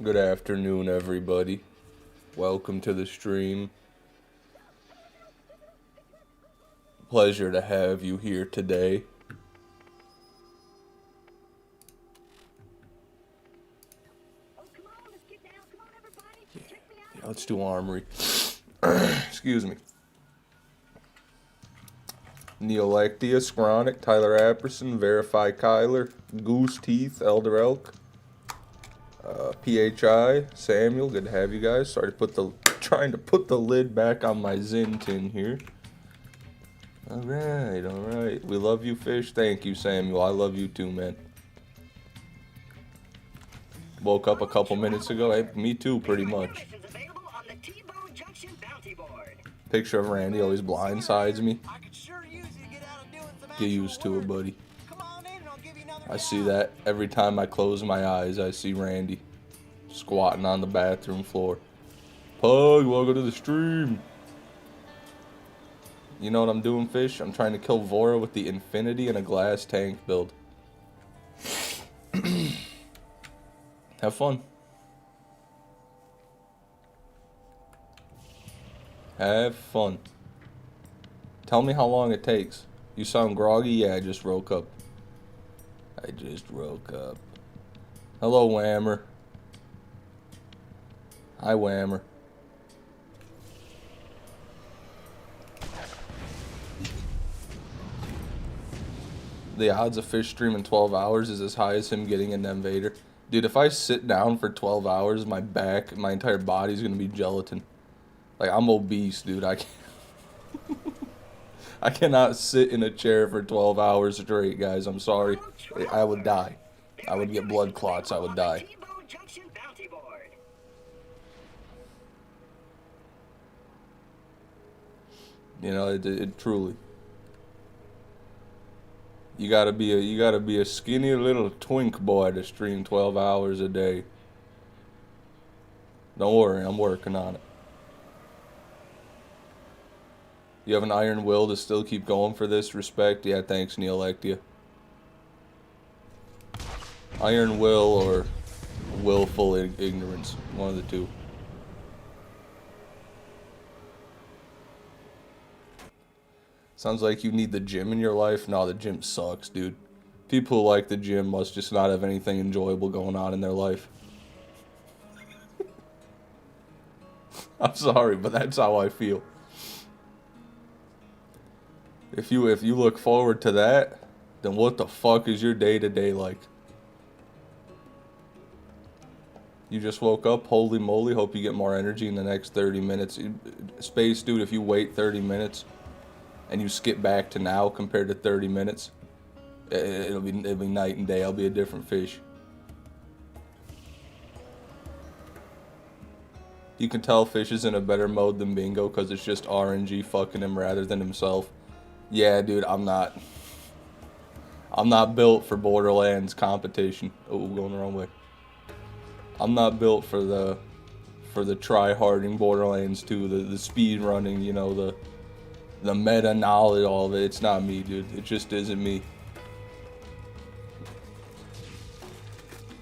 Good afternoon, everybody. Welcome to the stream. Pleasure to have you here today. Yeah, let's do Armory. Excuse me. Neolectia, Scronic, Tyler Apperson, Verify Kyler, Goose Teeth, Elder Elk, PHI, Samuel, good to have you guys. Sorry to trying to put the lid back on my Zin tin here. Alright. We love you, Fish. Thank you, Samuel. I love you too, man. Woke up a couple minutes ago. Hey, me too, pretty much. Picture of Randy always blindsides me. Get used to it, buddy. I see that every time I close my eyes. I see Randy squatting on the bathroom floor. Pug, welcome to the stream. You know what I'm doing, Fish? I'm trying to kill Vora with the Infinity and a glass tank build. Have fun. Have fun. Tell me how long it takes. You sound groggy? Yeah, I just woke up. Hello, Whammer. Hi, Whammer. The odds of Fish streaming 12 hours is as high as him getting an Invader. Dude, if I sit down for 12 hours, my back, my entire body's gonna be gelatin. Like, I'm obese, dude. I cannot sit in a chair for 12 hours straight, guys. I'm sorry. I would die. I would get blood clots. I would die. You know, it truly. You gotta be a skinny little twink boy to stream 12 hours a day. Don't worry, I'm working on it. You have an iron will to still keep going for this? Respect? Yeah, thanks, Neolectia. Iron will or willful ignorance. One of the two. Sounds like you need the gym in your life. No, the gym sucks, dude. People who like the gym must just not have anything enjoyable going on in their life. I'm sorry, but that's how I feel. If you look forward to that, then what the fuck is your day-to-day like? You just woke up, holy moly, hope you get more energy in the next 30 minutes. Space, dude, if you wait 30 minutes and you skip back to now compared to 30 minutes, it'll be night and day. I'll be a different fish. You can tell Fish is in a better mode than Bingo because it's just RNG fucking him rather than himself. Yeah, dude, I'm not built for Borderlands competition. Oh, going the wrong way. I'm not built for the try-harding Borderlands 2, the speed running, you know, the meta knowledge, all of it. It's not me, dude. It just isn't me.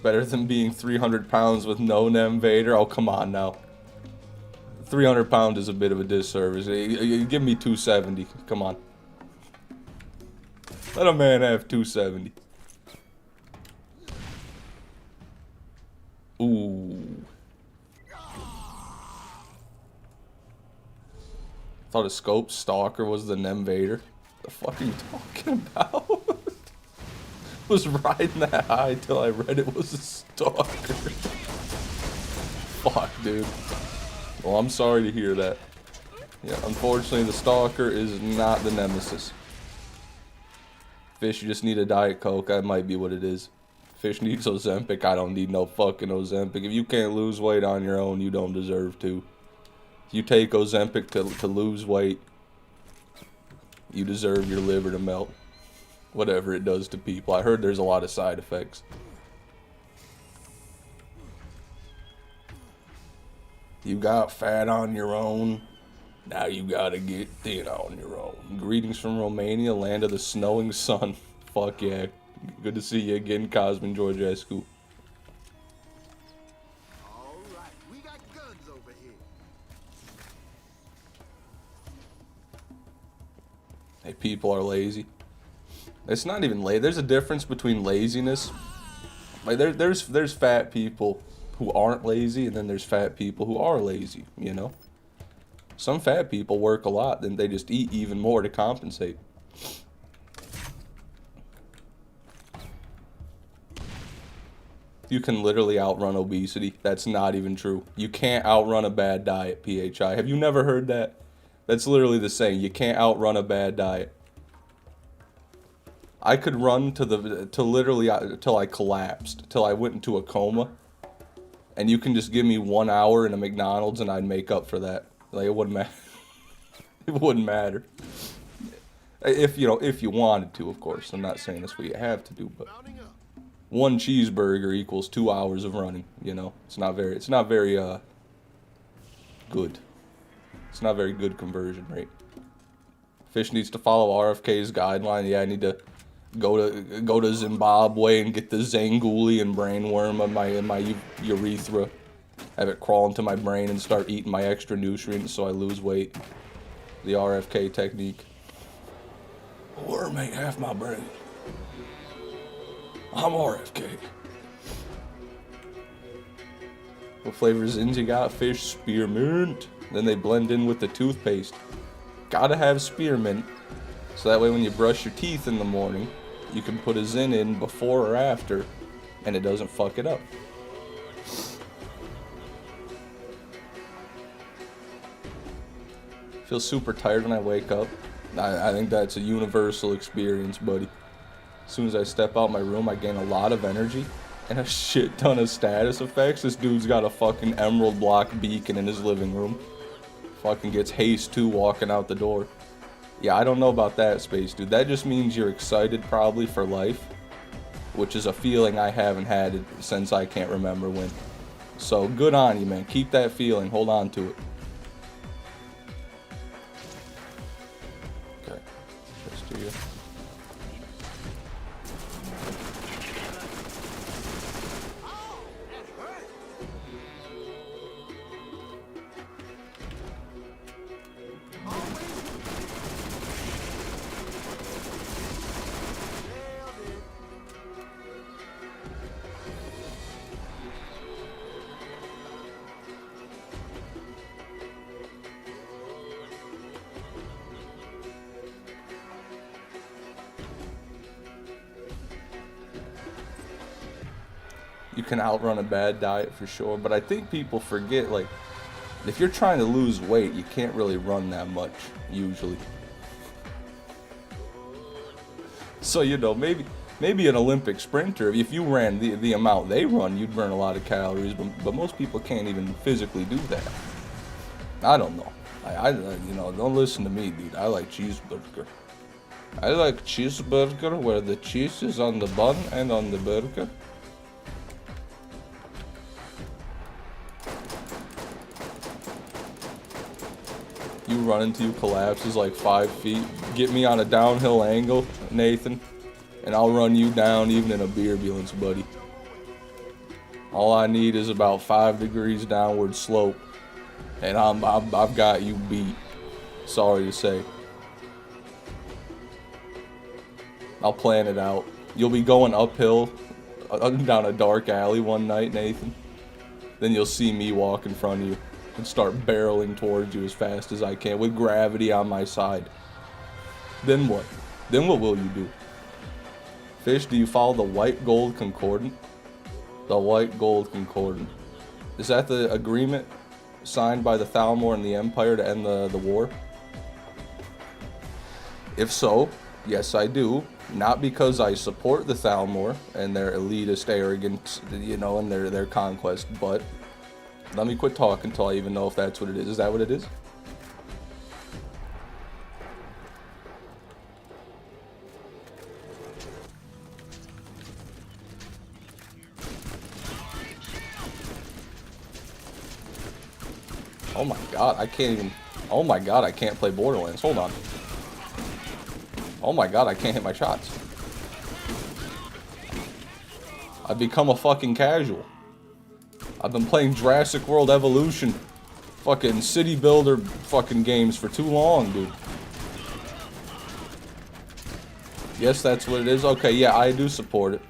Better than being 300 pounds with no Invader? Oh, come on now. 300 pounds is a bit of a disservice. Give me 270. Come on. Let a man have 270. Ooh. Thought a scope stalker was the Invader. The fuck are you talking about? Was riding that high till I read it was a stalker. Fuck, dude. Well, I'm sorry to hear that. Yeah, unfortunately, the stalker is not the Nemesis. Fish, you just need a Diet Coke. That might be what it is. Fish needs Ozempic. I don't need no fucking Ozempic. If you can't lose weight on your own, you don't deserve to. If you take Ozempic to lose weight, you deserve your liver to melt. Whatever it does to people. I heard there's a lot of side effects. You got fat on your own. Now you gotta get thin on your own. Greetings from Romania, land of the snowing sun. Fuck yeah. Good to see you again, Cosmin Georgescu. people are lazy. It's not even lazy. There's a difference between laziness. Like there's fat people who aren't lazy, and then there's fat people who are lazy, you know? Some fat people work a lot, then they just eat even more to compensate. You can literally outrun obesity. That's not even true. You can't outrun a bad diet, PHI. Have you never heard that? That's literally the saying. You can't outrun a bad diet. I could run to literally till I collapsed, till I went into a coma, and you can just give me 1 hour in a McDonald's and I'd make up for that. Like, it wouldn't matter. It wouldn't matter. If you wanted to, of course. I'm not saying that's what you have to do, but 1 cheeseburger equals 2 hours of running. You know, it's not very good. It's not very good conversion rate. Fish needs to follow RFK's guideline. Yeah, I need to go to Zimbabwe and get the Zangulian brainworm in my urethra. Have it crawl into my brain and start eating my extra nutrients so I lose weight. The RFK technique. A worm ain't half my brain. I'm RFK. What flavor zins you got? Fish, spearmint. Then they blend in with the toothpaste. Gotta have spearmint. So that way when you brush your teeth in the morning, you can put a zin in before or after, and it doesn't fuck it up. Feel super tired when I wake up. I think that's a universal experience, buddy. As soon as I step out my room, I gain a lot of energy and a shit ton of status effects. This dude's got a fucking emerald block beacon in his living room. Fucking gets haste 2 walking out the door. Yeah, I don't know about that, Space Dude. That just means you're excited probably for life, which is a feeling I haven't had since I can't remember when. So good on you, man. Keep that feeling. Hold on to it. Okay. Let's do you. You can outrun a bad diet for sure, but I think people forget, like, if you're trying to lose weight, you can't really run that much, usually. So, you know, maybe an Olympic sprinter, if you ran the amount they run, you'd burn a lot of calories, but most people can't even physically do that. I don't know. I you know, don't listen to me, dude. I like cheeseburger. I like cheeseburger where the cheese is on the bun and on the burger. You run until you collapse is like 5 feet. Get me on a downhill angle, Nathan, and I'll run you down even in a beerbulance, buddy. All I need is about 5 degrees downward slope, and I've got you beat. Sorry to say. I'll plan it out. You'll be going uphill down a dark alley one night, Nathan. Then you'll see me walk in front of you and start barreling towards you as fast as I can with gravity on my side. Then what? Then what will you do? Fish, do you follow the white gold concordant? The white gold concordant. Is that the agreement signed by the Thalmor and the Empire to end the war? If so, yes I do. Not because I support the Thalmor and their elitist arrogance, you know, and their conquest, but let me quit talking until I even know if that's what it is. Is that what it is? Oh my god, I can't even... Oh my god, I can't play Borderlands. Hold on. Oh my god, I can't hit my shots. I've become a fucking casual. I've been playing Jurassic World Evolution, fucking city builder fucking games for too long, dude. Yes, that's what it is. Okay, yeah, I do support it.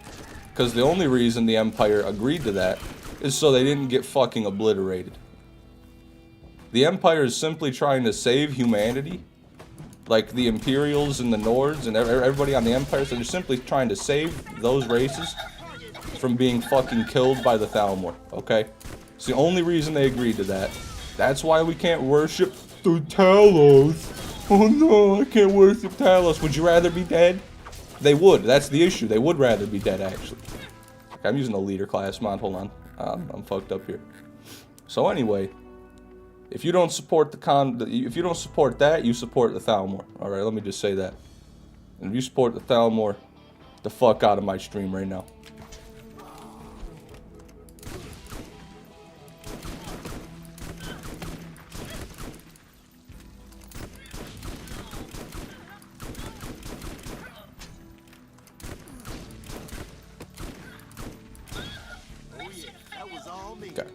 Because the only reason the Empire agreed to that is so they didn't get fucking obliterated. The Empire is simply trying to save humanity. Like the Imperials and the Nords and everybody on the Empire, so they're simply trying to save those races from being fucking killed by the Thalmor, okay? It's the only reason they agreed to that. That's why we can't worship the Talos. Oh no, I can't worship Talos. Would you rather be dead? They would. That's the issue. They would rather be dead, actually. Okay, I'm using a leader class mod. Hold on. I'm fucked up here. So anyway, if you don't support if you don't support that, you support the Thalmor. All right, let me just say that. And if you support the Thalmor, the fuck out of my stream right now. Okay.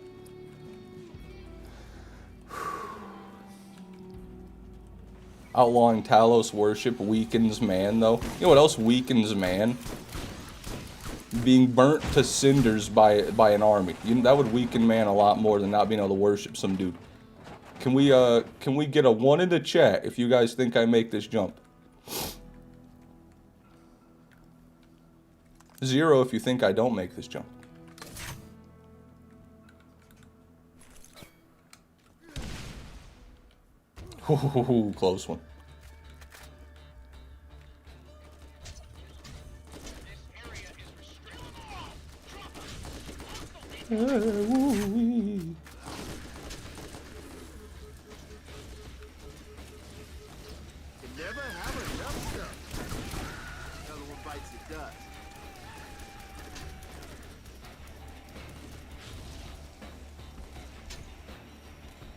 Outlawing Talos worship weakens man, though. You know what else weakens man? Being burnt to cinders by an army. That would weaken man a lot more than not being able to worship some dude. Can we get a 1 in the chat if you guys think I make this jump? 0 if you think I don't make this jump. Ooh, close one.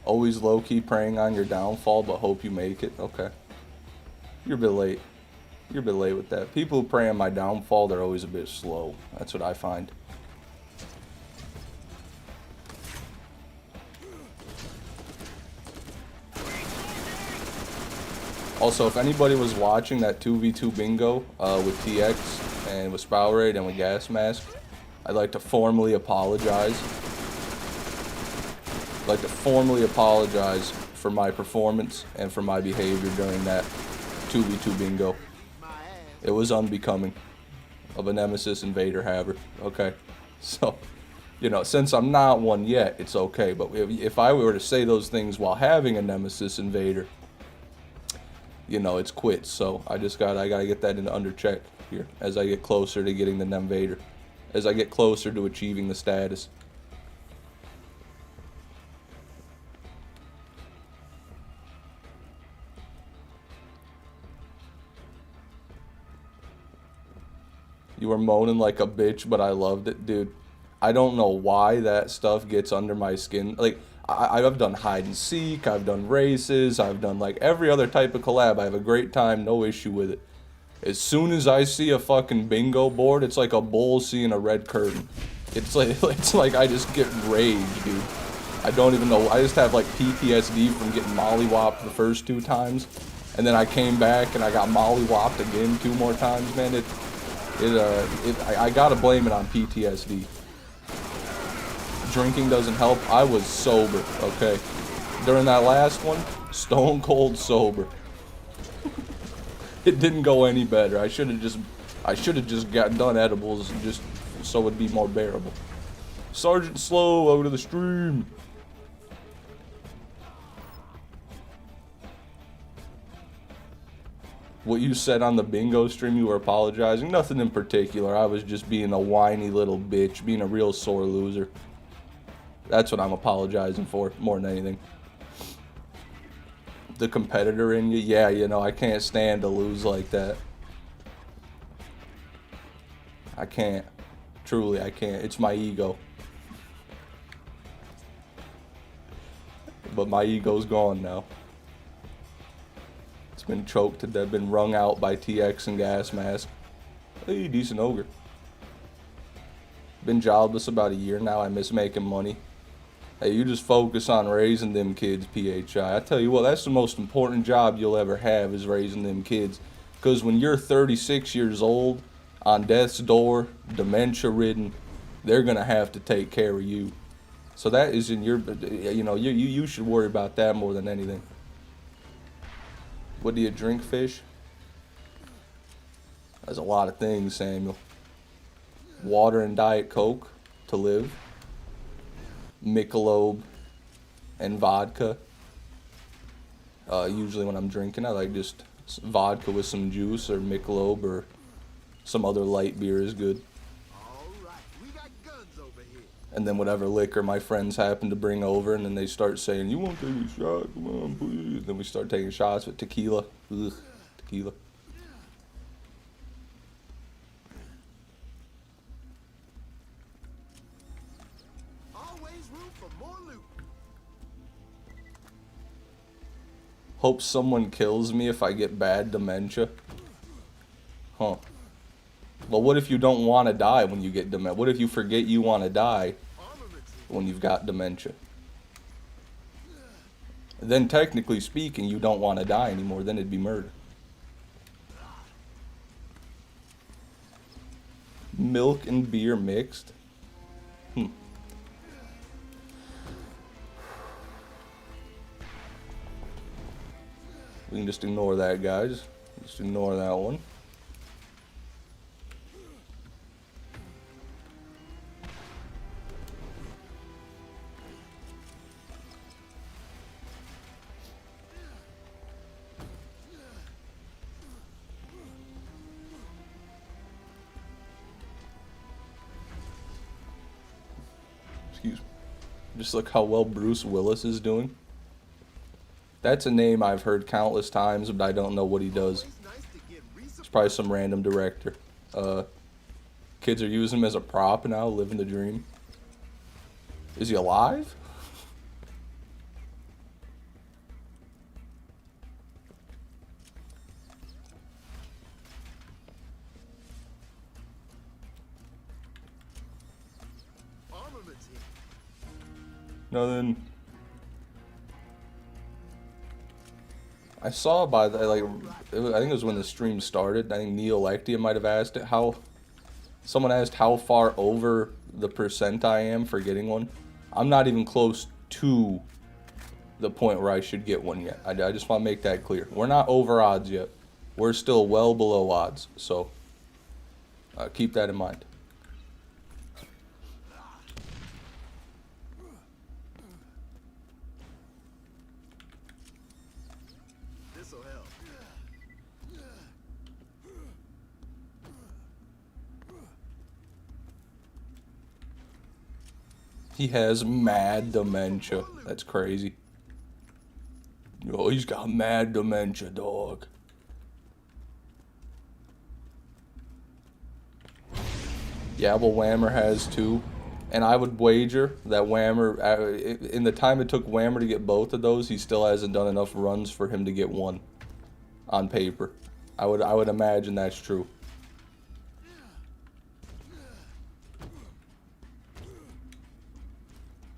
Always low-key praying on your downfall, but hope you make it. Okay. You're a bit late. You're a bit late with that. People who pray on my downfall, they're always a bit slow. That's what I find. Also, if anybody was watching that 2v2 bingo with TX and with Spow Raid and with Gas Mask, I'd like to formally apologize. I'd like to formally apologize for my performance and for my behavior during that 2v2 bingo. It was unbecoming of a Nemesis Invader haver. Okay, so, you know, since I'm not one yet, it's okay. But if I were to say those things while having a Nemesis Invader, you know, it's quits. So I gotta get that into under check here as I get closer to getting the Nemvader, as I get closer to achieving the status. You were moaning like a bitch, but I loved it, dude. I don't know why that stuff gets under my skin. Like, I've done hide and seek, I've done races, I've done like every other type of collab. I have a great time, no issue with it. As soon as I see a fucking bingo board, it's like a bull seeing a red curtain. It's like I just get rage, dude. I don't even know. I just have like PTSD from getting mollywopped the first 2 times, and then I came back and I got mollywopped again 2 more times, man. I gotta blame it on PTSD. Drinking doesn't help. I was sober, okay? During that last one, stone cold sober. It didn't go any better. I should have just got done edibles just so it'd be more bearable. Sergeant Slow, over to the stream. What you said on the bingo stream, you were apologizing. Nothing in particular. I was just being a whiny little bitch, being a real sore loser. That's what I'm apologizing for, more than anything. The competitor in you, yeah, you know, I can't stand to lose like that. I can't. Truly, I can't. It's my ego. But my ego's gone now. It's been choked to death, been wrung out by TX and Gas Mask. Hey, decent ogre. Been jobless about a year now. I miss making money. Hey, you just focus on raising them kids, PHI. I tell you what, that's the most important job you'll ever have, is raising them kids. Because when you're 36 years old, on death's door, dementia ridden, they're going to have to take care of you. So that is in your, you should worry about that more than anything. What do you drink, fish? There's a lot of things, Samuel. Water and Diet Coke to live. Michelob and vodka. Usually when I'm drinking, I like just vodka with some juice, or Michelob, or some other light beer is good. And then whatever liquor my friends happen to bring over, and then they start saying, "You won't take a shot? Come on, please." Then we start taking shots with tequila. Ugh, tequila. Always room for more loot. Hope someone kills me if I get bad dementia. Huh. Well, what if you don't want to die when you get dementia? What if you forget you want to die when you've got dementia? Then technically speaking, you don't want to die anymore. Then it'd be murder. Milk and beer mixed? We can just ignore that, guys. Just ignore that one. Excuse me. Just look how well Bruce Willis is doing. That's a name I've heard countless times, but I don't know what he does. It's probably some random director. Kids are using him as a prop now, living the dream. Is he alive? Nothing. I saw by the, I think it was when the stream started. I think Neolectia might have asked it. Someone asked how far over the percent I am for getting one. I'm not even close to the point where I should get one yet. I just want to make that clear. We're not over odds yet. We're still well below odds. So keep that in mind. He has mad dementia. That's crazy. Oh, he's got mad dementia, dog. Yeah, well, Whammer has too. And I would wager that Whammer, in the time it took Whammer to get both of those, he still hasn't done enough runs for him to get one on paper. I would imagine that's true.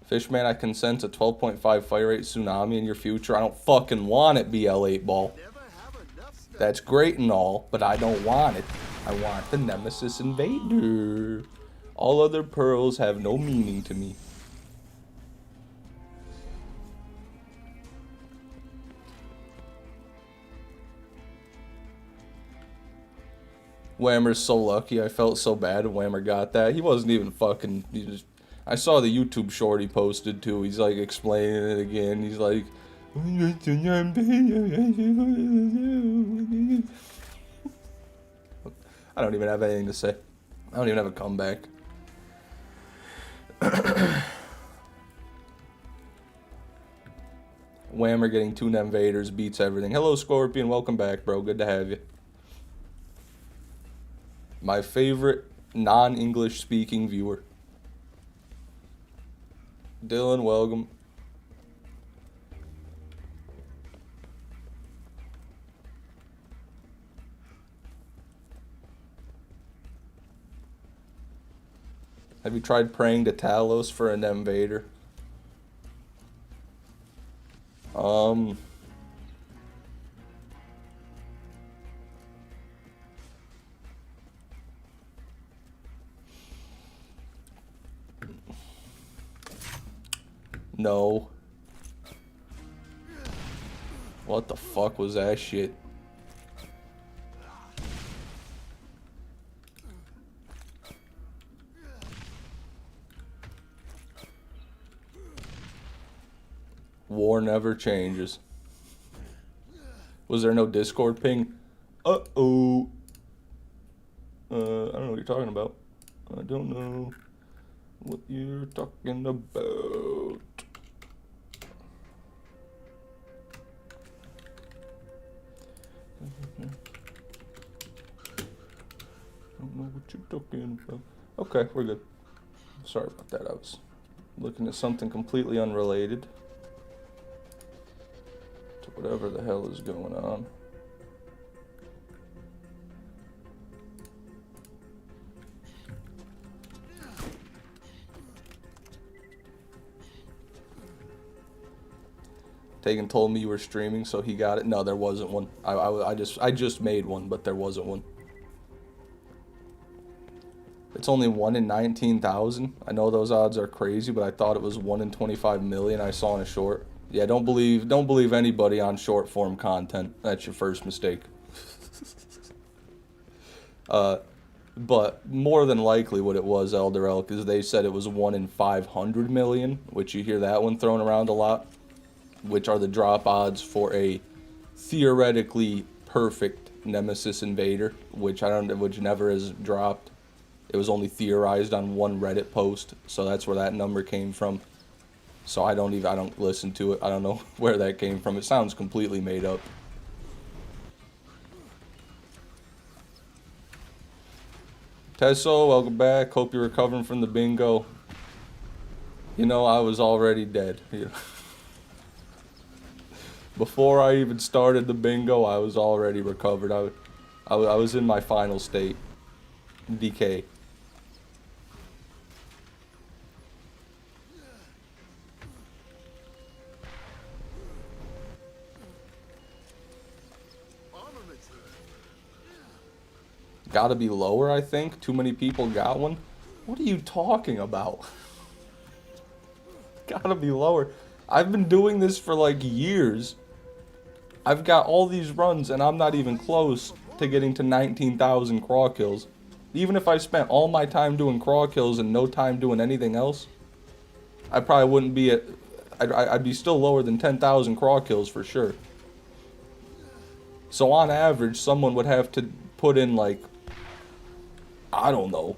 Fishman, I can sense a 12.5 fire rate tsunami in your future. I don't fucking want it, BL8 ball. That's great and all, but I don't want it. I want the Nemesis Invader. All other pearls have no meaning to me. Whammer's so lucky. I felt so bad when Whammer got that. He wasn't even fucking... I saw the YouTube short he posted too. He's like explaining it again. He's like, I don't even have anything to say. I don't even have a comeback. Whammer getting 2 Invaders beats everything. Hello, Scorpion. Welcome back, bro. Good to have you. My favorite non-English speaking viewer. Dylan, welcome. Have you tried praying to Talos for an Invader? No. What the fuck was that shit? War never changes. Was there no Discord ping? Uh-oh. I don't know what you're talking about. I don't know what you're talking about. Don't know what you're talking about. Okay, we're good. Sorry about that. I was looking at something completely unrelated to whatever the hell is going on. Tegan told me you were streaming, so he got it. No, there wasn't one. I just made one, but there wasn't one. It's only 1 in 19,000. I know those odds are crazy, but I thought it was 1 in 25 million I saw in a short. Yeah, don't believe anybody on short form content. That's your first mistake. But more than likely what it was, Elder Elk, is they said it was 1 in 500 million, which you hear that one thrown around a lot, which are the drop odds for a theoretically perfect Nemesis Invader, which never has dropped. It was only theorized on one Reddit post, so that's where that number came from. So I don't listen to it. I don't know where that came from. It sounds completely made up. Tesso, welcome back. Hope you're recovering from the bingo. You know, I was already dead. Before I even started the bingo, I was already recovered. I was in my final state. Decay. Gotta be lower, I think. Too many people got one. What are you talking about? Gotta be lower. I've been doing this for like years. I've got all these runs and I'm not even close to getting to 19,000 craw kills. Even if I spent all my time doing craw kills and no time doing anything else, I probably wouldn't be at... I'd be still lower than 10,000 craw kills for sure. So on average, someone would have to put in like... I don't know.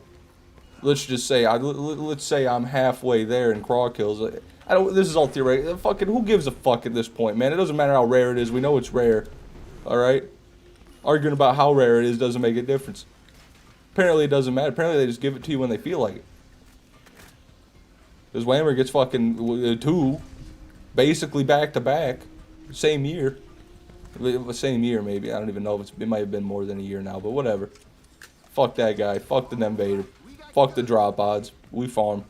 Let's just say let's say I'm halfway there in craw kills. This is all theoretical. Fucking who gives a fuck at this point, man? It doesn't matter how rare it is. We know it's rare. All right. Arguing about how rare it is doesn't make a difference. Apparently it doesn't matter. Apparently they just give it to you when they feel like it. Because Whammer gets fucking 2, basically back to back, same year. Same year maybe. I don't even know if it might have been more than a year now, but whatever. Fuck that guy. Fuck the Invader. Fuck the drop odds. We farm.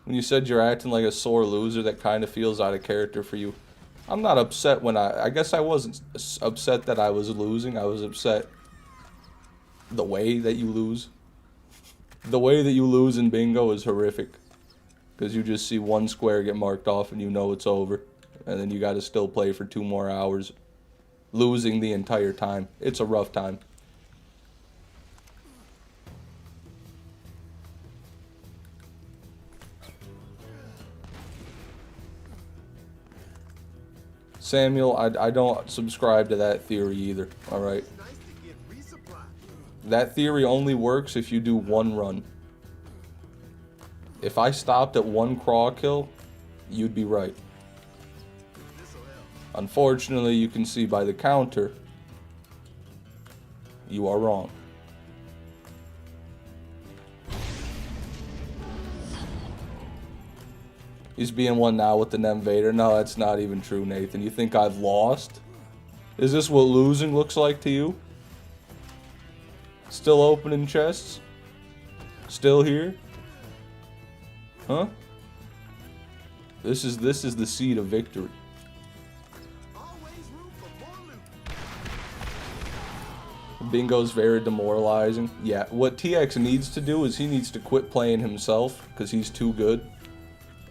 When you said you're acting like a sore loser, that kind of feels out of character for you. I'm not upset when I guess I wasn't upset that I was losing. I was upset the way that you lose. The way that you lose in bingo is horrific. Because you just see one square get marked off and you know it's over. And then you got to still play for 2 more hours. Losing the entire time. It's a rough time. Samuel, I don't subscribe to that theory either, alright? That theory only works if you do 1 run. If I stopped at 1 craw kill, you'd be right. Unfortunately, you can see by the counter, you are wrong. He's being one now with the Invader. No, that's not even true, Nathan. You think I've lost? Is this what losing looks like to you? Still opening chests? Still here? Huh? This is the seed of victory. Always room for more loot. Bingo's very demoralizing. Yeah, what TX needs to do is he needs to quit playing himself because he's too good.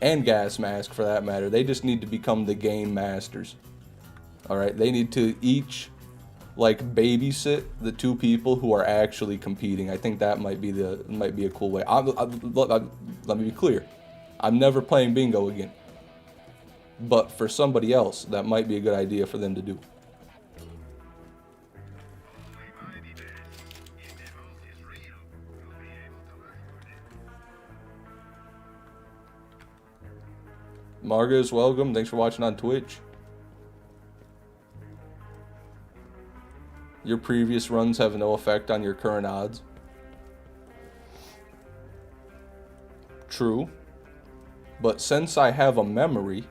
And Gas Mask for that matter. They just need to become the game masters. Alright, they need to each like babysit the two people who are actually competing. I think that might be a cool way. Let me be clear. I'm never playing Bingo again. But for somebody else, that might be a good idea for them to do. Margus, welcome. Thanks for watching on Twitch. Your previous runs have no effect on your current odds. True. But since I have a memory,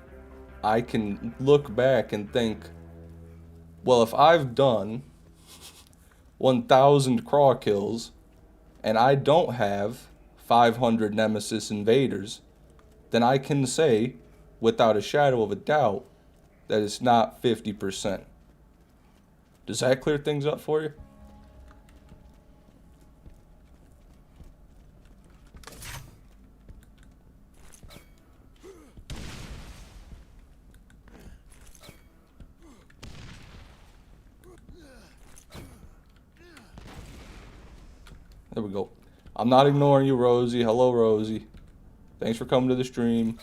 I can look back and think, well, if I've done 1,000 craw kills and I don't have 500 Nemesis Invaders, then I can say, without a shadow of a doubt, that it's not 50%. Does that clear things up for you? There we go. I'm not ignoring you, Rosie. Hello, Rosie. Thanks for coming to the stream.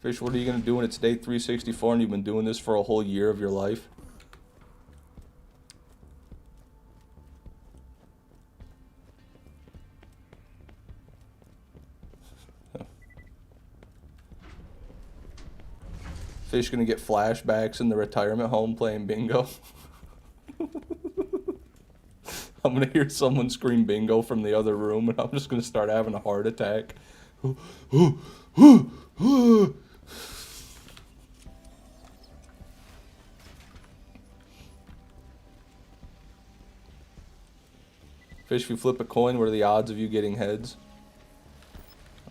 Fish, what are you going to do when it's day 364 and you've been doing this for a whole year of your life? Fish going to get flashbacks in the retirement home playing Bingo. I'm going to hear someone scream Bingo from the other room and I'm just going to start having a heart attack. Fish, if you flip a coin, what are the odds of you getting heads?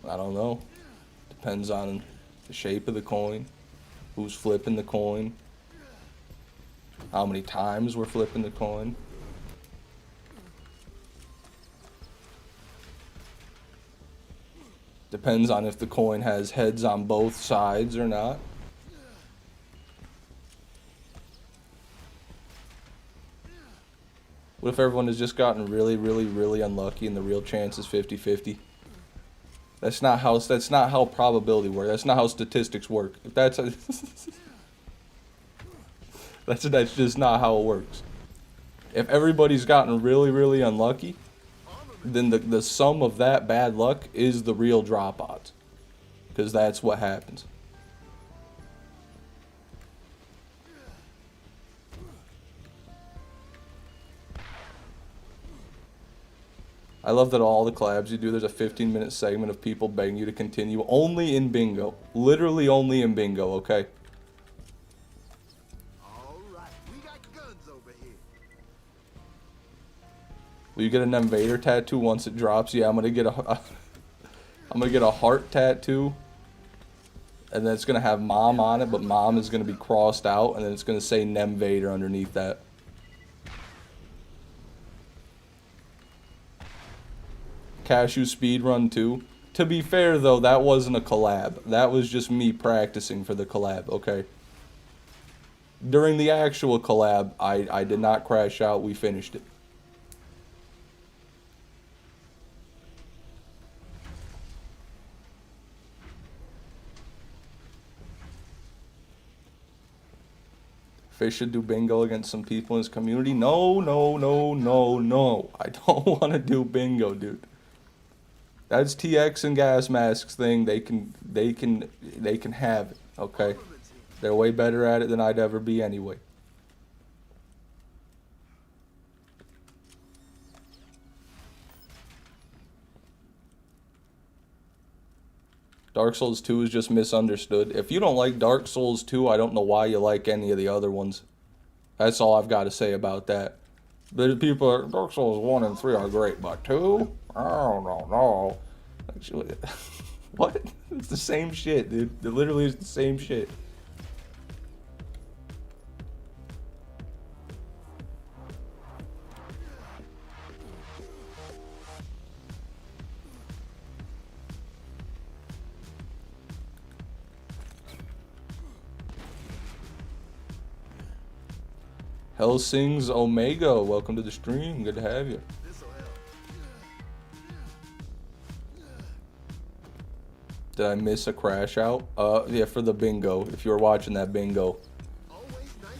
I don't know. Depends on the shape of the coin, who's flipping the coin, how many times we're flipping the coin. Depends on if the coin has heads on both sides or not. What if everyone has just gotten really, really, really unlucky and the real chance is 50-50? That's not how probability works. That's not how statistics work. If that's that's just not how it works. If everybody's gotten really, really unlucky, then the sum of that bad luck is the real drop odds. Because that's what happens. I love that all the collabs you do, there's a 15-minute segment of people begging you to continue. Only in Bingo. Literally only in Bingo, okay? Alright, we got guns over here. Will you get an Invader tattoo once it drops? Yeah, I'm gonna get a heart tattoo. And then it's gonna have Mom on it, but Mom is gonna be crossed out, and then it's gonna say Nemvader underneath that. Cashew speedrun too. To be fair though, that wasn't a collab. That was just me practicing for the collab, okay? During the actual collab, I did not crash out, we finished it. Fish should do Bingo against some people in his community. No, no, no, no, no. I don't want to do Bingo, dude. That's TX and Gas Mask's thing. They can have it, okay? They're way better at it than I'd ever be anyway. Dark Souls 2 is just misunderstood. If you don't like Dark Souls 2, I don't know why you like any of the other ones. That's all I've got to say about that. The people are, Dark Souls 1 and 3 are great, but 2? Oh, no, no. Actually, What? It's the same shit, dude. It literally is the same shit. Helsing's Omega, welcome to the stream. Good to have you. This'll help. Did I miss a crash out? Yeah, for the bingo. If you were watching that bingo, Always nice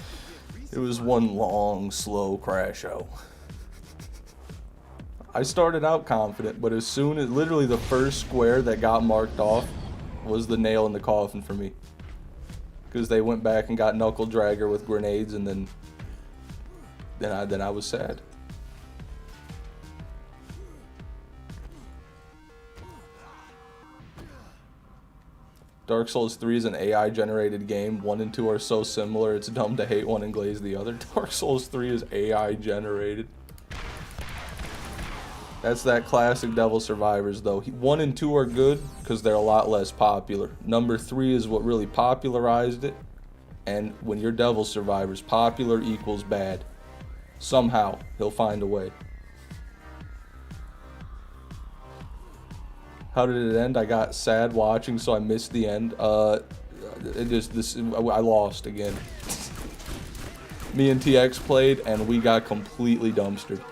to get it was one long, slow crash out. I started out confident, but as soon as literally the first square that got marked off was the nail in the coffin for me. Because they went back and got Knuckle Dragger with grenades, and then I was sad. Dark Souls 3 is an AI generated game. 1 and 2 are so similar, it's dumb to hate one and glaze the other. Dark Souls 3 is AI generated. That's that classic Devil Survivors though. 1 and 2 are good because they're a lot less popular. Number 3 is what really popularized it. And when you're Devil Survivors, popular equals bad. Somehow, he'll find a way. How did it end? I got sad watching, so I missed the end. I lost again. Me and TX played, and we got completely dumpstered.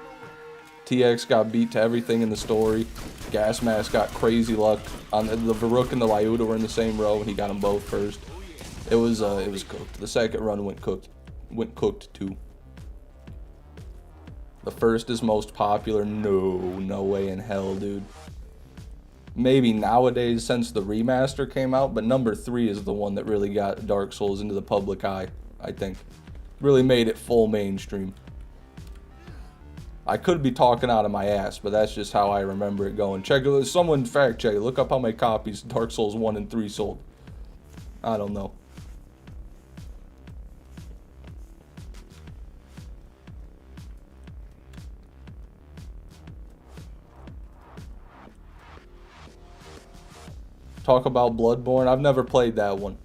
TX got beat to everything in the story. Gas Mask got crazy luck. On the Varuk and the Lyuda were in the same row, and he got them both first. It was cooked. The second run went cooked too. The first is most popular. No way in hell, dude. Maybe nowadays since the remaster came out, but number 3 is the one that really got Dark Souls into the public eye, I think. Really made it full mainstream. I could be talking out of my ass, but that's just how I remember it going. Check it, someone fact check it. Look up how many copies Dark Souls 1 and 3 sold. I don't know. Talk about Bloodborne. I've never played that one.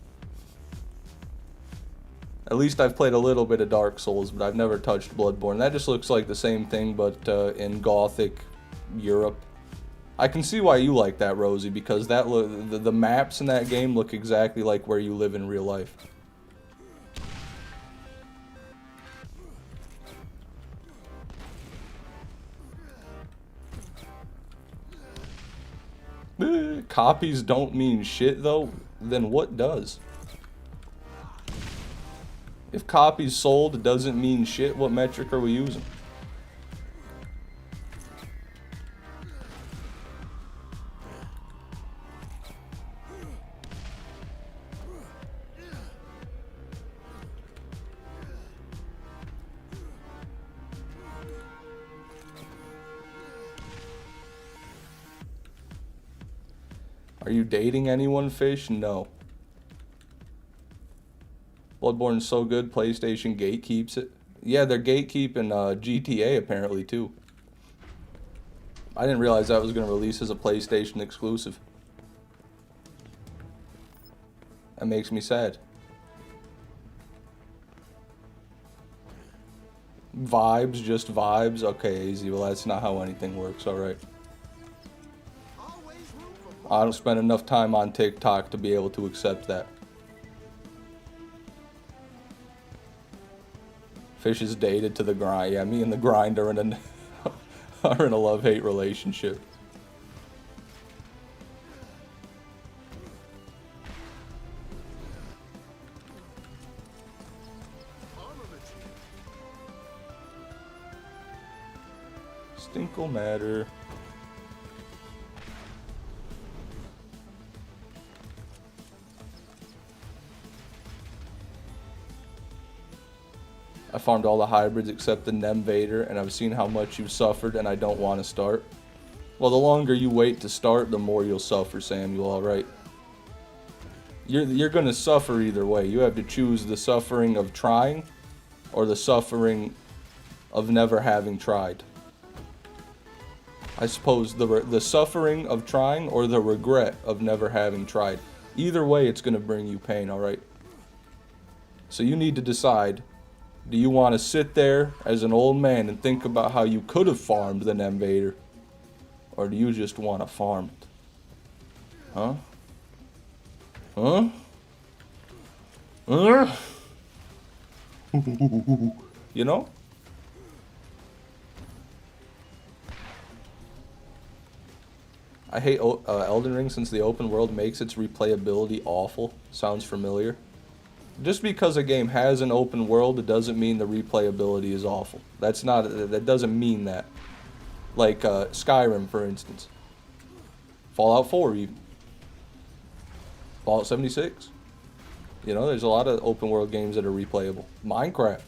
At least I've played a little bit of Dark Souls, but I've never touched Bloodborne. That just looks like the same thing, but in Gothic Europe. I can see why you like that, Rosie, because that the maps in that game look exactly like where you live in real life. Copies don't mean shit though, then what does? If copies sold doesn't mean shit, what metric are we using? Are you dating anyone, Fish? No. Bloodborne's so good, PlayStation gatekeeps it. Yeah, they're gatekeeping GTA apparently too. I didn't realize that was going to release as a PlayStation exclusive. That makes me sad. Vibes, just vibes? Okay, easy. Well, that's not how anything works, alright. I don't spend enough time on TikTok to be able to accept that. Fish is dated to the grind. Yeah, me and the grind are in a love-hate relationship. Stinkle matter. I farmed all the hybrids except the Invader, and I've seen how much you've suffered, and I don't want to start. Well, the longer you wait to start, the more you'll suffer, Samuel, alright? You're gonna suffer either way. You have to choose the suffering of trying, or the suffering of never having tried. I suppose the suffering of trying or the regret of never having tried. Either way, it's going to bring you pain, alright? So you need to decide, do you want to sit there as an old man and think about how you could have farmed the Invader? Or do you just want to farm it? Huh? Huh? Huh? You know? I hate Elden Ring since the open world makes its replayability awful. Sounds familiar. Just because a game has an open world, it doesn't mean the replayability is awful. That doesn't mean that. Like Skyrim, for instance. Fallout 4 even. Fallout 76. You know, there's a lot of open world games that are replayable. Minecraft.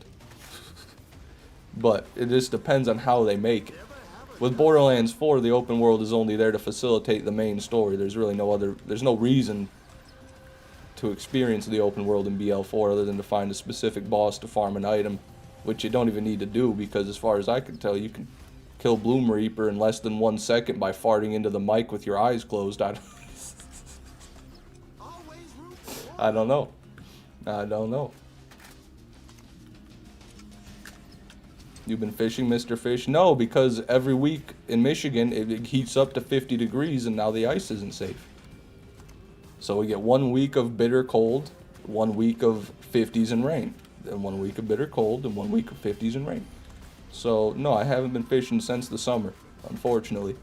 But it just depends on how they make it. With Borderlands 4, the open world is only there to facilitate the main story. There's really there's no reason to experience the open world in BL4 other than to find a specific boss to farm an item, which you don't even need to do because as far as I can tell, you can kill Bloom Reaper in less than 1 second by farting into the mic with your eyes closed. I don't know. I don't know. You've been fishing, Mr. Fish? No, because every week in Michigan it heats up to 50 degrees and now the ice isn't safe. So we get 1 week of bitter cold, 1 week of 50s and rain, then 1 week of bitter cold and 1 week of 50s and rain. So no, I haven't been fishing since the summer, unfortunately.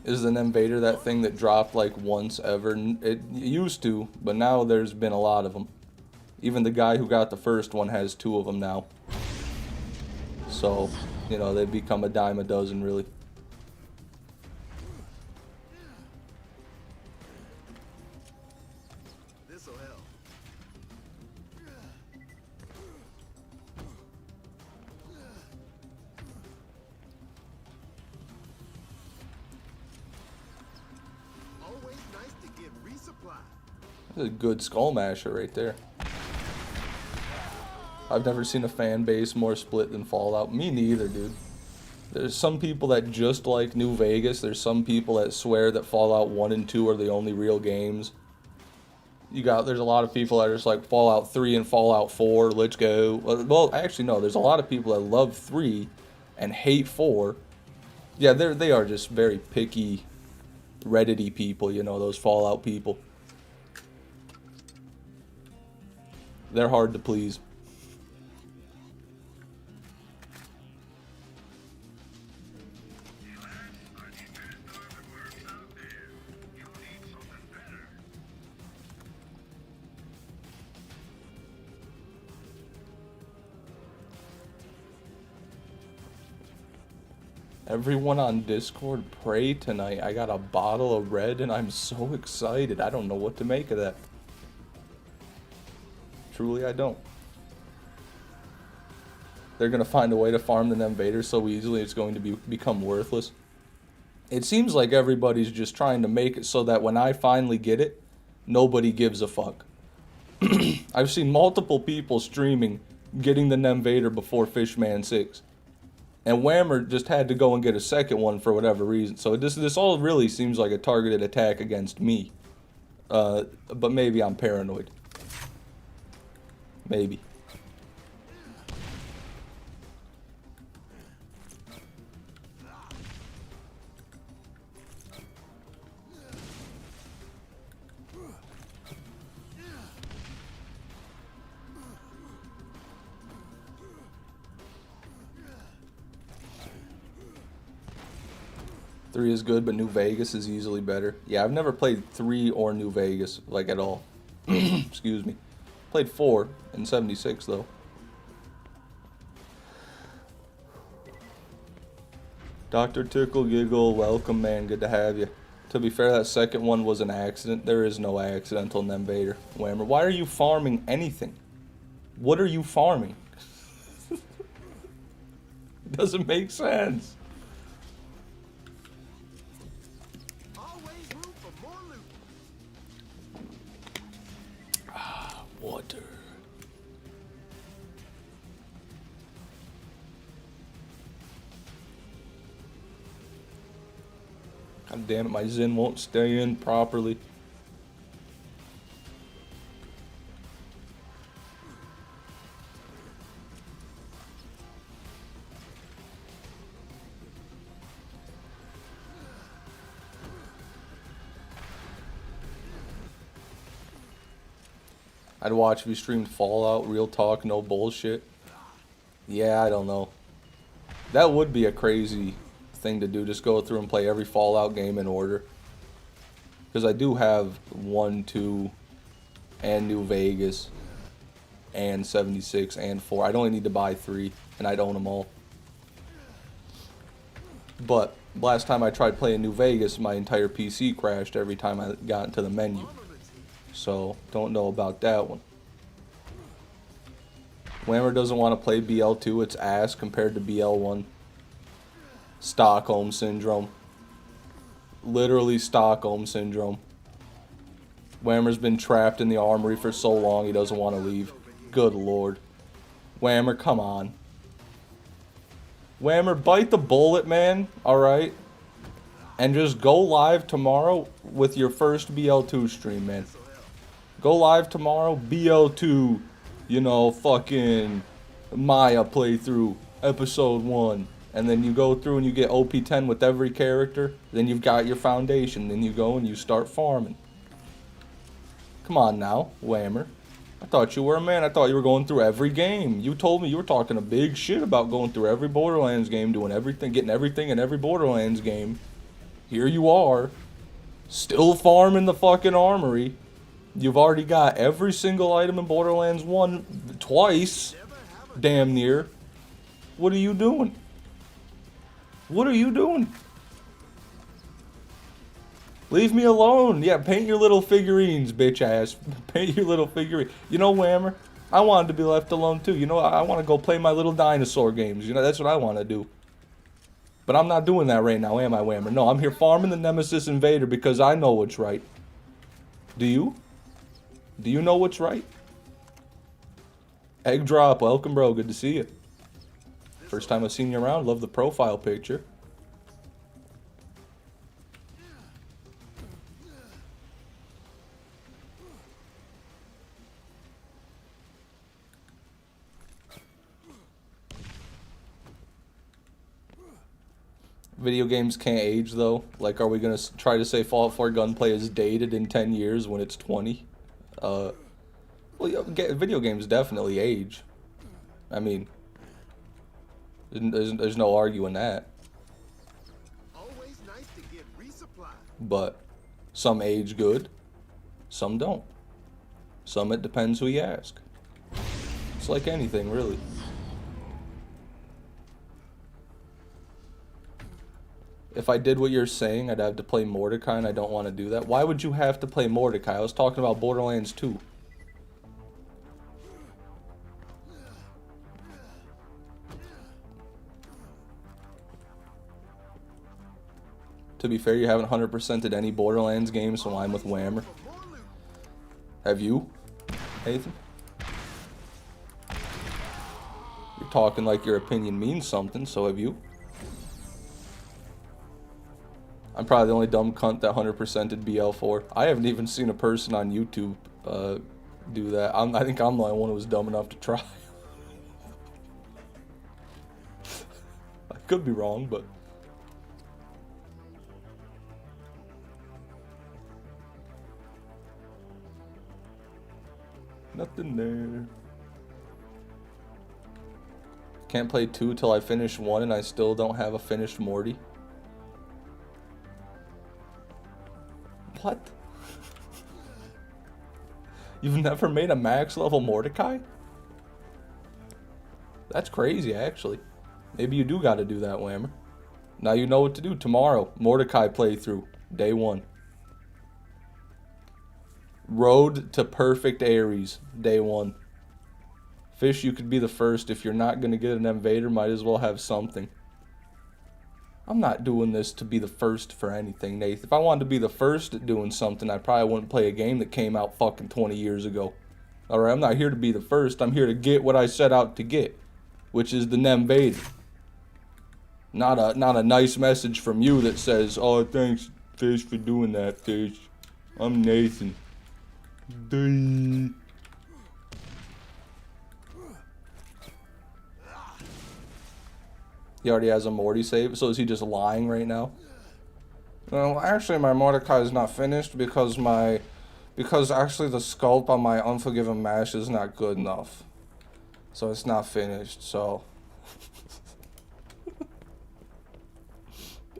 Is an Invader that thing that dropped like once ever? It used to, but now there's been a lot of them. Even the guy who got the first one has 2 of them now. So, you know, they've become a dime a dozen, really. This'll help. Always nice to get resupplied. That's a good skull masher right there. I've never seen a fan base more split than Fallout. Me neither, dude. There's some people that just like New Vegas. There's some people that swear that Fallout 1 and 2 are the only real games. There's a lot of people that are just like Fallout 3 and Fallout 4, let's go. Well, actually, no, there's a lot of people that love 3 and hate 4. Yeah, they are just very picky, Reddit-y people, you know, those Fallout people. They're hard to please. Everyone on Discord, pray tonight. I got a bottle of red and I'm so excited. I don't know what to make of that. Truly, I don't. They're going to find a way to farm the Invader so easily it's going to become worthless. It seems like everybody's just trying to make it so that when I finally get it, nobody gives a fuck. I've seen multiple people streaming getting the Invader before Fishman 6. And Whammer just had to go and get a second one for whatever reason. So this all really seems like a targeted attack against me. But maybe I'm paranoid. Maybe. Three is good, but New Vegas is easily better. Yeah, I've never played 3 or New Vegas, like, at all. Excuse me. Played 4 in 76, though. Dr. Tickle Giggle, welcome, man. Good to have you. To be fair, that second one was an accident. There is no accidental Invader. Whammer, why are you farming anything? What are you farming? It doesn't make sense. God damn it, my Zen won't stay in properly. I'd watch if you streamed Fallout, real talk, no bullshit. Yeah, I don't know. That would be a crazy thing to do, just go through and play every Fallout game in order. Because I do have 1, 2, and New Vegas, and 76, and 4. I'd only need to buy 3, and I'd own them all. But last time I tried playing New Vegas, my entire PC crashed every time I got into the menu. So, don't know about that one. Whammer doesn't want to play BL2, it's ass compared to BL1. Stockholm Syndrome. Literally Stockholm Syndrome. Whammer's been trapped in the armory for so long he doesn't want to leave. Good lord. Whammer, come on. Whammer, bite the bullet, man. Alright? And just go live tomorrow with your first BL2 stream, man. Go live tomorrow, BL2, you know, fucking Maya playthrough, episode 1. And then you go through and you get OP10 with every character. Then you've got your foundation. Then you go and you start farming. Come on now, Whammer. I thought you were a man. I thought you were going through every game. You told me you were talking a big shit about going through every Borderlands game, doing everything, getting everything in every Borderlands game. Here you are, still farming the fucking armory. You've already got every single item in Borderlands 1 twice, damn near. What are you doing? What are you doing? Leave me alone. Yeah, paint your little figurines, bitch ass. Paint your little figurine. You know, Whammer, I wanted to be left alone too. You know, I want to go play my little dinosaur games. You know, that's what I want to do. But I'm not doing that right now, am I, Whammer? No, I'm here farming the Nemesis Invader because I know what's right. Do you? Do you know what's right? Egg Drop, welcome, bro. Good to see you. First time I've seen you around. Love the profile picture. Video games can't age, though. Like, are we going to try to say Fallout 4 gunplay is dated in 10 years when it's 20? Well, yeah, video games definitely age. I mean, there's no arguing that. Always nice to get resupplied. But some age good, some don't. Some it depends who you ask. It's like anything, really. If I did what you're saying, I'd have to play Mordecai, and I don't want to do that. Why would you have to play Mordecai? I was talking about Borderlands 2. To be fair, you haven't 100%ed any Borderlands games, so I'm with Whammer. Have you, Nathan? You're talking like your opinion means something, so have you? I'm probably the only dumb cunt that 100%ed BL4. I haven't even seen a person on YouTube do that. I think I'm the only one who was dumb enough to try. I could be wrong, but... Nothing there. Can't play 2 till I finish 1, and I still don't have a finished Morty. What? You've never made a max level Mordecai? That's crazy, actually. Maybe you do gotta do that, Whammer. Now you know what to do. Tomorrow, Mordecai playthrough, day 1. Road to Perfect Ares, day 1. Fish, you could be the first. If you're not gonna get an Invader, might as well have something. I'm not doing this to be the first for anything, Nath. If I wanted to be the first at doing something, I probably wouldn't play a game that came out fucking 20 years ago. Alright, I'm not here to be the first. I'm here to get what I set out to get, which is the Nemvader. Not a nice message from you that says, oh, thanks, Fish for doing that, Fish. I'm Nathan. Dee. He already has a Morty save, so is he just lying right now? Well, actually, my Mordecai is not finished because actually the sculpt on my Unforgiven Mash is not good enough. So it's not finished, so...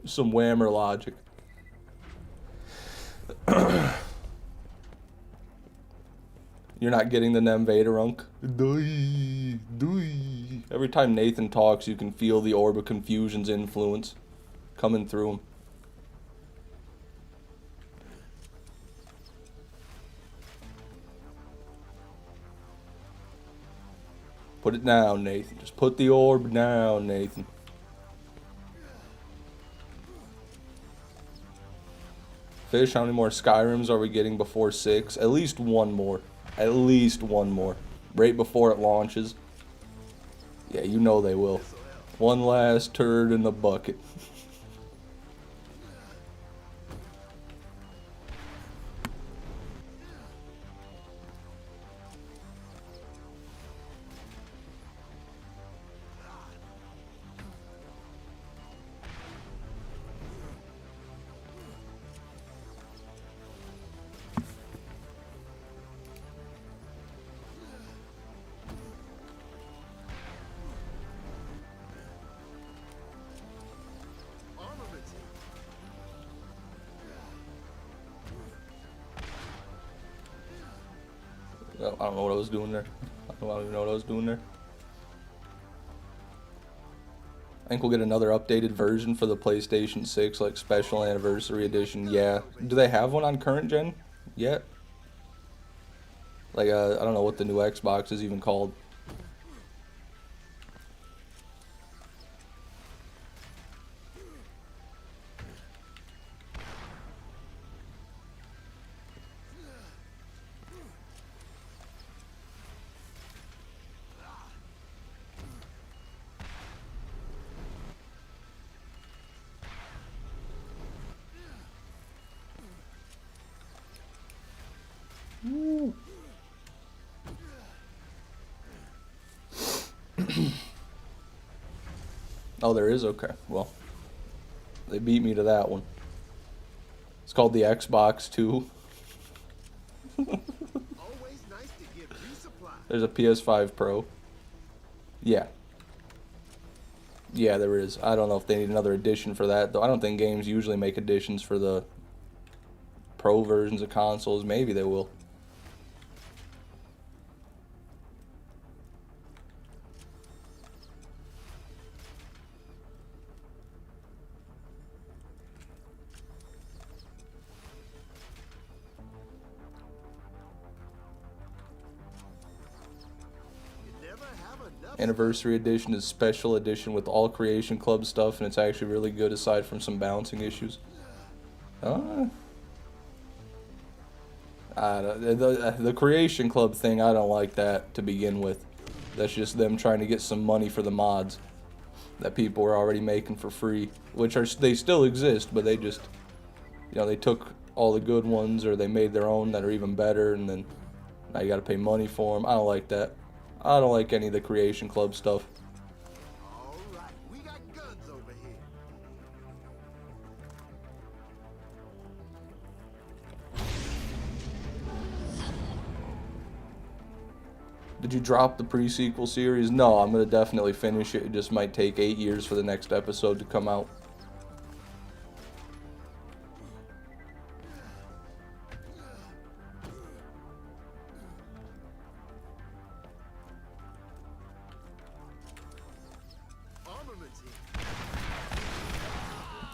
Some whammer logic. You're not getting the Invader, Unk? Doi, doi. Every time Nathan talks, you can feel the Orb of Confusion's influence coming through him. Put it down, Nathan. Just put the orb down, Nathan. Fish, how many more Skyrims are we getting before 6? At least one more. At least one more. Right before it launches. Yeah, you know they will. One last turd in the bucket. I don't know what I was doing there. I don't even know what I was doing there. I think we'll get another updated version for the PlayStation 6, like special anniversary edition. Yeah. Do they have one on current gen yet? Like, I don't know what the new Xbox is even called. Oh, there is? Okay. Well, they beat me to that one. It's called the Xbox 2. Always nice to get resupply. There's a PS5 Pro. Yeah. Yeah, there is. I don't know if they need another edition for that, though. I don't think games usually make editions for the Pro versions of consoles. Maybe they will. Anniversary edition is special edition with all Creation Club stuff, and it's actually really good aside from some balancing issues. The Creation Club thing, I don't like that to begin with. That's just them trying to get some money for the mods that people were already making for free, which they still exist, but they just, you know, they took all the good ones, or they made their own that are even better, and then now you got to pay money for them. I don't like that. I don't like any of the Creation Club stuff. All right, we got guns over here. Did you drop the pre-sequel series? No, I'm going to definitely finish it. It just might take 8 years for the next episode to come out.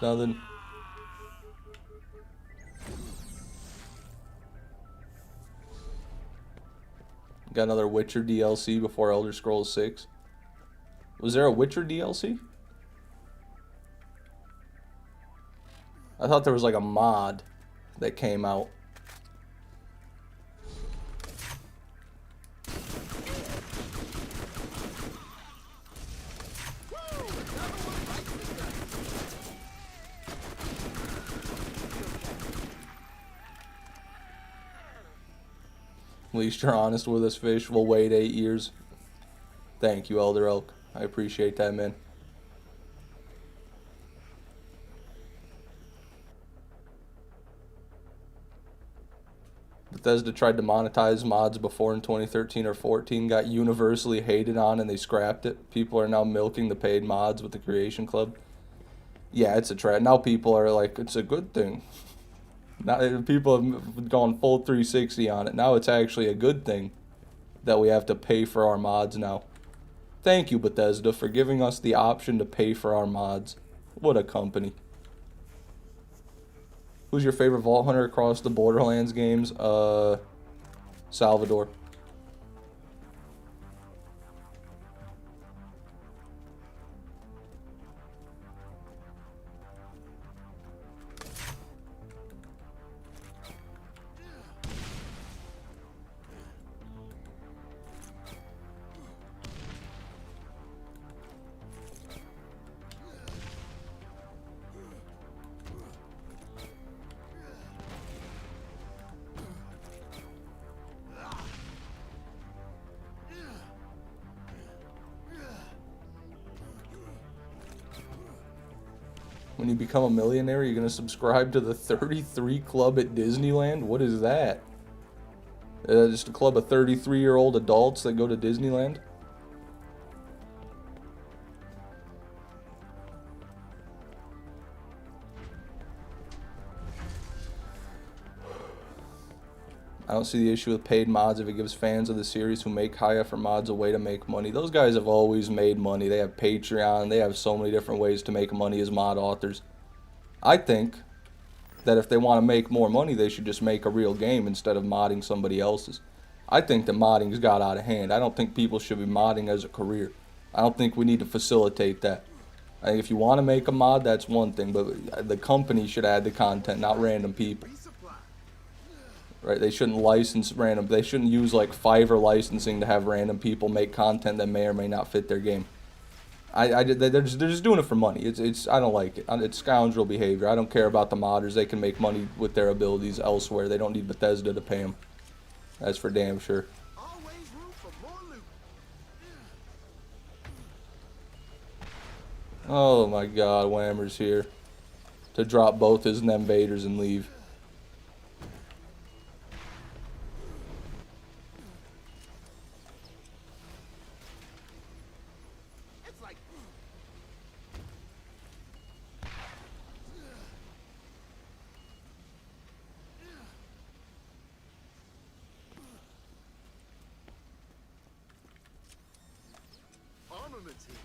Nothing. Got another Witcher DLC before Elder Scrolls 6. Was there a Witcher DLC? I thought there was like a mod that came out. At least you're honest with us, Fish. We'll wait 8 years. Thank you, Elder Elk. I appreciate that, man. Bethesda tried to monetize mods before in 2013 or 14, got universally hated on, and they scrapped it. People are now milking the paid mods with the Creation Club. Yeah, it's a trap. Now people are like, it's a good thing. Now people have gone full 360 on it. Now it's actually a good thing that we have to pay for our mods now. Thank you, Bethesda, for giving us the option to pay for our mods. What a company. Who's your favorite Vault Hunter across the Borderlands games? Salvador. When you become a millionaire, you're going to subscribe to the 33 Club at Disneyland? What is that? Just a club of 33-year-old adults that go to Disneyland? I don't see the issue with paid mods if it gives fans of the series who make high effort mods a way to make money. Those guys have always made money. They have Patreon. They have so many different ways to make money as mod authors. I think that if they want to make more money, they should just make a real game instead of modding somebody else's. I think that modding's got out of hand. I don't think people should be modding as a career. I don't think we need to facilitate that. I think if you want to make a mod, that's one thing, but the company should add the content, not random people. Right? They shouldn't license random. They shouldn't use like Fiverr licensing to have random people make content that may or may not fit their game. They're just doing it for money. It's I don't like it. It's scoundrel behavior. I don't care about the modders. They can make money with their abilities elsewhere. They don't need Bethesda to pay them. That's for damn sure. Always room for more loot. Oh my God, Whammer's here to drop both his Invaders and leave. It's like armaments here.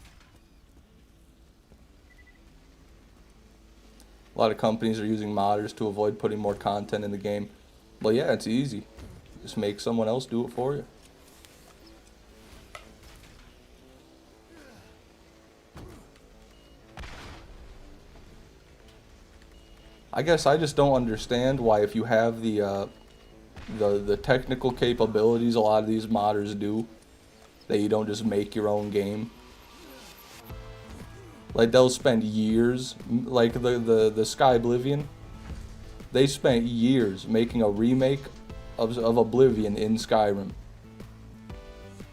A lot of companies are using modders to avoid putting more content in the game. Well, yeah, it's easy. Just make someone else do it for you. I guess I just don't understand why, if you have the technical capabilities a lot of these modders do, that you don't just make your own game. Like, they'll spend years, like the Sky Oblivion, they spent years making a remake of Oblivion in Skyrim.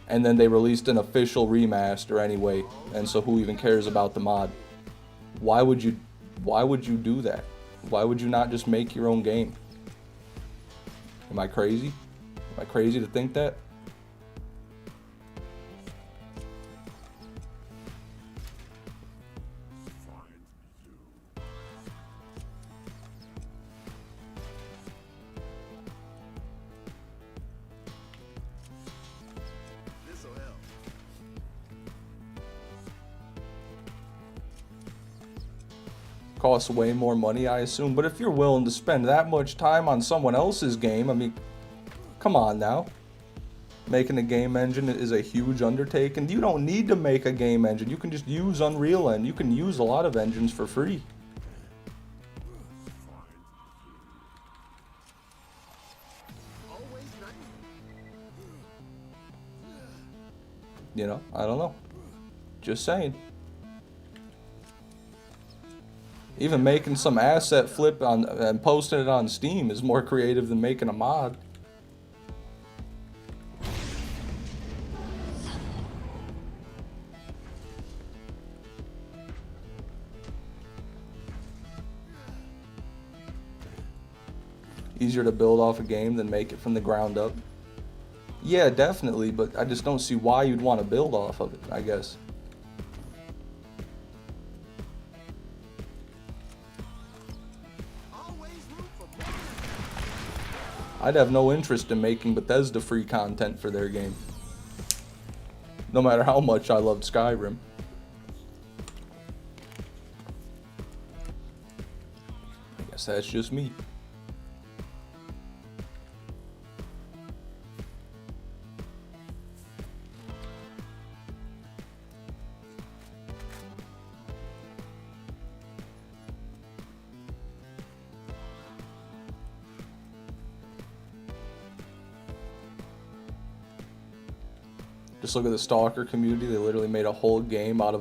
And then they released an official remaster anyway, and so who even cares about the mod? Why would you do that? Why would you not just make your own game? Am I crazy? Am I crazy to think that? This'll help. Costs way more money, I assume. But if you're willing to spend that much time on someone else's game, I mean, come on now. Making a game engine is a huge undertaking. You don't need to make a game engine. You can just use Unreal Engine. You can use a lot of engines for free. Always nice. You know, I don't know. Just saying. Even making some asset flip on and posting it on Steam is more creative than making a mod. Easier to build off a game than make it from the ground up. Yeah, definitely, but I just don't see why you'd want to build off of it, I guess. I'd have no interest in making Bethesda free content for their game. No matter how much I loved Skyrim. I guess that's just me. Just look at the Stalker community. They literally made a whole game out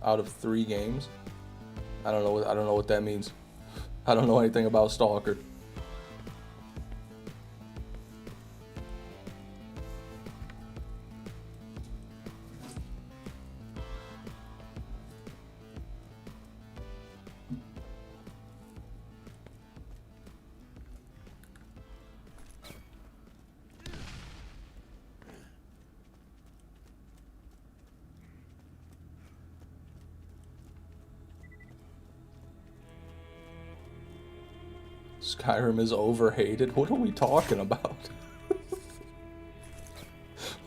of 3 games. I don't know what that means. I don't know anything about Stalker. Skyrim is overhated? What are we talking about?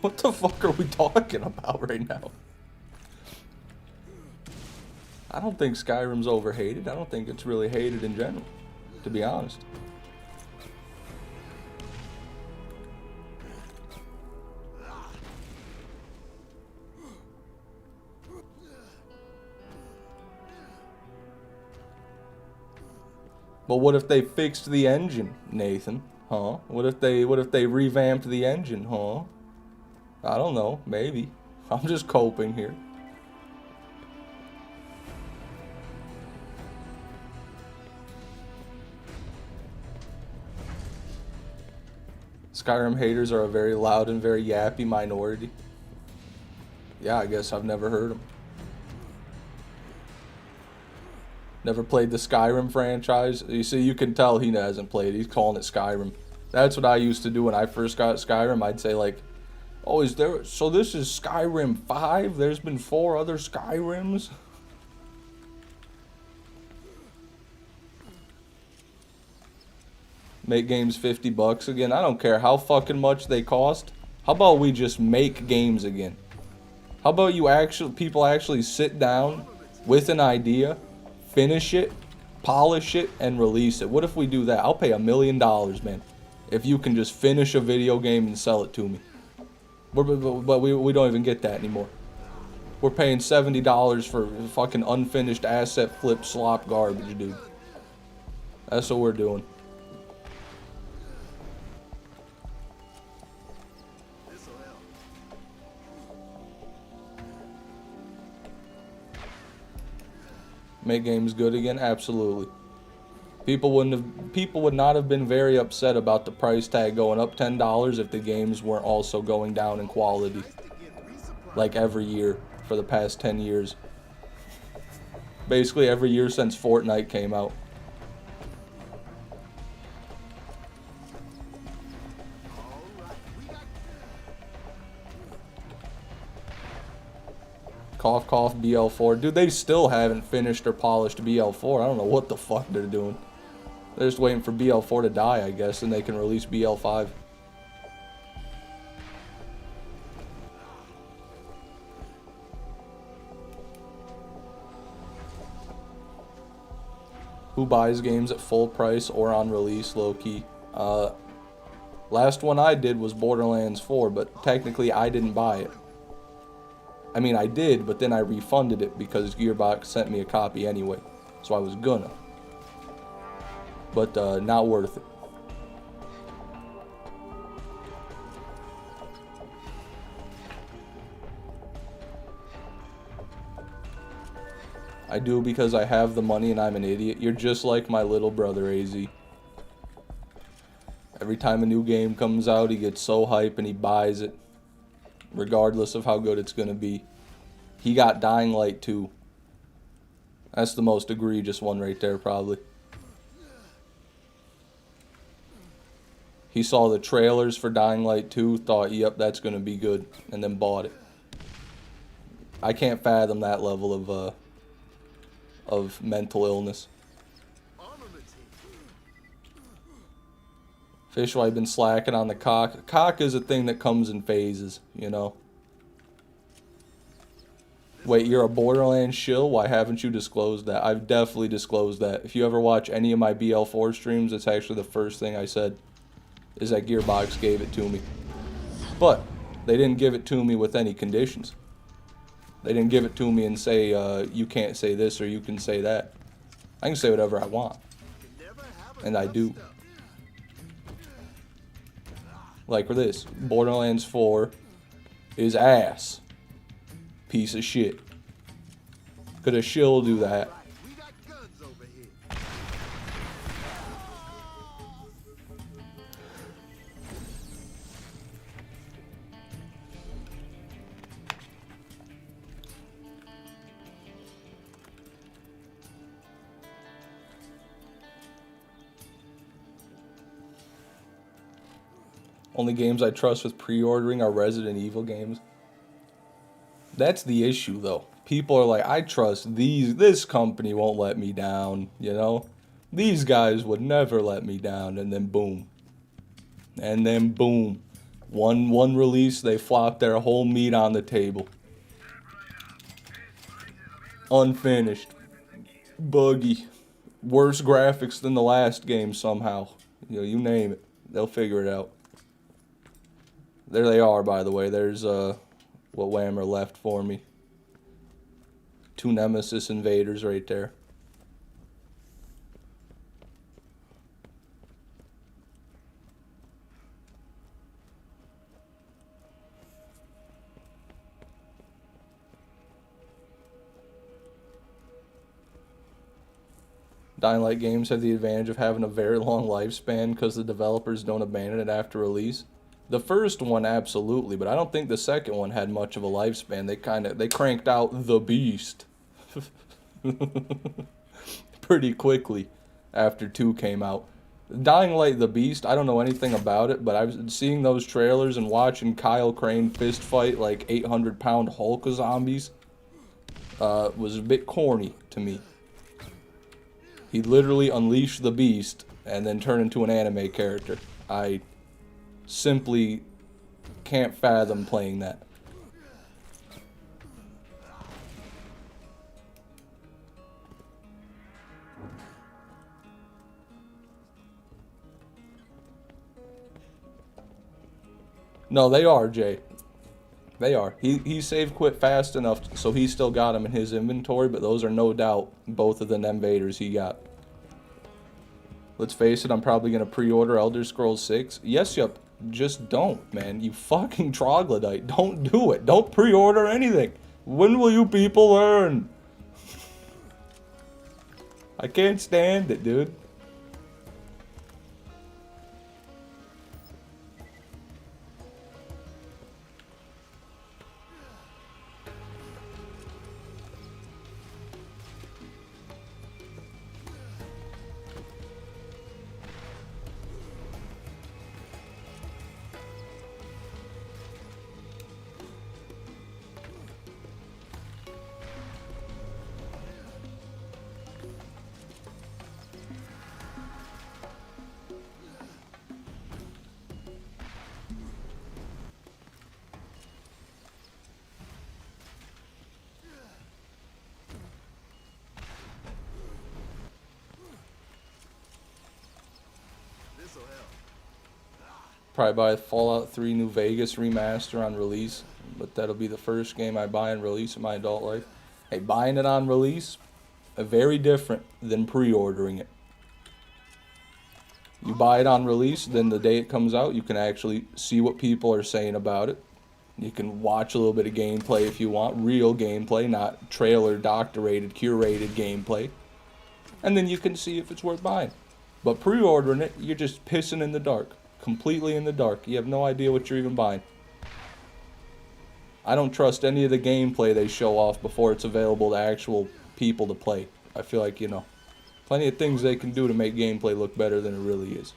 What the fuck are we talking about right now? I don't think Skyrim's overhated. I don't think it's really hated in general, to be honest. But what if they fixed the engine, Nathan? Huh? What if they revamped the engine, huh? I don't know, maybe. I'm just coping here. Skyrim haters are a very loud and very yappy minority. Yeah, I guess I've never heard them. Never played the Skyrim franchise. You see, you can tell he hasn't played. He's calling it Skyrim. That's what I used to do when I first got Skyrim. I'd say like, oh, is there, so this is Skyrim 5? There's been 4 other Skyrims? Make games $50 again. I don't care how fucking much they cost. How about we just make games again? How about people actually sit down with an idea, finish it, polish it, and release it? What if we do that? I'll pay $1 million, man, if you can just finish a video game and sell it to me. But we don't even get that anymore. We're paying $70 for fucking unfinished asset flip slop garbage, dude. That's what we're doing. Make games good again? Absolutely. People would not have been very upset about the price tag going up $10 if the games weren't also going down in quality. Like every year for the past 10 years. Basically every year since Fortnite came out. Cough, cough, BL4. Dude, they still haven't finished or polished BL4. I don't know what the fuck they're doing. They're just waiting for BL4 to die, I guess, and they can release BL5. Who buys games at full price or on release, low-key? Last one I did was Borderlands 4, but technically I didn't buy it. I mean, I did, but then I refunded it because Gearbox sent me a copy anyway. So I was gonna. But, not worth it. I do because I have the money and I'm an idiot. You're just like my little brother, AZ. Every time a new game comes out, he gets so hype and he buys it. Regardless of how good it's gonna be. He got Dying Light 2. That's the most egregious one right there, probably. He saw the trailers for Dying Light 2, thought, yep, that's going to be good, and then bought it. I can't fathom that level of mental illness. Fish, why I've been slacking on the cock. Cock is a thing that comes in phases, you know. Wait, you're a Borderlands shill? Why haven't you disclosed that? I've definitely disclosed that. If you ever watch any of my BL4 streams, that's actually the first thing I said, is that Gearbox gave it to me. But they didn't give it to me with any conditions. They didn't give it to me and say, you can't say this or you can say that. I can say whatever I want. And I do. Like for this, Borderlands 4 is ass. Piece of shit. Could a shill do that? Only games I trust with pre-ordering are Resident Evil games. That's the issue, though. People are like, I trust this company won't let me down, you know? These guys would never let me down, and then boom. And then boom. One release, they flop their whole meat on the table. Unfinished. Buggy. Worse graphics than the last game somehow. You know, you name it. They'll figure it out. There they are, by the way. There's what Whammer left for me. 2 Nemesis Invaders right there. Dying Light games have the advantage of having a very long lifespan because the developers don't abandon it after release. The first one, absolutely, but I don't think the second one had much of a lifespan. They cranked out the beast pretty quickly after 2 came out. Dying Light the Beast, I don't know anything about it, but I was seeing those trailers and watching Kyle Crane fist fight like 800-pound Hulk zombies was a bit corny to me. He literally unleashed the beast and then turned into an anime character. I simply can't fathom playing that. No, they are, Jay. They are. He save quit fast enough, so he still got them in his inventory, but those are no doubt both of the Invaders he got. Let's face it, I'm probably going to pre-order Elder Scrolls 6. Yes, yup. Just don't, man. You fucking troglodyte. Don't do it. Don't pre-order anything. When will you people learn? I can't stand it, dude. Probably buy Fallout 3 New Vegas remaster on release, but that'll be the first game I buy on release in my adult life. Hey, buying it on release, very different than pre-ordering it. You buy it on release, then the day it comes out, you can actually see what people are saying about it. You can watch a little bit of gameplay if you want, real gameplay, not trailer, doctorated, curated gameplay. And then you can see if it's worth buying. But pre-ordering it, you're just pissing in the dark. Completely in the dark. You have no idea what you're even buying. I don't trust any of the gameplay they show off before it's available to actual people to play. I feel like, you know, plenty of things they can do to make gameplay look better than it really is.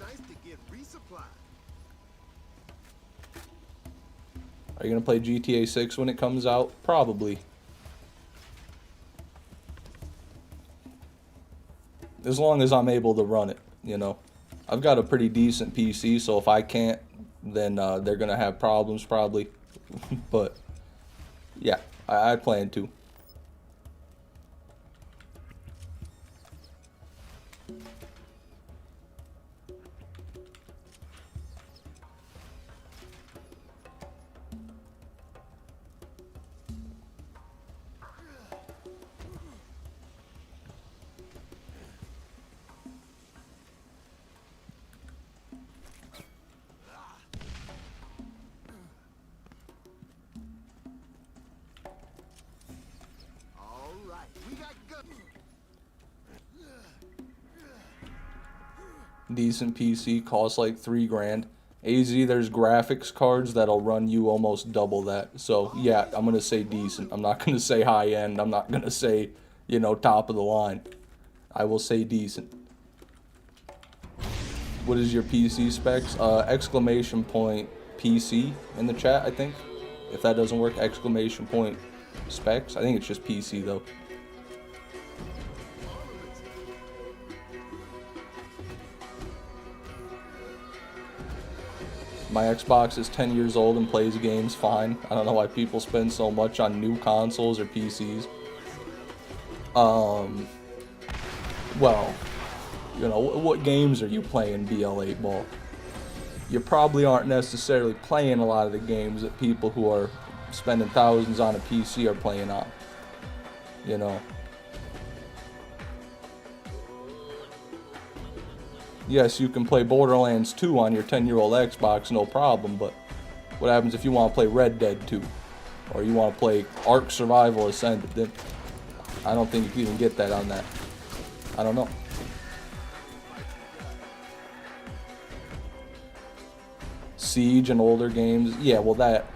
nice to get resupplied. Are you gonna play GTA 6 when it comes out? Probably. As long as I'm able to run it, you know. I've got a pretty decent PC, so if I can't, then they're gonna have problems probably. But yeah, I plan to. All right, we got guns. Decent PC costs like $3 grand. AZ, there's graphics cards that'll run you almost double that. So yeah, I'm gonna say decent. I'm not gonna say high end. I'm not gonna say, you know, top of the line. I will say decent. What is your PC specs? Exclamation point PC in the chat, I think. If that doesn't work, exclamation point specs. I think it's just PC though. My Xbox is 10 years old and plays games fine. I don't know why people spend so much on new consoles or PCs. Well, you know, what games are you playing, BL8 Ball? You probably aren't necessarily playing a lot of the games that people who are spending thousands on a PC are playing on. You know. Yes, you can play Borderlands 2 on your 10-year-old Xbox, no problem, but what happens if you want to play Red Dead 2? Or you want to play Ark Survival Ascended? Then I don't think you can even get that on that. I don't know. Siege and older games, yeah, well that,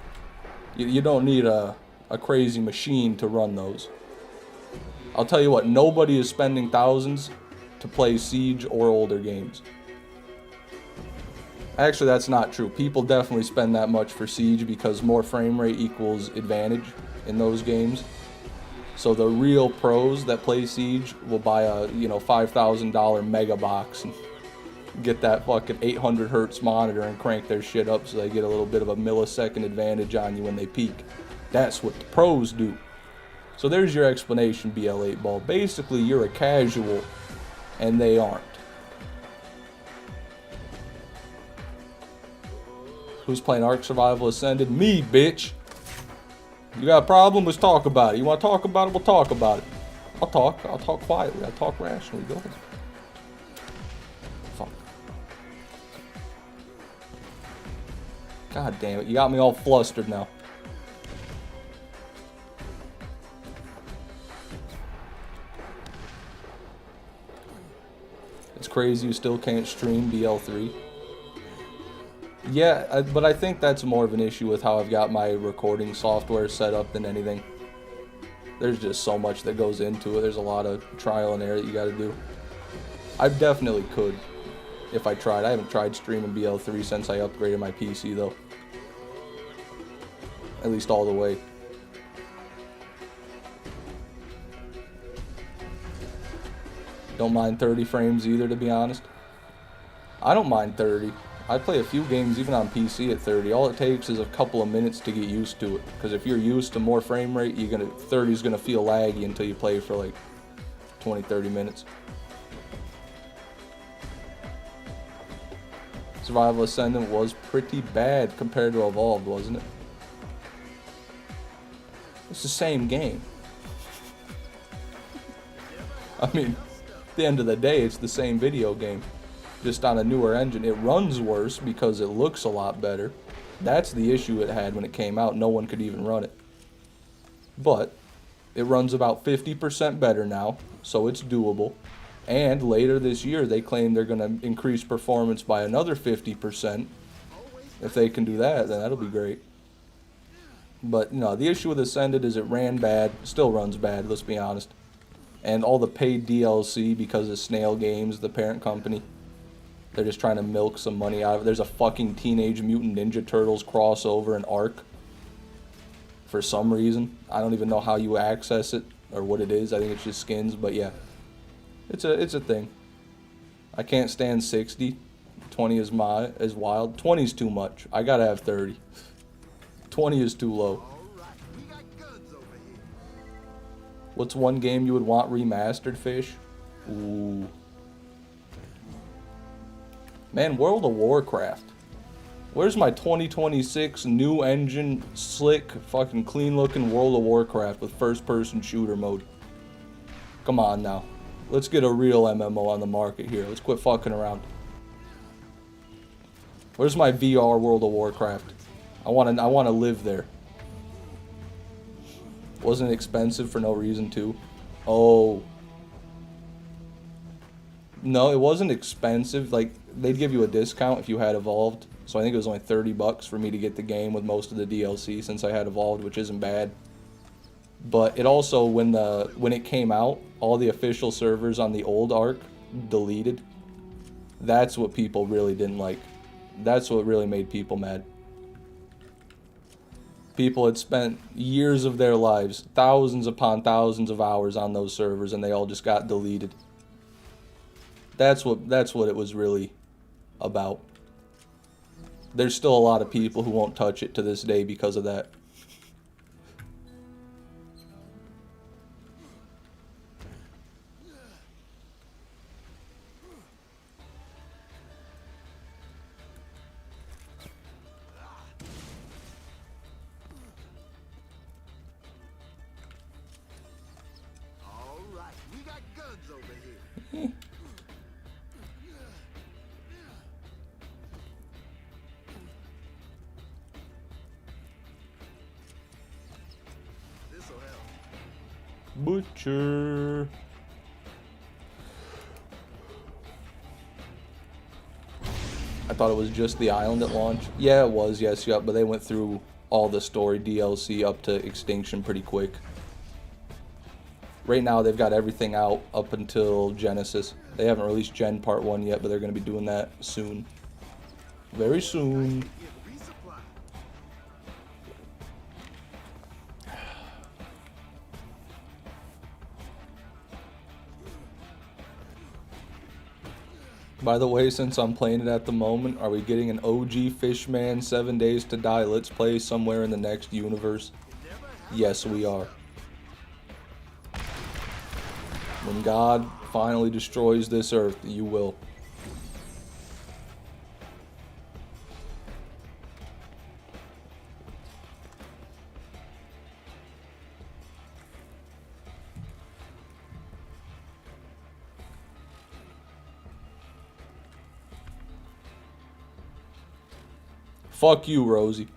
you don't need a crazy machine to run those. I'll tell you what, nobody is spending thousands to play Siege or older games. Actually, that's not true. People definitely spend that much for Siege because more frame rate equals advantage in those games. So the real pros that play Siege will buy a, you know, $5,000 mega box and get that fucking 800 hertz monitor and crank their shit up so they get a little bit of a millisecond advantage on you when they peak. That's what the pros do. So there's your explanation, BL8 Ball. Basically, you're a casual and they aren't. Who's playing Ark Survival Ascended? Me, bitch. You got a problem? Let's talk about it. You want to talk about it? We'll talk about it. I'll talk quietly. I'll talk rationally. Go ahead. Fuck. God damn it. You got me all flustered now. It's crazy you still can't stream BL3. Yeah, but I think that's more of an issue with how I've got my recording software set up than anything. There's just so much that goes into it. There's a lot of trial and error that you gotta do. I definitely could if I tried. I haven't tried streaming BL3 since I upgraded my PC though. At least all the way. Don't mind 30 frames either, to be honest. I don't mind 30. I play a few games even on PC at 30. All it takes is a couple of minutes to get used to it. Because if you're used to more frame rate, 30 is gonna feel laggy until you play for like 20-30 minutes. Survival Ascendant was pretty bad compared to Evolved, wasn't it? It's the same game. I mean, at the end of the day, it's the same video game, just on a newer engine. It runs worse because it looks a lot better. That's the issue it had when it came out. No one could even run it. But it runs about 50% better now, so it's doable. And later this year, they claim they're going to increase performance by another 50%. If they can do that, then that'll be great. But no, the issue with Ascended is it ran bad, still runs bad, let's be honest. And all the paid DLC because of Snail Games, the parent company, They're just trying to milk some money out of it. There's a fucking Teenage Mutant Ninja Turtles crossover in Arc. For some reason. I don't even know how you access it or what it is. I think it's just skins, but yeah. It's a thing. I can't stand 60. 20 is wild. 20 is too much. I gotta have 30. 20 is too low. What's one game you would want remastered, Fish? Ooh. Man, World of Warcraft. Where's my 2026 new engine, slick, fucking clean looking World of Warcraft with first person shooter mode? Come on now. Let's get a real MMO on the market here. Let's quit fucking around. Where's my VR World of Warcraft? I wanna live there. Wasn't expensive for no reason too. Oh. No, it wasn't expensive. Like, they'd give you a discount if you had Evolved. So I think it was only 30 bucks for me to get the game with most of the DLC since I had Evolved, which isn't bad. But it also, when it came out, all the official servers on the old Arc deleted. That's what people really didn't like. That's what really made people mad. People had spent years of their lives, thousands upon thousands of hours on those servers, and they all just got deleted. That's what it was really about. There's still a lot of people who won't touch it to this day because of that. All right, we got guns over here. This'll help. Butcher. I thought it was just the island at launch. Yeah, it was, yes, yep, but they went through all the story DLC up to Extinction pretty quick. Right now, they've got everything out up until Genesis. They haven't released Gen Part 1 yet, but they're going to be doing that soon. Very soon. Get resupply. By the way, since I'm playing it at the moment, are we getting an OG Fishman 7 Days to Die Let's Play somewhere in the next universe? Yes, we are. When God finally destroys this earth, you will. Fuck you, Rosie.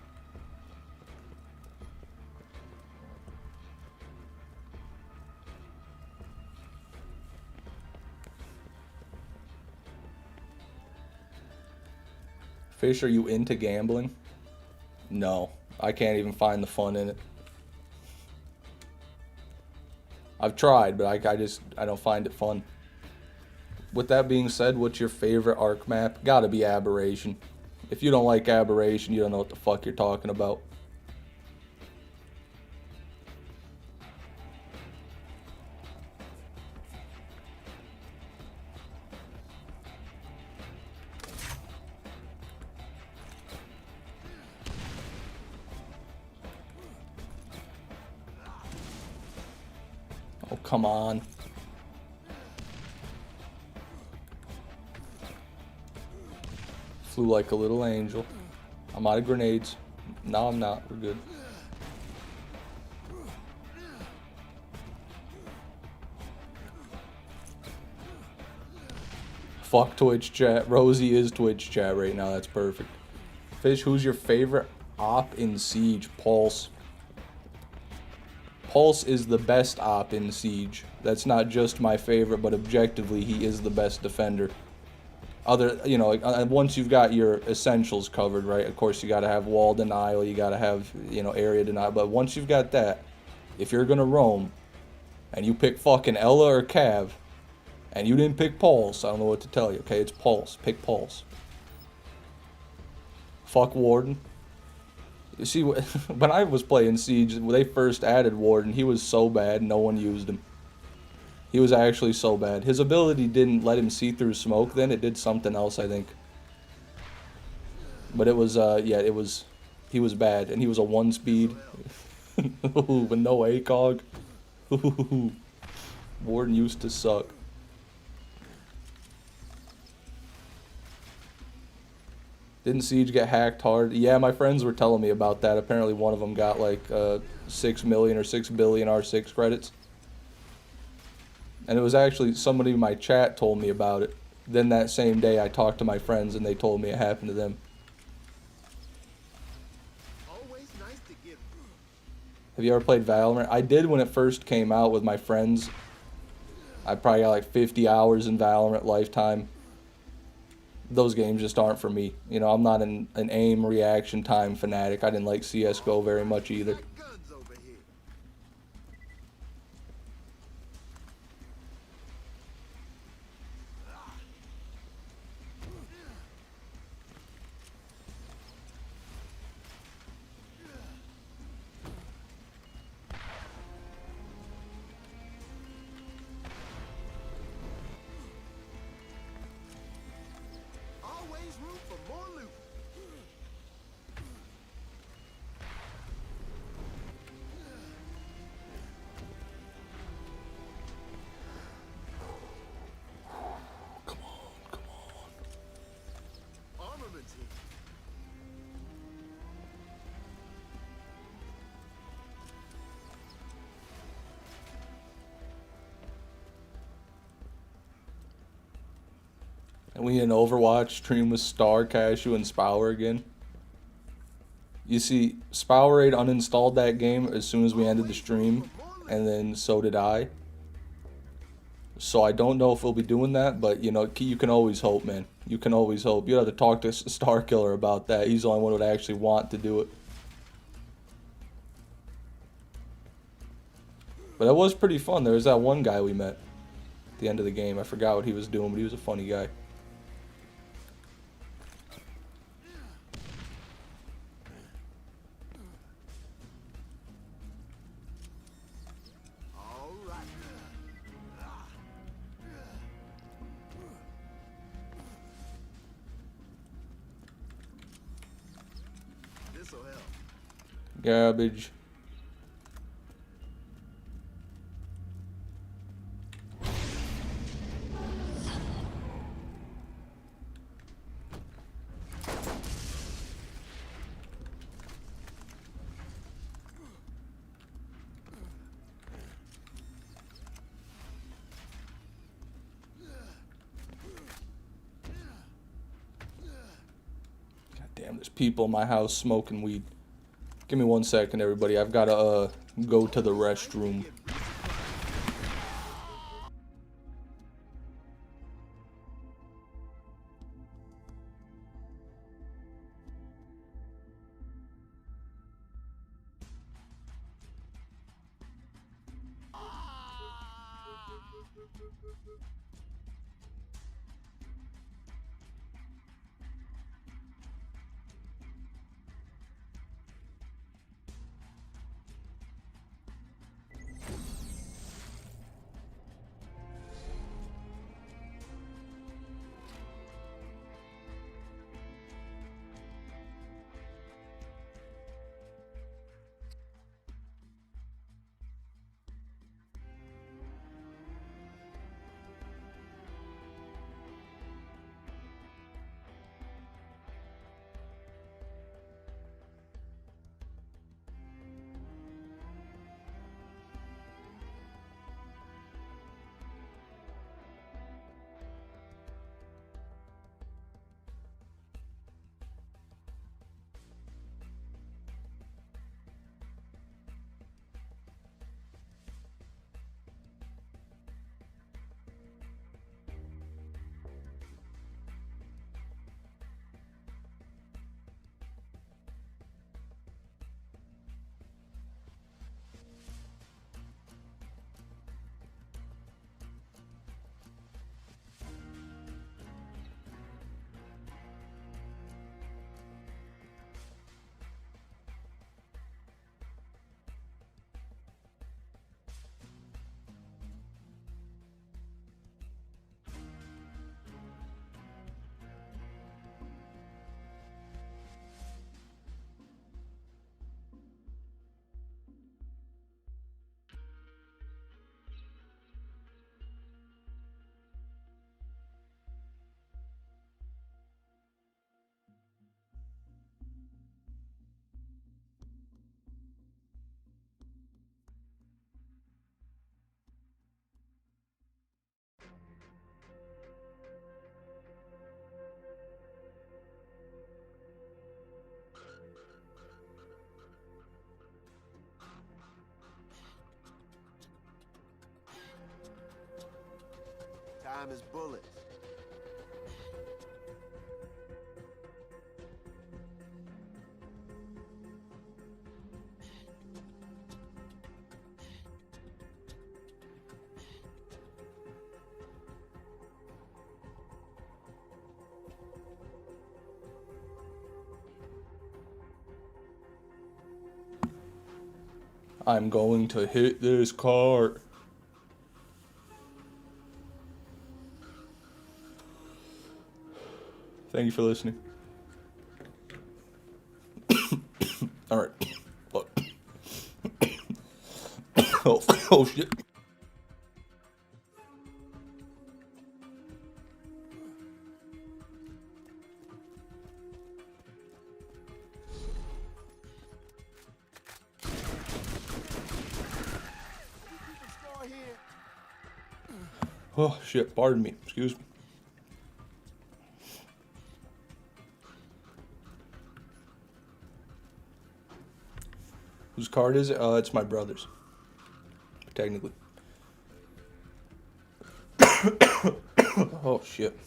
Fish, are you into gambling? No, I can't even find the fun in it. I've tried, but I don't find it fun. With that being said, what's your favorite Arc map? Gotta be Aberration. If you don't like Aberration, you don't know what the fuck you're talking about. Oh, come on. Flew like a little angel. I'm out of grenades. No, I'm not. We're good. Fuck Twitch chat. Rosie is Twitch chat right now. That's perfect. Fish, who's your favorite op in Siege? Pulse. Pulse is the best op in Siege. That's not just my favorite, but objectively, he is the best defender. Once you've got your essentials covered, right? Of course, you got to have wall denial, you got to have, area denial. But once you've got that, if you're going to roam and you pick fucking Ella or Cav And you didn't pick Pulse. I don't know what to tell you, okay? It's Pulse. Pick Pulse. Fuck Warden. You see, when I was playing Siege, when they first added Warden, he was so bad, no one used him. He was actually so bad. His ability didn't let him see through smoke then. It did something else, I think. But it was, yeah, it was... He was bad, and he was a 1-speed. With no ACOG. Warden used to suck. Didn't Siege get hacked hard? Yeah, my friends were telling me about that. Apparently one of them got like 6 million or 6 billion R6 credits. And it was actually somebody in my chat told me about it. Then that same day I talked to my friends and they told me it happened to them. Always nice to give. Have you ever played Valorant? I did when it first came out with my friends. I probably got like 50 hours in Valorant lifetime. Those games just aren't for me. You know, I'm not an aim reaction time fanatic. I didn't like CSGO very much either. Got guns over here. Always room for more loot. Come on, come on. Armaments here. And we in Overwatch stream with Star, Cashew, and Spower again. You see, Spowerade uninstalled that game as soon as we ended the stream, and then so did I. So I don't know if we'll be doing that, but you know, you can always hope, man. You can always hope. You have to talk to Star Killer about that. He's the only one who would actually want to do it. But that was pretty fun. There was that one guy we met at the end of the game. I forgot what he was doing, but he was a funny guy. All right. This'll help. Garbage. God damn, there's people in my house smoking weed. Give me 1 second, everybody. I've got to go to the restroom. Time is bullets. I'm going to hit this cart. Thank you for listening. All right. Look. Oh shit. Oh shit, pardon me. Excuse me. Whose card is it? It's my brother's. Technically. Oh shit.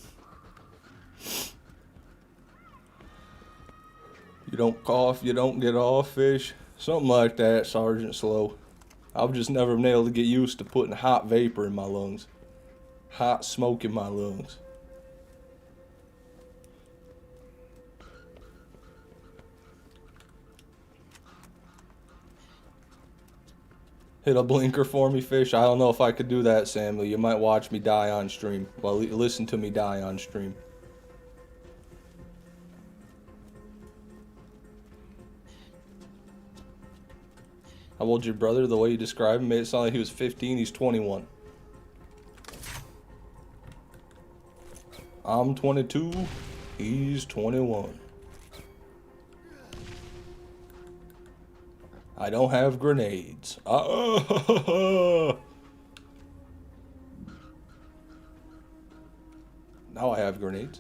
You don't cough, you don't get off, fish. Something like that, Sergeant Slow. I've just never been able to get used to putting hot vapor in my lungs. Hot smoke in my lungs. Hit a blinker for me, fish. I don't know if I could do that, Samuel. You might watch me die on stream. Well, listen to me die on stream. How old's your brother? The way you described him made it sound like he was 15. He's 21. I'm 22. He's 21. I don't have grenades. Now I have grenades.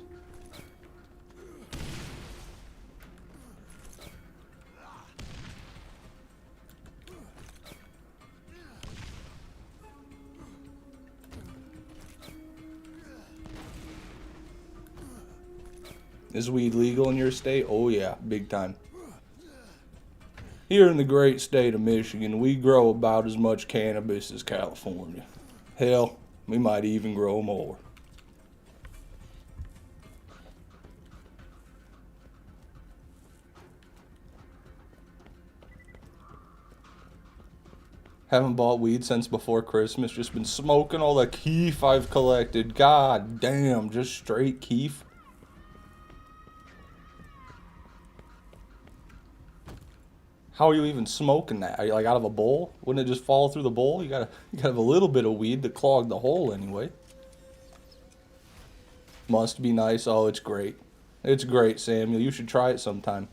Is weed legal in your state? Oh yeah, big time. Here in the great state of Michigan, we grow about as much cannabis as California. Hell, we might even grow more. Haven't bought weed since before Christmas. Just been smoking all the keef I've collected. God damn, just straight keef. How are you even smoking that? Are you like out of a bowl? Wouldn't it just fall through the bowl? You gotta have a little bit of weed to clog the hole anyway. Must be nice. Oh, it's great. It's great, Samuel. You should try it sometime.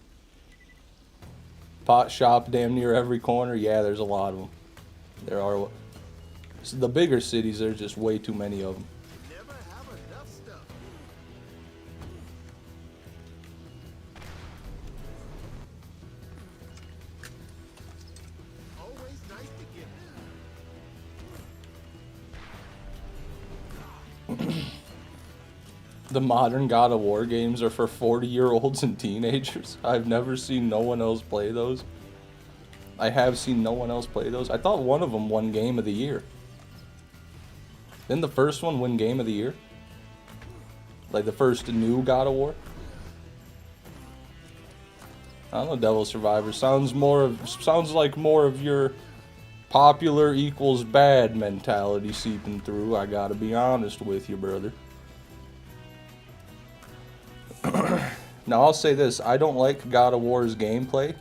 Pot shop damn near every corner. Yeah, there's a lot of them. There are. The bigger cities, there's just way too many of them. Never have enough stuff. Always nice to get. The modern God of War games are for 40-year-olds and teenagers. I've never seen no one else play those. I have seen no one else play those. I thought one of them won Game of the Year. Didn't the first one win Game of the Year? Like the first new God of War? I don't know, Devil Survivor. Sounds like more of your popular equals bad mentality seeping through. I gotta be honest with you, brother. Now I'll say this, I don't like God of War's gameplay,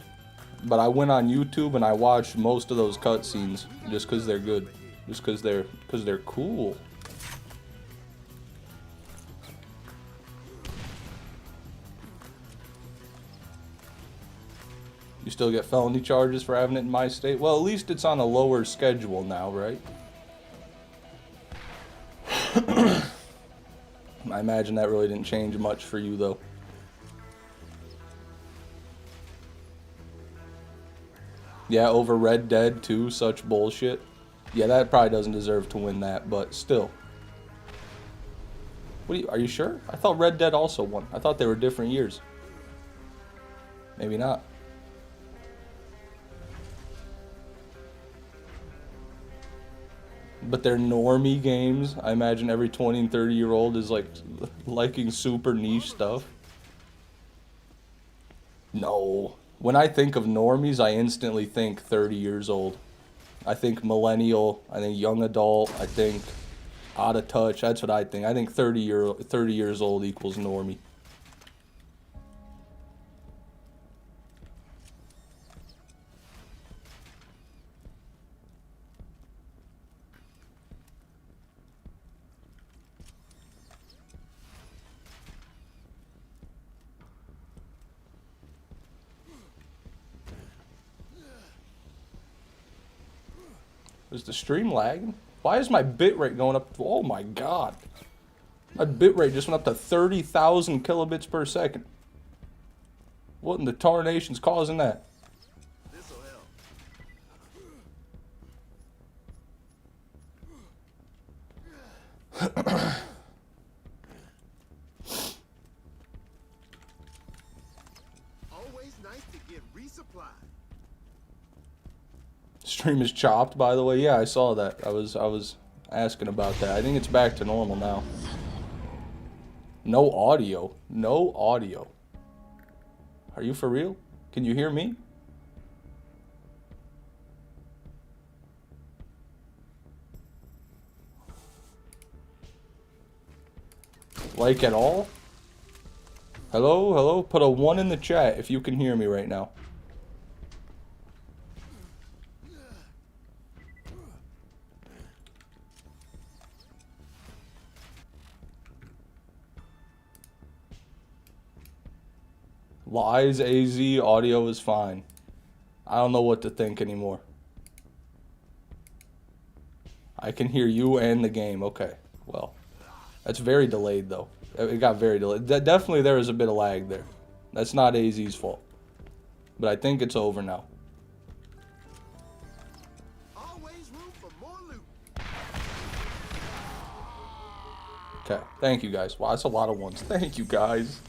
but I went on YouTube and I watched most of those cutscenes just because they're good, just because they're cool. You still get felony charges for having it in my state? Well, at least it's on a lower schedule now, right? I imagine that really didn't change much for you, though. Yeah, over Red Dead 2, such bullshit. Yeah, that probably doesn't deserve to win that, but still. Are you sure? I thought Red Dead also won. I thought they were different years. Maybe not. But they're normie games. I imagine every 20 and 30-year-old is like liking super niche stuff. No. When I think of normies, I instantly think 30 years old. I think millennial, I think young adult, I think out of touch. That's what I think. I think 30 years old equals normie. Is the stream lagging? Why is my bitrate going up? Oh my god. My bitrate just went up to 30,000 kilobits per second. What in the tarnation's causing that? This'll help. Always nice to get resupplied. Stream is chopped, by the way. Yeah, I saw that. I was asking about that. I think it's back to normal now. No audio. No audio. Are you for real? Can you hear me? Like at all? Hello? Hello? Put a 1 in the chat if you can hear me right now. Lies, AZ, audio is fine. I don't know what to think anymore. I can hear you and the game. Okay, well. That's very delayed, though. It got very delayed. Definitely there was a bit of lag there. That's not AZ's fault. But I think it's over now. Always room for more loot. Okay, thank you guys. Wow, that's a lot of ones. Thank you guys.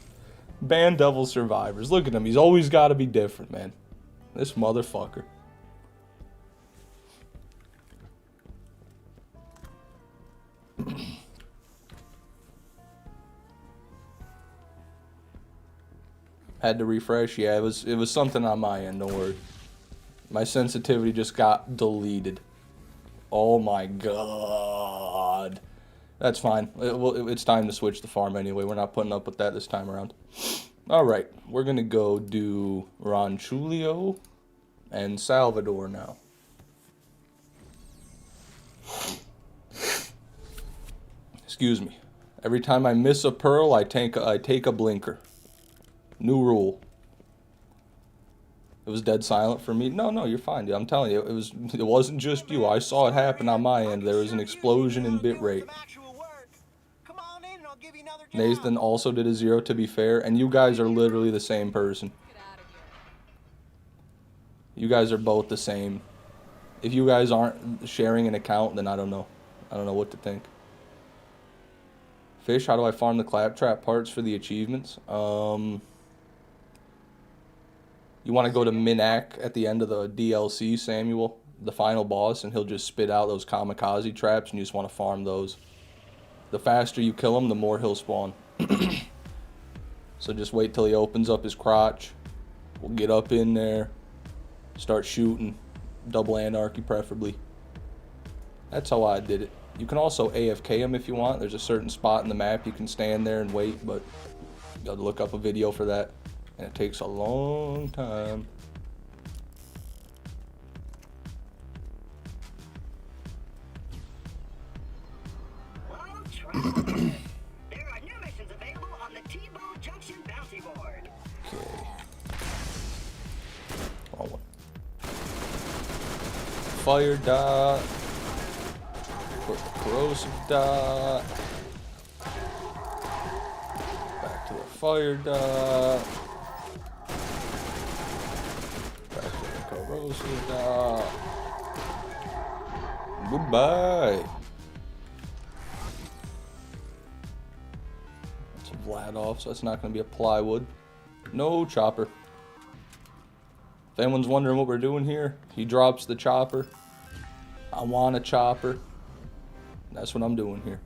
Ban Devil Survivors. Look at him. He's always got to be different, man. This motherfucker. Had to refresh. Yeah, it was something on my end. Don't worry. My sensitivity just got deleted. Oh my god. That's fine. It's time to switch the farm anyway. We're not putting up with that this time around. Alright, we're going to go do Ranchulio and Salvador now. Excuse me. Every time I miss a pearl, I take a blinker. New rule. It was dead silent for me. No, you're fine, dude. I'm telling you, it wasn't just you. I saw it happen on my end. There was an explosion in bitrate. Nathan also did a 0, to be fair, and you guys are literally the same person. You guys are both the same. If you guys aren't sharing an account, then I don't know. I don't know what to think. Fish, how do I farm the claptrap parts for the achievements? You want to go to Minak at the end of the DLC, Samuel, the final boss, and he'll just spit out those kamikaze traps, and you just want to farm those. The faster you kill him, the more he'll spawn. So just wait till he opens up his crotch. We'll get up in there, start shooting. Double anarchy, preferably. That's how I did it. You can also AFK him if you want. There's a certain spot in the map you can stand there and wait, but you got to look up a video for that. And it takes a long time. There are new missions available on the T-Bow Junction bounty board. Okay. Oh, fire dot. Corrosive dot. Back to the fire dot. Back to the corrosive dot. Goodbye. Vladov, so that's not going to be a plywood. No chopper. If anyone's wondering what we're doing here, he drops the chopper. I want a chopper. That's what I'm doing here.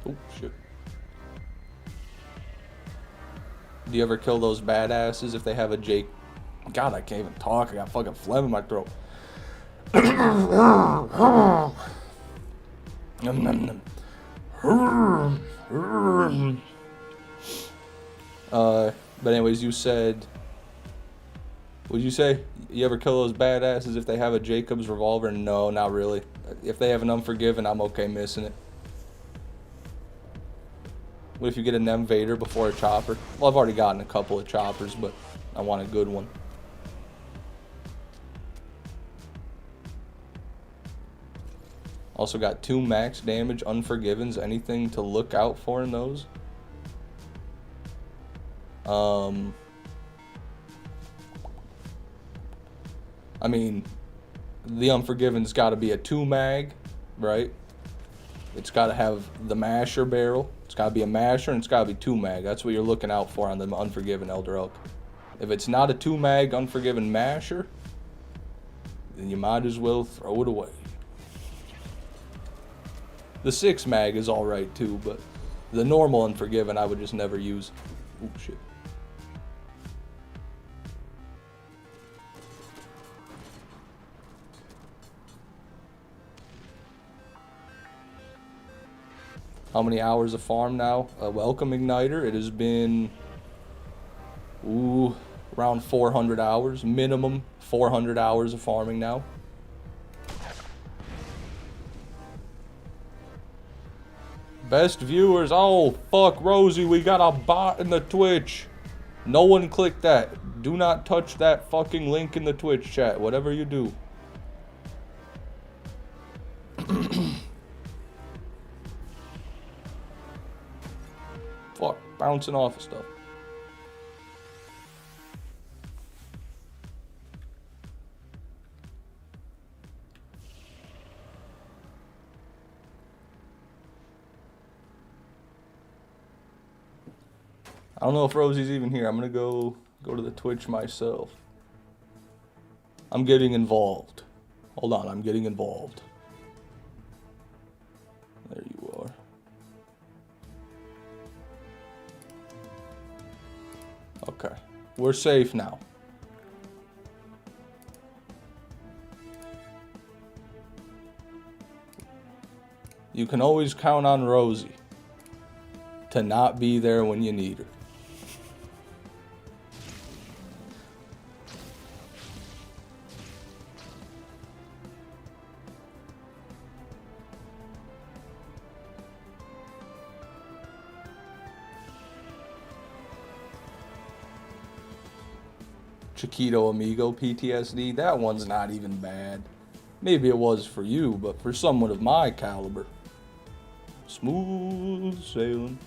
Oh, shit. Do you ever kill those badasses if they have a Jake? God, I can't even talk. I got fucking phlegm in my throat. But anyways, you said... What'd you say? You ever kill those badasses if they have a Jacobs revolver? No, not really. If they have an Unforgiven, I'm okay missing it. What if you get an Invader before a chopper? Well, I've already gotten a couple of choppers, but I want a good one. Also got 2 max damage Unforgivens. Anything to look out for in those? I mean, the Unforgiven's got to be a 2 mag, right? It's got to have the masher barrel. It's got to be a masher, and it's got to be 2 mag. That's what you're looking out for on the Unforgiven Elder Elk. If it's not a 2 mag Unforgiven masher, then you might as well throw it away. The 6 mag is alright too, but the normal Unforgiven I would just never use. Oh shit. How many hours of farm now? Welcome Igniter. It has been around 400 hours. Minimum 400 hours of farming now. Best viewers. Oh, fuck, Rosie. We got a bot in the Twitch. No one click that. Do not touch that fucking link in the Twitch chat. Whatever you do. Fuck, bouncing off of stuff. I don't know if Rosie's even here. I'm gonna go to the Twitch myself. I'm getting involved. Hold on, I'm getting involved. There you are. Okay, we're safe now. You can always count on Rosie to not be there when you need her. Chiquito Amigo PTSD, that one's not even bad. Maybe it was for you, but for someone of my caliber, smooth sailing.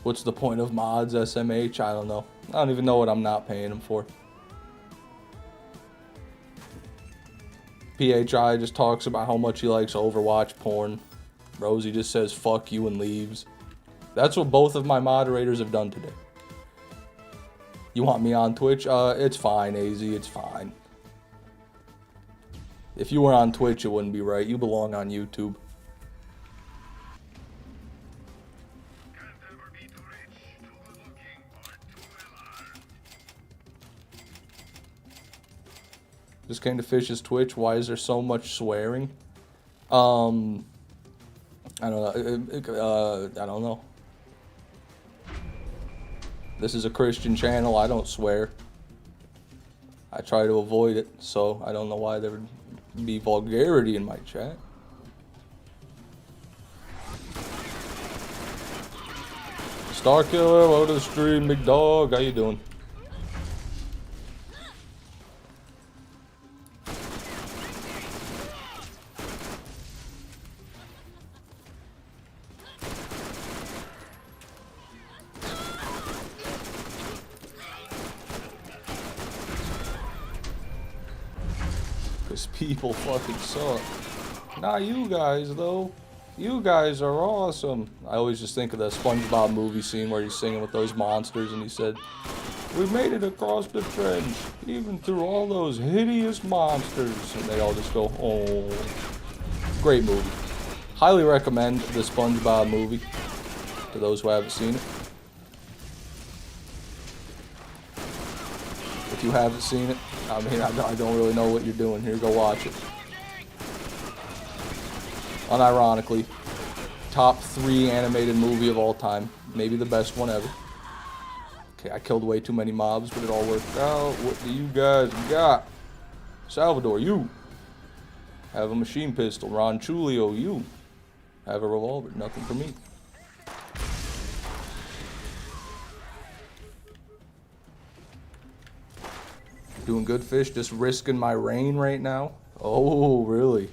What's the point of mods, SMH? I don't know. I don't even know what I'm not paying them for. PHI just talks about how much he likes Overwatch porn. Rosie just says fuck you and leaves. That's what both of my moderators have done today. You want me on Twitch? It's fine, AZ, it's fine. If you were on Twitch, it wouldn't be right. You belong on YouTube. Just came to Fish's Twitch. Why is there so much swearing? I don't know. I don't know. This is a Christian channel. I don't swear. I try to avoid it, so I don't know why there would be vulgarity in my chat. Starkiller, welcome to the stream, big dog. How you doing? These people fucking suck. Not you guys, though. You guys are awesome. I always just think of the SpongeBob movie scene where he's singing with those monsters and he said, "We made it across the trench, even through all those hideous monsters." And they all just go, "Oh." Great movie. Highly recommend the SpongeBob movie to those who haven't seen it. If you haven't seen it, I mean, I don't really know what you're doing here. Go watch it. Unironically, top 3 animated movie of all time. Maybe the best one ever. Okay, I killed way too many mobs, but it all worked out. What do you guys got? Salvador, you have a machine pistol. Ron Chulio, you have a revolver. Nothing for me. Doing good, fish. Just risking my rain right now. Oh, really?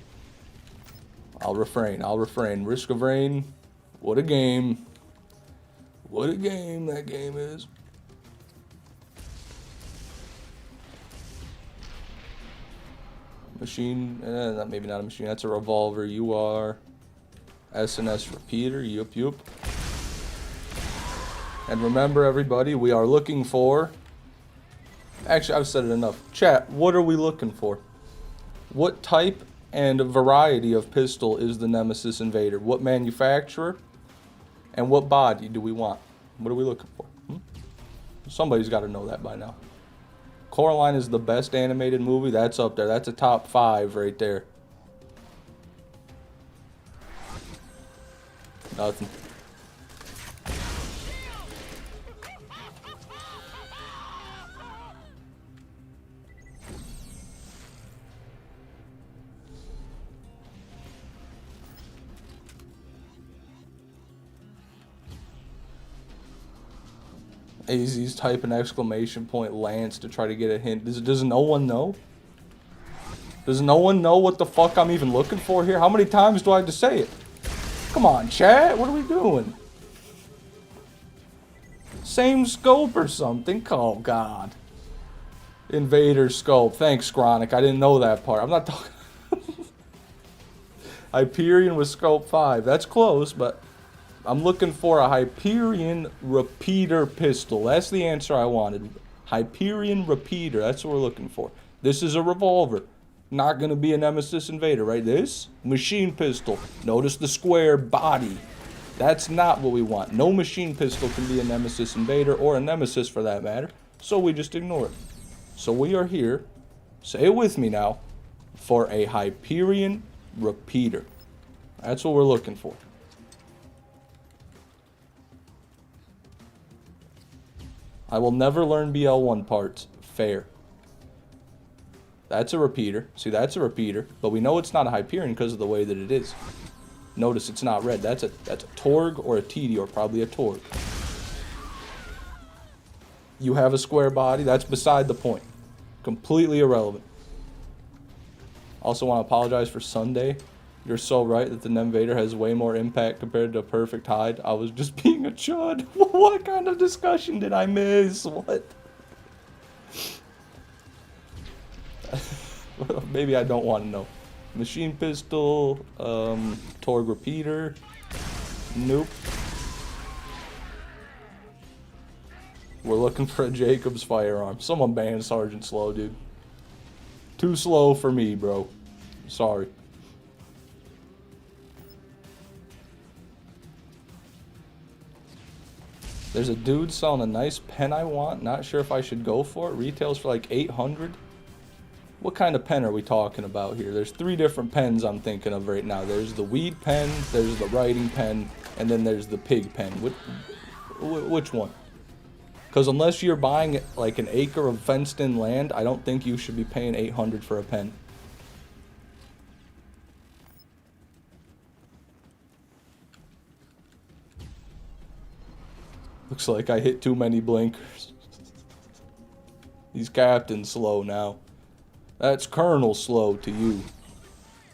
I'll refrain. I'll refrain. Risk of rain. What a game. What a game that game is. Machine. Maybe not a machine. That's a revolver. You are. S&S repeater. Yup, yup. And remember, everybody, we are looking for... Actually, I've said it enough. Chat, what are we looking for? What type and variety of pistol is the Nemesis Invader? What manufacturer? And what body do we want? What are we looking for? Somebody's got to know that by now. Coraline is the best animated movie. That's up there. That's a top 5 right there. Nothing. AZ's typing exclamation point Lance to try to get a hint. Does no one know? Does no one know what the fuck I'm even looking for here? How many times do I have to say it? Come on, chat. What are we doing? Same scope or something? Oh, God. Invader scope. Thanks, Chronic. I didn't know that part. I'm not talking... Hyperion with scope 5. That's close, but... I'm looking for a Hyperion repeater pistol. That's the answer I wanted. Hyperion repeater. That's what we're looking for. This is a revolver. Not going to be a Nemesis Invader, right? This? Machine pistol. Notice the square body. That's not what we want. No machine pistol can be a Nemesis Invader, or a Nemesis for that matter. So we just ignore it. So we are here, say it with me now, for a Hyperion repeater. That's what we're looking for. I will never learn BL1 parts. Fair. That's a repeater. See, that's a repeater. But we know it's not a Hyperion because of the way that it is. Notice it's not red. That's a Torg or a TD, or probably a Torg. You have a square body. That's beside the point. Completely irrelevant. Also want to apologize for Sunday. You're so right that the Nemvader has way more impact compared to a perfect hide. I was just being a chud. What kind of discussion did I miss? What? Maybe I don't want to know. Machine pistol, Torg repeater. Nope. We're looking for a Jacobs firearm. Someone ban Sergeant Slow, dude. Too slow for me, bro. Sorry. There's a dude selling a nice pen I want. Not sure if I should go for it. Retails for like 800. What kind of pen are we talking about here? There's 3 different pens I'm thinking of right now. There's the weed pen, there's the writing pen, and then there's the pig pen. Which one? Because unless you're buying like an acre of fenced-in land, I don't think you should be paying 800 for a pen. Looks like I hit too many blinkers. He's Captain Slow now. That's Colonel Slow to you.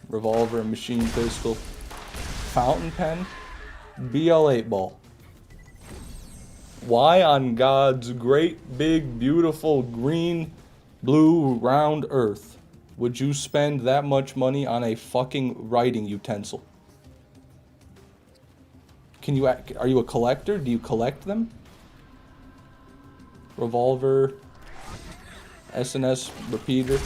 Revolver and machine pistol. Fountain pen. BL8 ball. Why on God's great, big, beautiful, green, blue, round earth would you spend that much money on a fucking writing utensil? Can you, are you a collector? Do you collect them? Revolver, SNS repeater.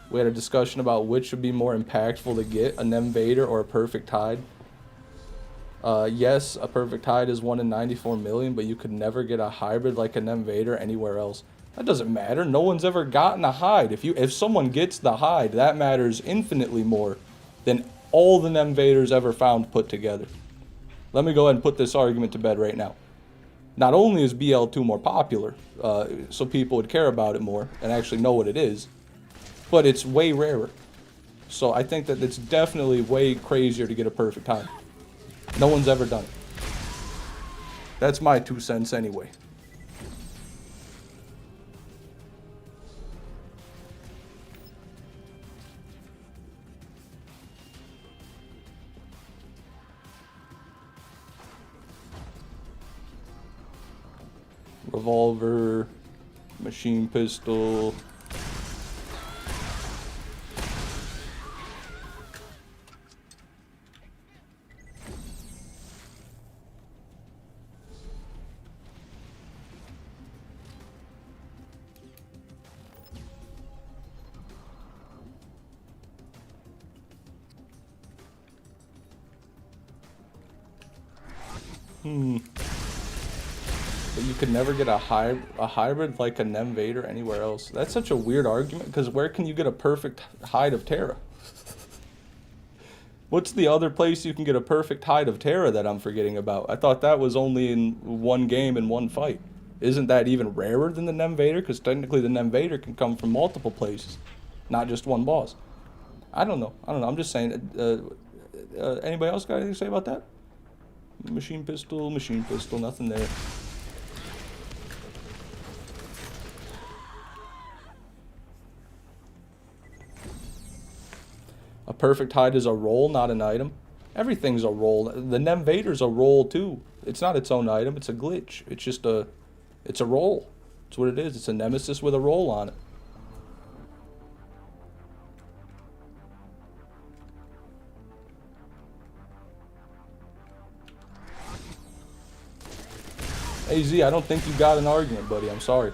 We had a discussion about which would be more impactful to get, an Invader or a Perfect Tide. Yes, a Perfect Tide is 1 in 94 million, but you could never get a hybrid like an Invader anywhere else. That doesn't matter. No one's ever gotten a hide. If someone gets the hide, that matters infinitely more than all the Invaders ever found put together. Let me go ahead and put this argument to bed right now. Not only is BL2 more popular, so people would care about it more and actually know what it is, but it's way rarer. So I think that it's definitely way crazier to get a perfect time. No one's ever done it. That's my 2 cents anyway. Revolver, machine pistol. But you could never get a hybrid like an Invader anywhere else. That's such a weird argument, because where can you get a perfect hide of Terra? What's the other place you can get a perfect hide of Terra that I'm forgetting about? I thought that was only in one game and one fight. Isn't that even rarer than the Invader? Because technically the Invader can come from multiple places, not just one boss. I don't know. I'm just saying. Anybody else got anything to say about that? Machine pistol, nothing there. A perfect hide is a roll, not an item. Everything's a roll. The Invader's a roll too. It's not its own item, it's a glitch. It's just it's a roll. It's what it is. It's a Nemesis with a roll on it. Hey Z, I don't think you got an argument, buddy. I'm sorry.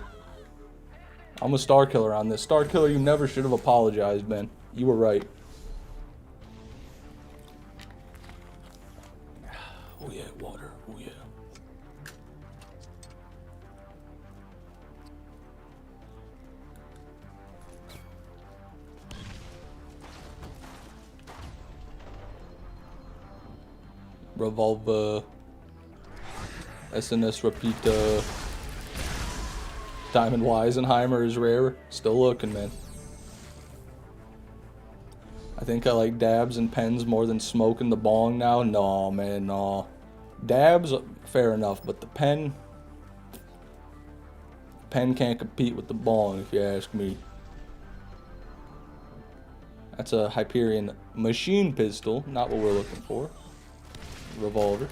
I'm a Star Killer on this. Star Killer, you never should have apologized, man. You were right. Oh yeah, water. Oh yeah. Revolver. SNS Repeater. Diamond Weisenheimer is rare. Still looking, man. I think I like dabs and pens more than smoking the bong now. No, man, no. Dabs, fair enough, but the pen can't compete with the bong, if you ask me. That's a Hyperion machine pistol, not what we're looking for. Revolver.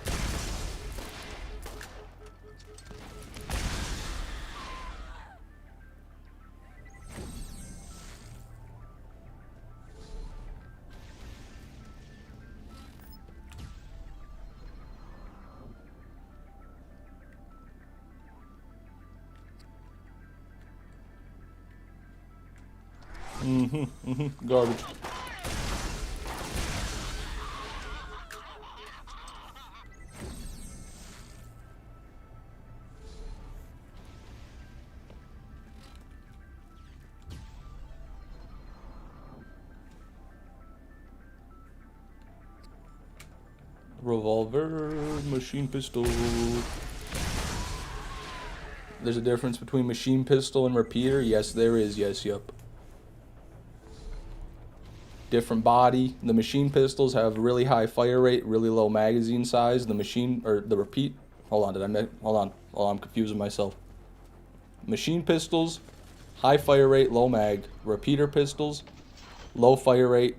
Garbage. Revolver, machine pistol. There's a difference between machine pistol and repeater? Yes, there is. Yes, yup. Different body. The machine pistols have really high fire rate, really low magazine size. The machine, or the repeat, hold on, I'm confusing myself. Machine pistols, high fire rate, low mag. Repeater pistols, low fire rate,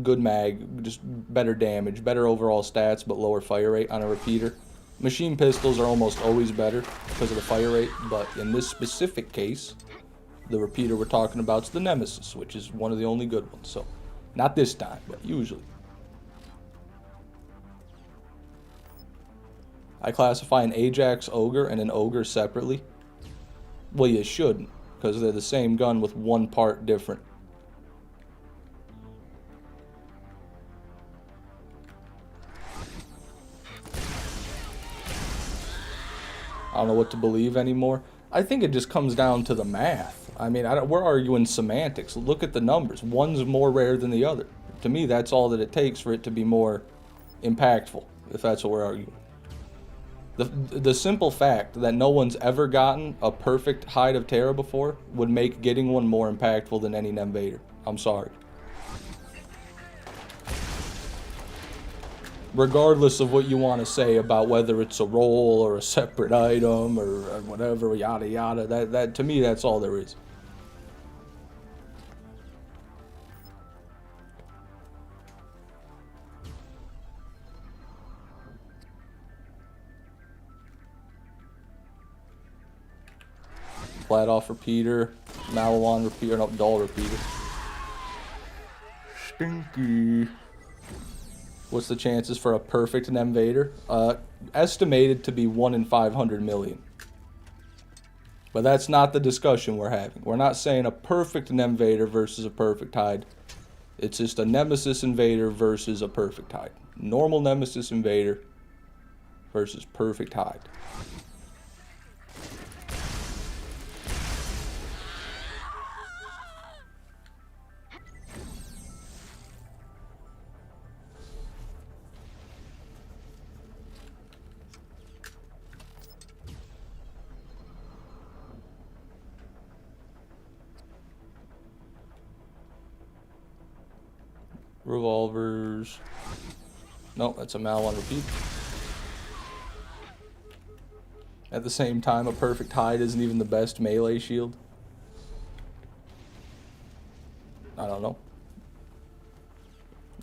good mag, just better damage, better overall stats, but lower fire rate on a repeater. Machine pistols are almost always better because of the fire rate, but in this specific case, the repeater we're talking about is the Nemesis, which is one of the only good ones. So, not this time, but usually. I classify an Ajax Ogre and an Ogre separately. Well, you shouldn't, because they're the same gun with one part different. I don't know what to believe anymore. I think it just comes down to the math. I mean, we're arguing semantics. Look at the numbers. One's more rare than the other. To me, that's all that it takes for it to be more impactful, if that's what we're arguing. The simple fact that no one's ever gotten a perfect Hide of Terror before would make getting one more impactful than any Invader. I'm sorry. Regardless of what you want to say about whether it's a roll or a separate item or whatever, yada yada, that to me, that's all there is. Flat off repeater, Malawan repeater, no, dull repeater. Stinky. What's the chances for a perfect Invader? Estimated to be 1 in 500 million. But that's not the discussion we're having. We're not saying a perfect Invader versus a perfect Hide. It's just a Nemesis Invader versus a perfect Hide. Normal Nemesis Invader versus perfect Hide. Revolvers. Nope, that's a Mal on repeat. At the same time, a perfect Hide isn't even the best melee shield. I don't know.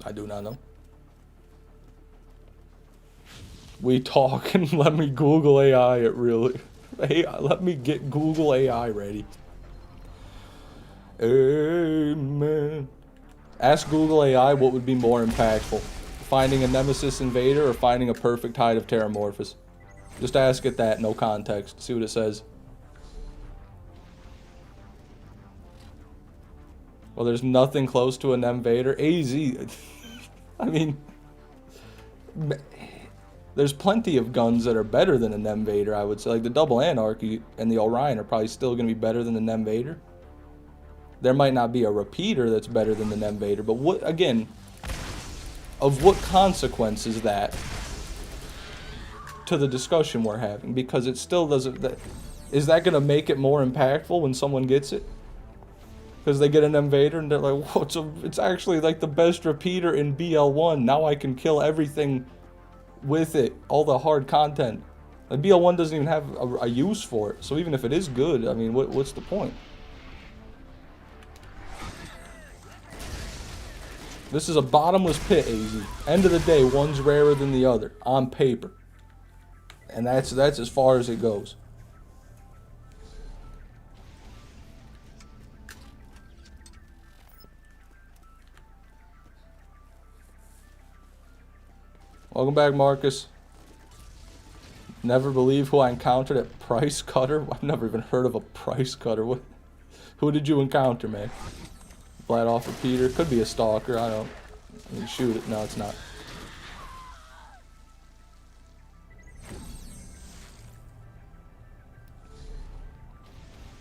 I do not know. We talk and let me Google AI it really. Hey, let me get Google AI ready. Amen. Ask Google AI what would be more impactful. Finding a Nemesis Invader or finding a perfect Hide of Terramorphous. Just ask it that, no context. See what it says. Well, there's nothing close to an Invader. AZ. I mean, there's plenty of guns that are better than an Invader, I would say. Like the Double Anarchy and the Orion are probably still going to be better than an Invader. There might not be a repeater that's better than the Invader, but what, again, of what consequence is that to the discussion we're having? Because it still doesn't, is that going to make it more impactful when someone gets it? Because they get an Invader and they're like, whoa, it's actually like the best repeater in BL1. Now I can kill everything with it, all the hard content. Like BL1 doesn't even have a use for it, so even if it is good, I mean, what's the point? This is a bottomless pit, AZ. End of the day, one's rarer than the other, on paper. And that's as far as it goes. Welcome back, Marcus. Never believe who I encountered at Price Cutter? I've never even heard of a Price Cutter. Who did you encounter, man? Flat off repeater. Could be a stalker. I don't. You shoot it. No, it's not.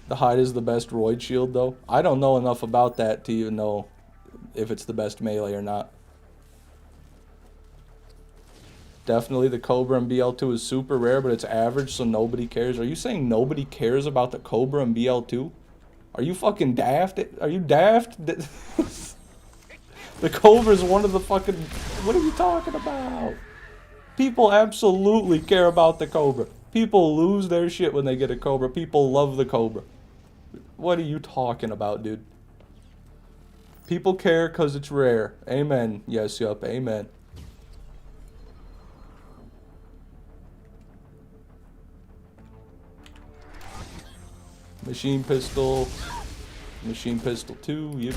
The Hide is the best roid shield, though. I don't know enough about that to even know if it's the best melee or not. Definitely the Cobra in BL2 is super rare, but it's average, so nobody cares. Are you saying nobody cares about the Cobra in BL2? Are you fucking daft? Are you daft? The Cobra is one of the fucking... What are you talking about? People absolutely care about the Cobra. People lose their shit when they get a Cobra. People love the Cobra. What are you talking about, dude? People care because it's rare. Amen. Yes, yup. Amen. Machine pistol 2, yep.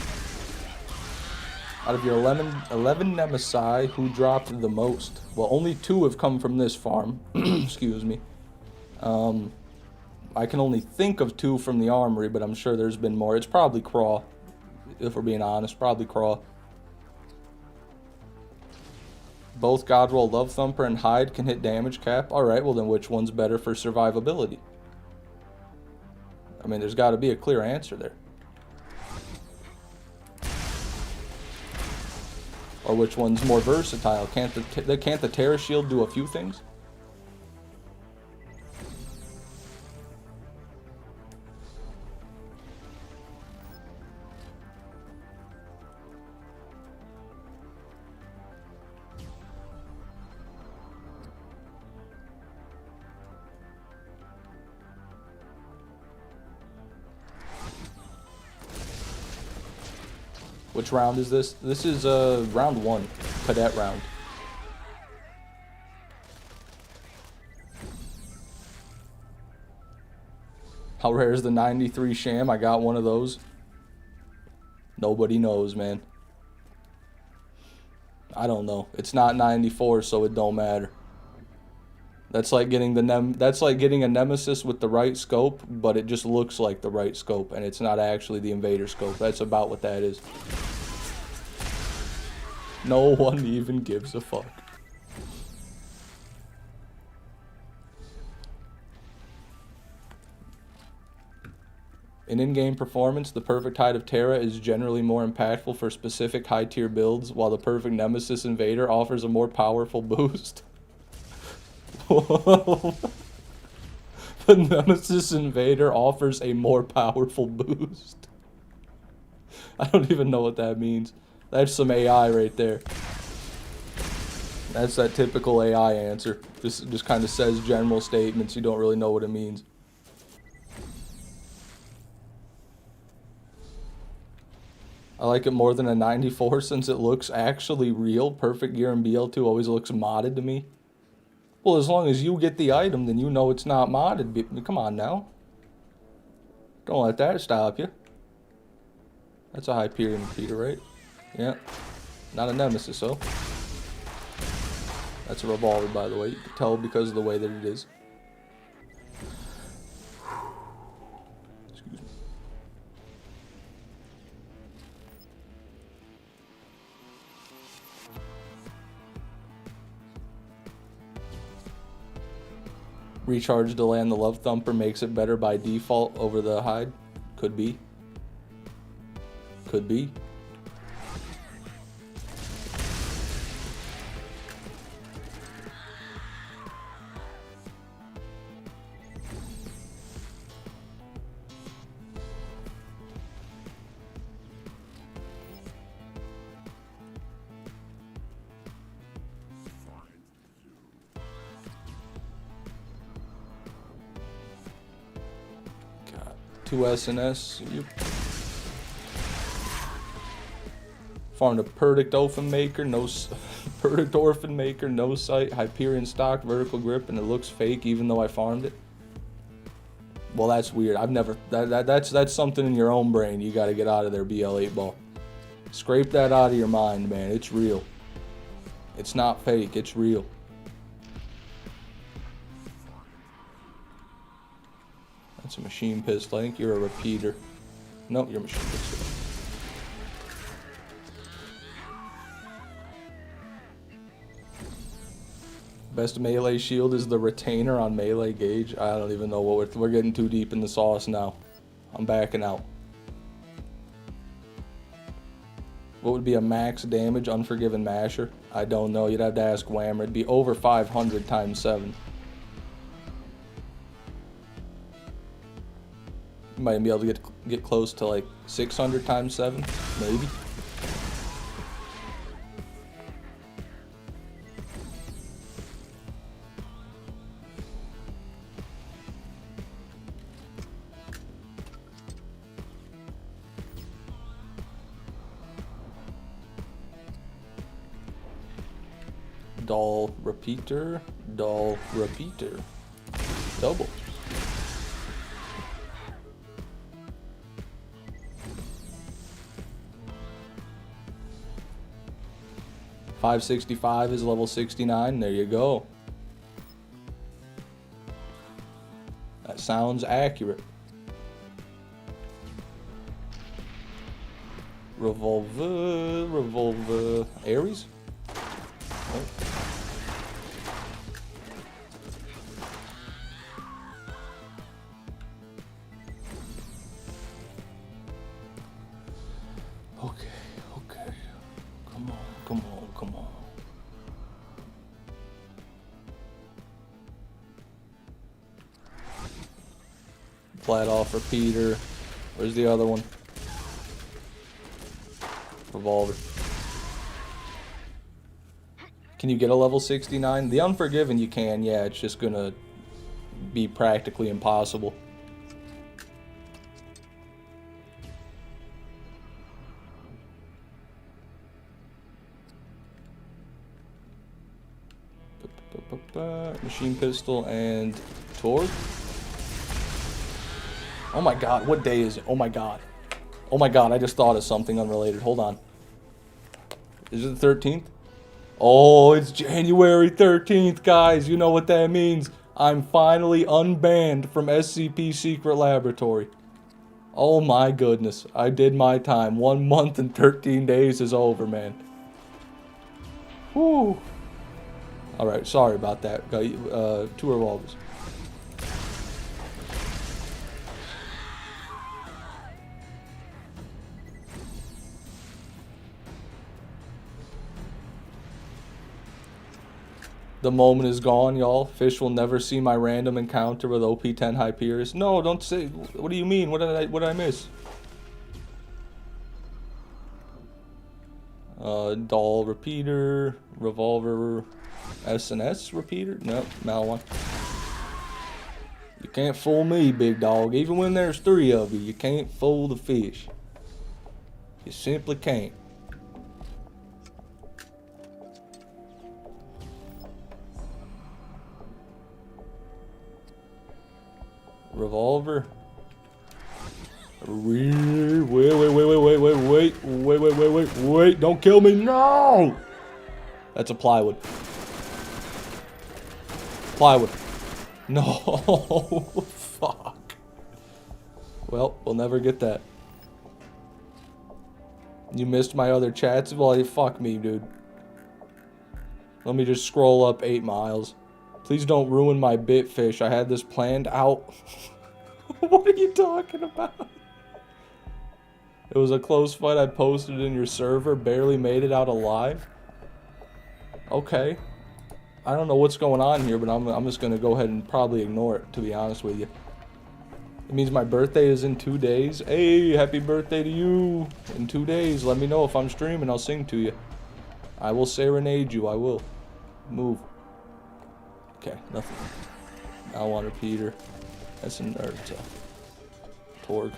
Out of your 11 Nemesis, who dropped the most? Well, only 2 have come from this farm. Excuse me. I can only think of 2 from the armory, but I'm sure there's been more. It's probably Craw, if we're being honest. Probably Craw. Both Godroll, Love Thumper, and Hide can hit damage cap. Alright, well then which one's better for survivability? I mean, there's got to be a clear answer there. Or which one's more versatile? Can't the Terra Shield do a few things? Which round is this? This is round 1, cadet round. How rare is the 93 sham? I got one of those. Nobody knows, man. I don't know. It's not 94, so it don't matter. That's like getting a Nemesis with the right scope, but it just looks like the right scope, and it's not actually the Invader scope. That's about what that is. No one even gives a fuck. In in-game performance, the perfect Hide of Terra is generally more impactful for specific high-tier builds, while the perfect Nemesis Invader offers a more powerful boost. The Nemesis Invader offers a more powerful boost. I don't even know what that means. That's some AI right there. That's that typical AI answer. Just kind of says general statements. You don't really know what it means. I like it more than a 94 since it looks actually real. Perfect Gear and BL2 always looks modded to me. Well, as long as you get the item, then you know it's not modded. Come on now. Don't let that stop you. That's a Hyperion repeater, right? Yeah. Not a Nemesis, though. That's a revolver, by the way. You can tell because of the way that it is. Excuse me. Recharge delay on the Love Thumper makes it better by default over the Hide. Could be. Could be. God. 2 SNS. Yep. Farmed a Perdict Orphan Maker, Perdict Orphan Maker, no sight, Hyperion stock, vertical grip, and it looks fake even though I farmed it. Well, that's weird. I've never. That's something in your own brain. You got to get out of there, BL8 ball. Scrape that out of your mind, man. It's real. It's not fake. It's real. That's a machine pistol. I think you're a repeater. Nope, you're a machine pistol. Best melee shield is the retainer on melee gauge. I don't even know what we're getting too deep in the sauce now. I'm backing out. What would be a max damage Unforgiven Masher? I don't know. You'd have to ask Whammer. It'd be over 500 times 7. You might be able to get close to like 600 times 7, maybe. Doll repeater, double. 565 is level 69. There you go. That sounds accurate. Revolver. Ares? Oh. Okay. Come on. Flat off repeater. Where's the other one? Revolver. Can you get a level 69? The Unforgiven you can, yeah, it's just gonna be practically impossible. Machine pistol and Torg. Oh my god, what day is it? Oh my god, I just thought of something unrelated. Hold on. Is it the 13th? Oh, it's January 13th, guys. You know what that means. I'm finally unbanned from SCP Secret Laboratory. Oh my goodness. I did my time. 1 month and 13 days is over, man. Whew. Alright, sorry about that. Got 2 revolvers. The moment is gone, y'all. Fish will never see my random encounter with OP-10 Hyperius. No, don't say. What do you mean? What did I miss? Doll repeater, revolver, S&S repeater. Nope, Mal one. You can't fool me, big dog. Even when there's 3 of you can't fool the fish. You simply can't. Revolver. Wait. Don't kill me. No! That's a plywood. No. Fuck. Well, we'll never get that. You missed my other chats? Well, fuck me, dude. Let me just scroll up 8 miles. Please don't ruin my bit, Fish. I had this planned out. What are you talking about? It was a close fight. I posted in your server. Barely made it out alive. Okay. I don't know what's going on here, but I'm just going to go ahead and probably ignore it, to be honest with you. It means my birthday is in 2 days. Hey, happy birthday to you. In 2 days. Let me know if I'm streaming. I'll sing to you. I will serenade you. I will. Move. Okay, nothing. I want a repeater. That's an Torg.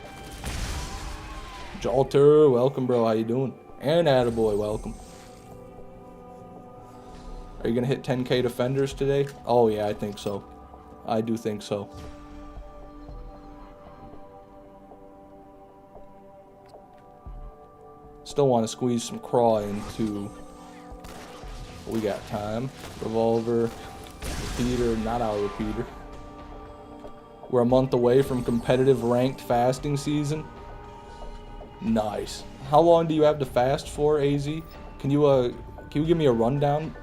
Jalter, welcome, bro. How you doing? And Attaboy, welcome. Are you gonna hit 10k defenders today? Oh yeah, I think so. I do think so. Still want to squeeze some craw into. We got time. Revolver. Repeater, not our repeater. We're a month away from competitive ranked fasting season. Nice. How long do you have to fast for, AZ? Can you give me a rundown?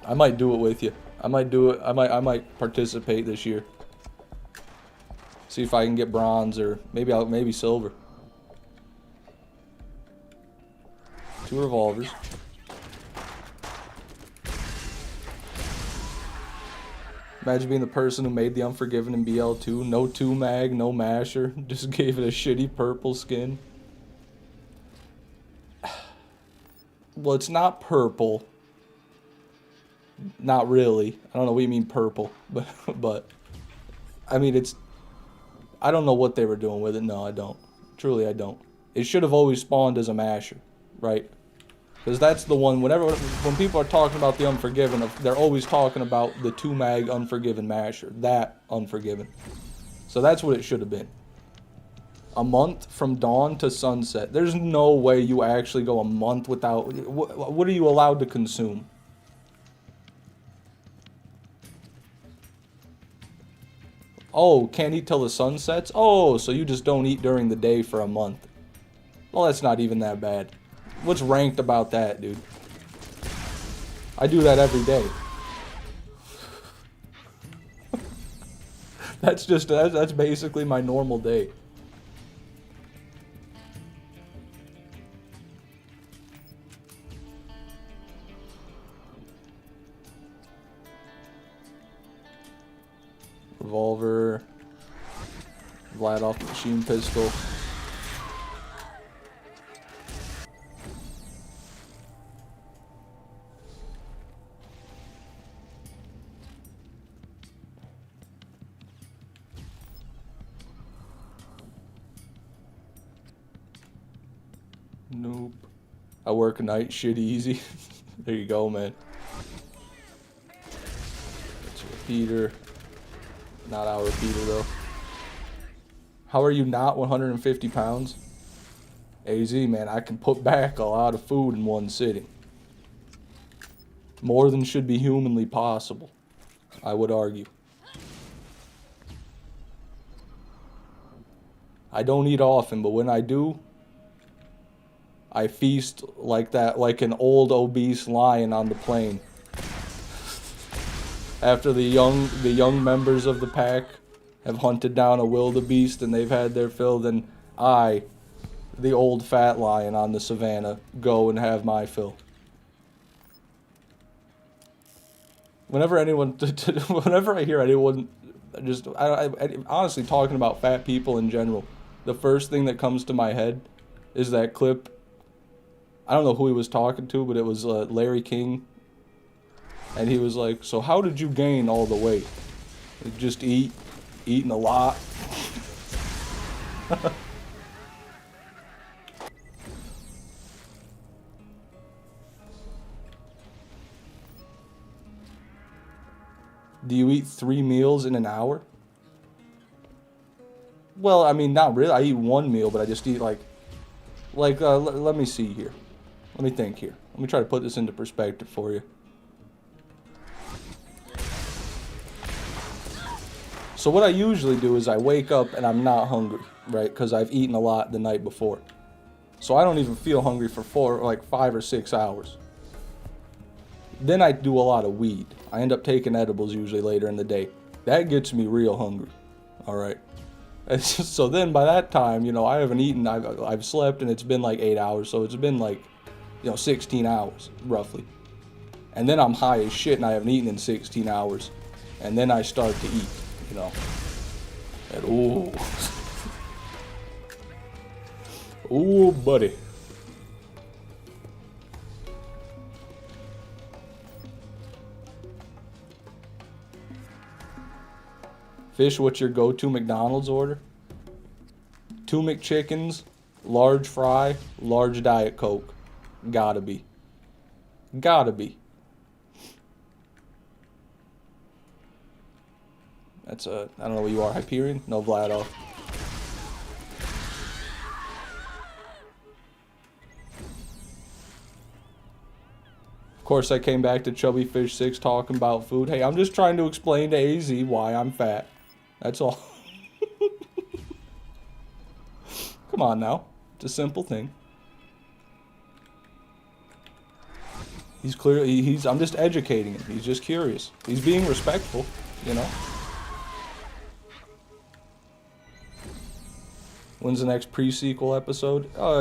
I might do it with you. I might do it. I might participate this year. See if I can get bronze or maybe silver. 2 revolvers. Imagine being the person who made the Unforgiven in BL2. No 2 mag, no masher. Just gave it a shitty purple skin. Well, it's not purple. Not really. I don't know what you mean purple. But I mean, it's... I don't know what they were doing with it. No, I don't. Truly, I don't. It should have always spawned as a masher, right? Because that's the one, when people are talking about the Unforgiven, they're always talking about the 2 mag Unforgiven masher. That Unforgiven. So that's what it should have been. A month from dawn to sunset. There's no way you actually go a month without... What are you allowed to consume? Oh, can't eat till the sun sets? Oh, so you just don't eat during the day for a month. Well, that's not even that bad. What's ranked about that, dude? I do that every day. That's basically my normal day. Revolver. Vlad off the machine pistol. Nope. I work night shit easy. There you go, man. That's a repeater. Not our repeater, though. How are you not 150 pounds? AZ, man, I can put back a lot of food in one sitting. More than should be humanly possible, I would argue. I don't eat often, but when I do, I feast like that, like an old obese lion on the plain. After the young members of the pack have hunted down a wildebeest and they've had their fill, then I, the old fat lion on the savannah, go and have my fill. Whenever I hear anyone just, honestly talking about fat people in general, the first thing that comes to my head is that clip. I don't know who he was talking to, but it was Larry King. And he was like, so how did you gain all the weight? Just eating a lot. Do you eat 3 meals in an hour? Well, I mean, not really. I eat 1 meal, but I just eat let me see here. Let me think here. Let me try to put this into perspective for you. So what I usually do is I wake up and I'm not hungry, right? Because I've eaten a lot the night before. So I don't even feel hungry for 5 or 6 hours. Then I do a lot of weed. I end up taking edibles usually later in the day. That gets me real hungry. All right. So then by that time, I haven't eaten. I've slept and it's been like 8 hours. So it's been like, 16 hours roughly. And then I'm high as shit and I haven't eaten in 16 hours. And then I start to eat, And ooh. Ooh, buddy. Fish, what's your go-to McDonald's order? 2 McChickens, large fry, large Diet Coke. Gotta be. Gotta be. That's I don't know what you are, Hyperion? No, Vladov. Of course, I came back to Chubby Fish 6 talking about food. Hey, I'm just trying to explain to AZ why I'm fat. That's all. Come on now. It's a simple thing. He's clearly, I'm just educating him. He's just curious. He's being respectful, When's the next pre-sequel episode? Oh,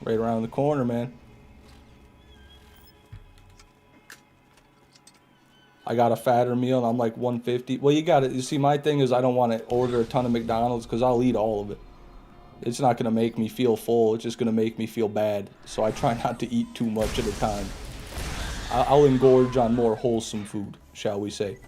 right around the corner, man. I got a fatter meal and I'm like 150. Well, you see, my thing is I don't want to order a ton of McDonald's because I'll eat all of it. It's not going to make me feel full. It's just going to make me feel bad. So I try not to eat too much at a time. I'll engorge on more wholesome food, shall we say.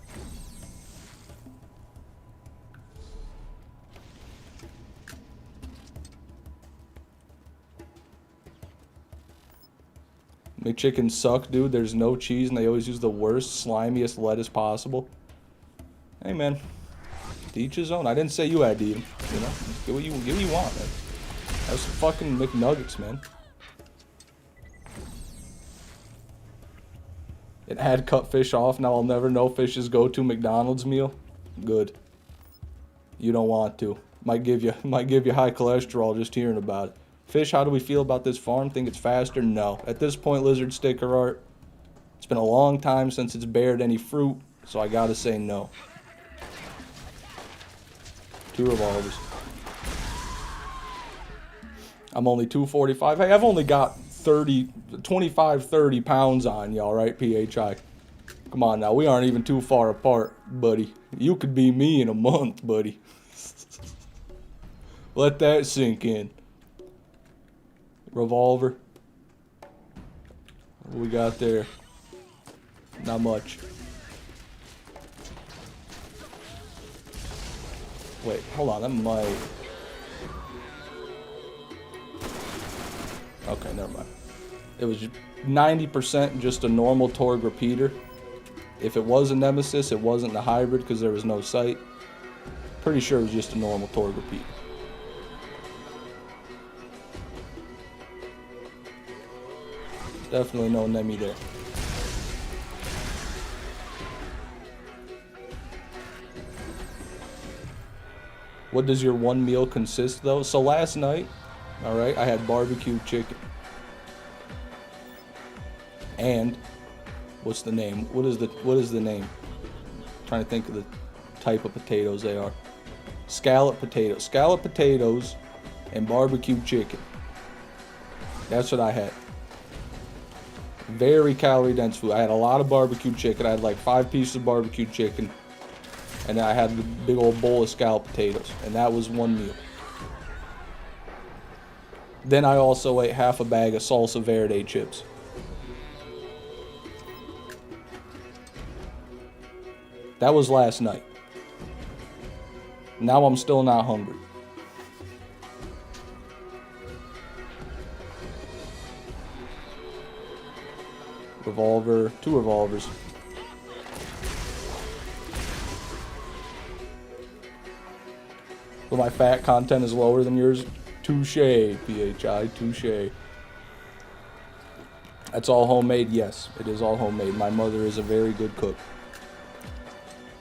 McChickens suck, dude. There's no cheese, and they always use the worst, slimiest lettuce possible. Hey, man. To each his own. I didn't say you had to eat them. You know, get what you want, man. Have some fucking McNuggets, man. It had cut fish off. Now I'll never know fish's go-to McDonald's meal. Good. You don't want to. Might give you high cholesterol just hearing about it. Fish, how do we feel about this farm? Think it's faster? No. At this point, lizard sticker art, it's been a long time since it's bared any fruit, so I gotta say no. 2 revolvers. I'm only 245. Hey, I've only got 25, 30 pounds on you, all right, PHI? Come on now, we aren't even too far apart, buddy. You could be me in a month, buddy. Let that sink in. Revolver. What we got there? Not much. Wait, hold on, that might... Okay, never mind. It was 90% just a normal Torg repeater. If it was a Nemesis, it wasn't the hybrid because there was no sight. Pretty sure it was just a normal Torg repeater. Definitely no Nemi there. What does your one meal consist though? So last night, all right, I had barbecue chicken. And what's the name? What is the name? I'm trying to think of the type of potatoes they are. Scallop potatoes. Scallop potatoes and barbecue chicken. That's what I had. Very calorie dense food. I had a lot of barbecue chicken. I had like 5 pieces of barbecue chicken. And then I had the big old bowl of scalloped potatoes. And that was one meal. Then I also ate half a bag of salsa verde chips. That was last night. Now I'm still not hungry. Revolver, 2 revolvers. But my fat content is lower than yours. Touche, PHI, touche. That's all homemade? Yes, it is all homemade. My mother is a very good cook.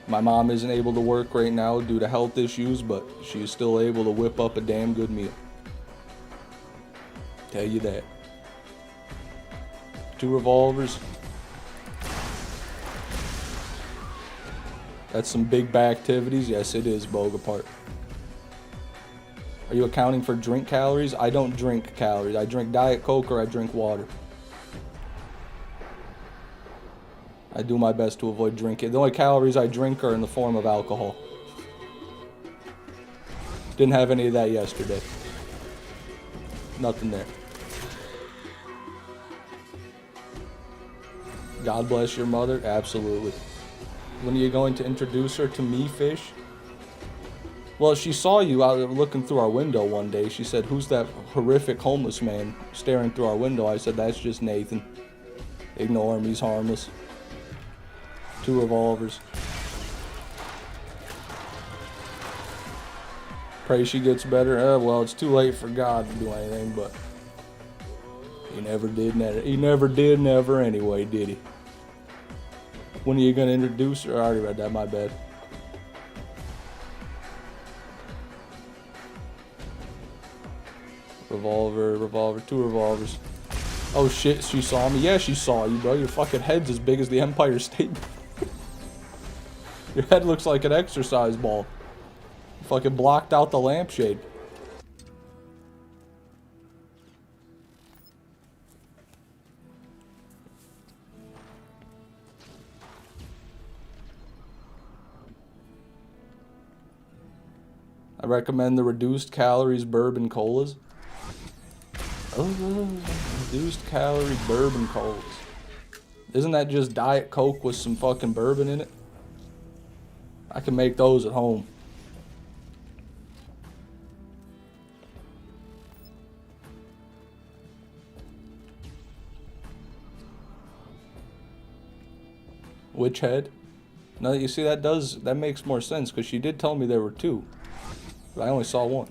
My mom isn't able to work right now due to health issues, but she is still able to whip up a damn good meal. Tell you that. 2 revolvers. That's some big back activities. Yes, it is, Bogapart. Are you accounting for drink calories? I don't drink calories. I drink Diet Coke or I drink water. I do my best to avoid drinking. The only calories I drink are in the form of alcohol. Didn't have any of that yesterday. Nothing there. God bless your mother? Absolutely. When are you going to introduce her to me, Fish? Well, she saw you out looking through our window one day. She said, "Who's that horrific homeless man staring through our window?" I said, "That's just Nathan. Ignore him, he's harmless." 2 revolvers. Pray she gets better. Well, it's too late for God to do anything, but he never did, never anyway, did he? When are you going to introduce her? I already read that, my bad. Revolver, 2 revolvers. Oh shit, she saw me? Yeah, she saw you, bro. Your fucking head's as big as the Empire State. Your head looks like an exercise ball. You fucking blocked out the lampshade. I recommend the reduced calories bourbon colas. Oh, reduced calorie bourbon colas. Isn't that just Diet Coke with some fucking bourbon in it? I can make those at home. Which head? Now that you see, that makes more sense, because she did tell me there were two. But I only saw one.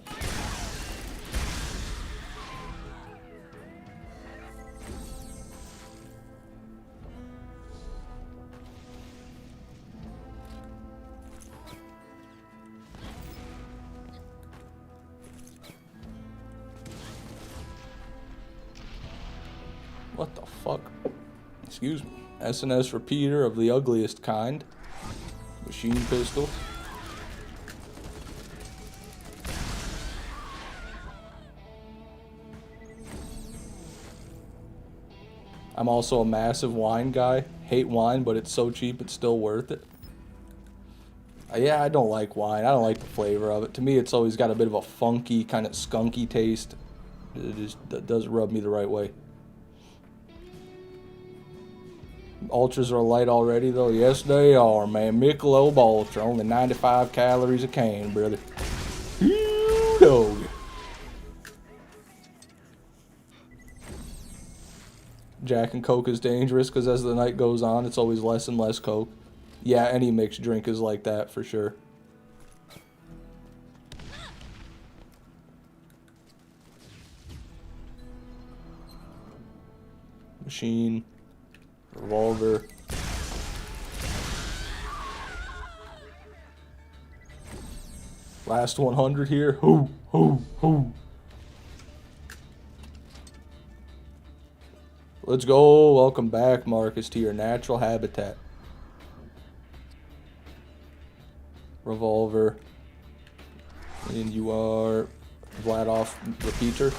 What the fuck? Excuse me. SNS repeater of the ugliest kind. Machine pistol. I'm also a massive wine guy. Hate wine, but it's so cheap it's still worth it. Yeah, I don't like wine. I don't like the flavor of it. To me, it's always got a bit of a funky, kind of skunky taste. That does rub me the right way. Ultras are light already, though. Yes, they are, man. Michelob Ultra, only 95 calories a can, brother. Ooh, dog. Jack and Coke is dangerous because as the night goes on, it's always less and less Coke. Yeah, any mixed drink is like that for sure. Machine. Revolver. Last 100 here. Hoo, hoo, hoo. Let's go. Welcome back, Marcus, to your natural habitat. Revolver. And you are Vladoff repeater.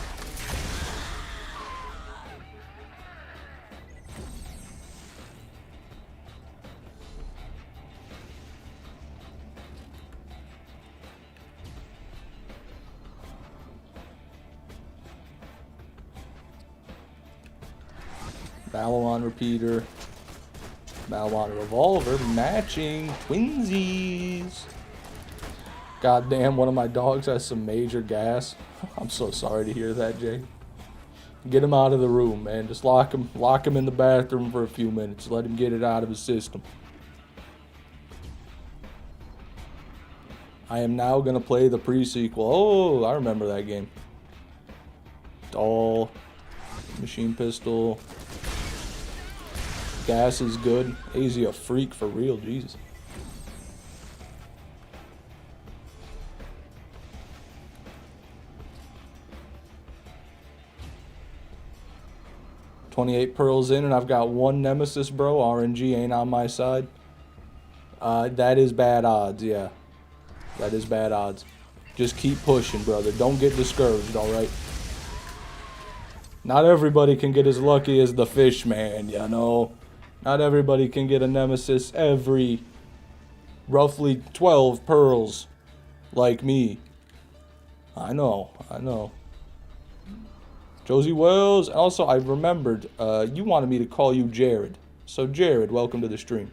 Balon repeater. Balon revolver. Matching twinsies. Goddamn, one of my dogs has some major gas. I'm so sorry to hear that, Jay. Get him out of the room, man. Just lock him in the bathroom for a few minutes. Let him get it out of his system. I am now gonna play the pre-sequel. Oh, I remember that game. Doll. Machine pistol. Gas is good. AZ a freak for real, Jesus. $28 pearls in, and I've got one Nemesis, bro. RNG ain't on my side. That is bad odds, yeah. That is bad odds. Just keep pushing, brother. Don't get discouraged, alright? Not everybody can get as lucky as the fish man, you know? Not everybody can get a Nemesis every roughly 12 pearls like me. I know. Josie Wells. Also, I remembered you wanted me to call you Jared. So, Jared, welcome to the stream.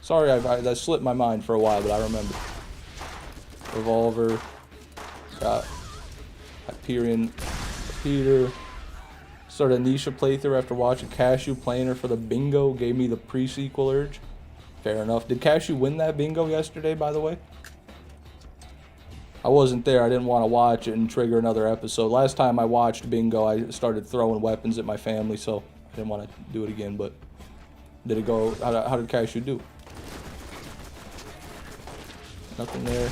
Sorry, that slipped my mind for a while, but I remember. Revolver. Got Hyperion. Peter. Started a Nisha playthrough after watching Cashew playing her for the bingo. Gave me the pre-sequel urge. Fair enough. Did Cashew win that bingo yesterday, by the way? I wasn't there. I didn't want to watch it and trigger another episode. Last time I watched bingo, I started throwing weapons at my family, so I didn't want to do it again. But did it go? How did Cashew do? Nothing there.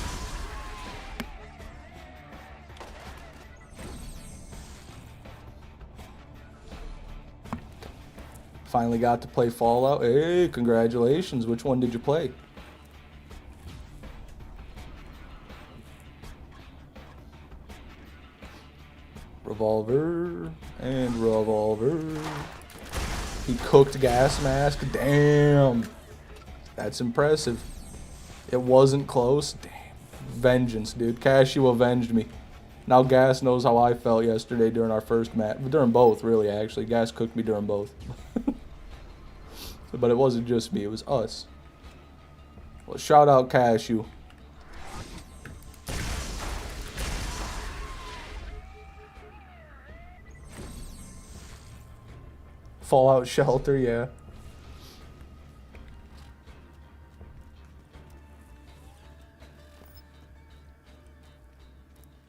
Finally got to play Fallout. Hey, congratulations. Which one did you play? Revolver and revolver. He cooked gas mask. Damn. That's impressive. It wasn't close. Damn. Vengeance, dude. Cashew avenged me. Now Gas knows how I felt yesterday during our first match. During both, really, actually. Gas cooked me during both. But it wasn't just me, it was us. Well, shout out Cashew. Fallout Shelter, yeah.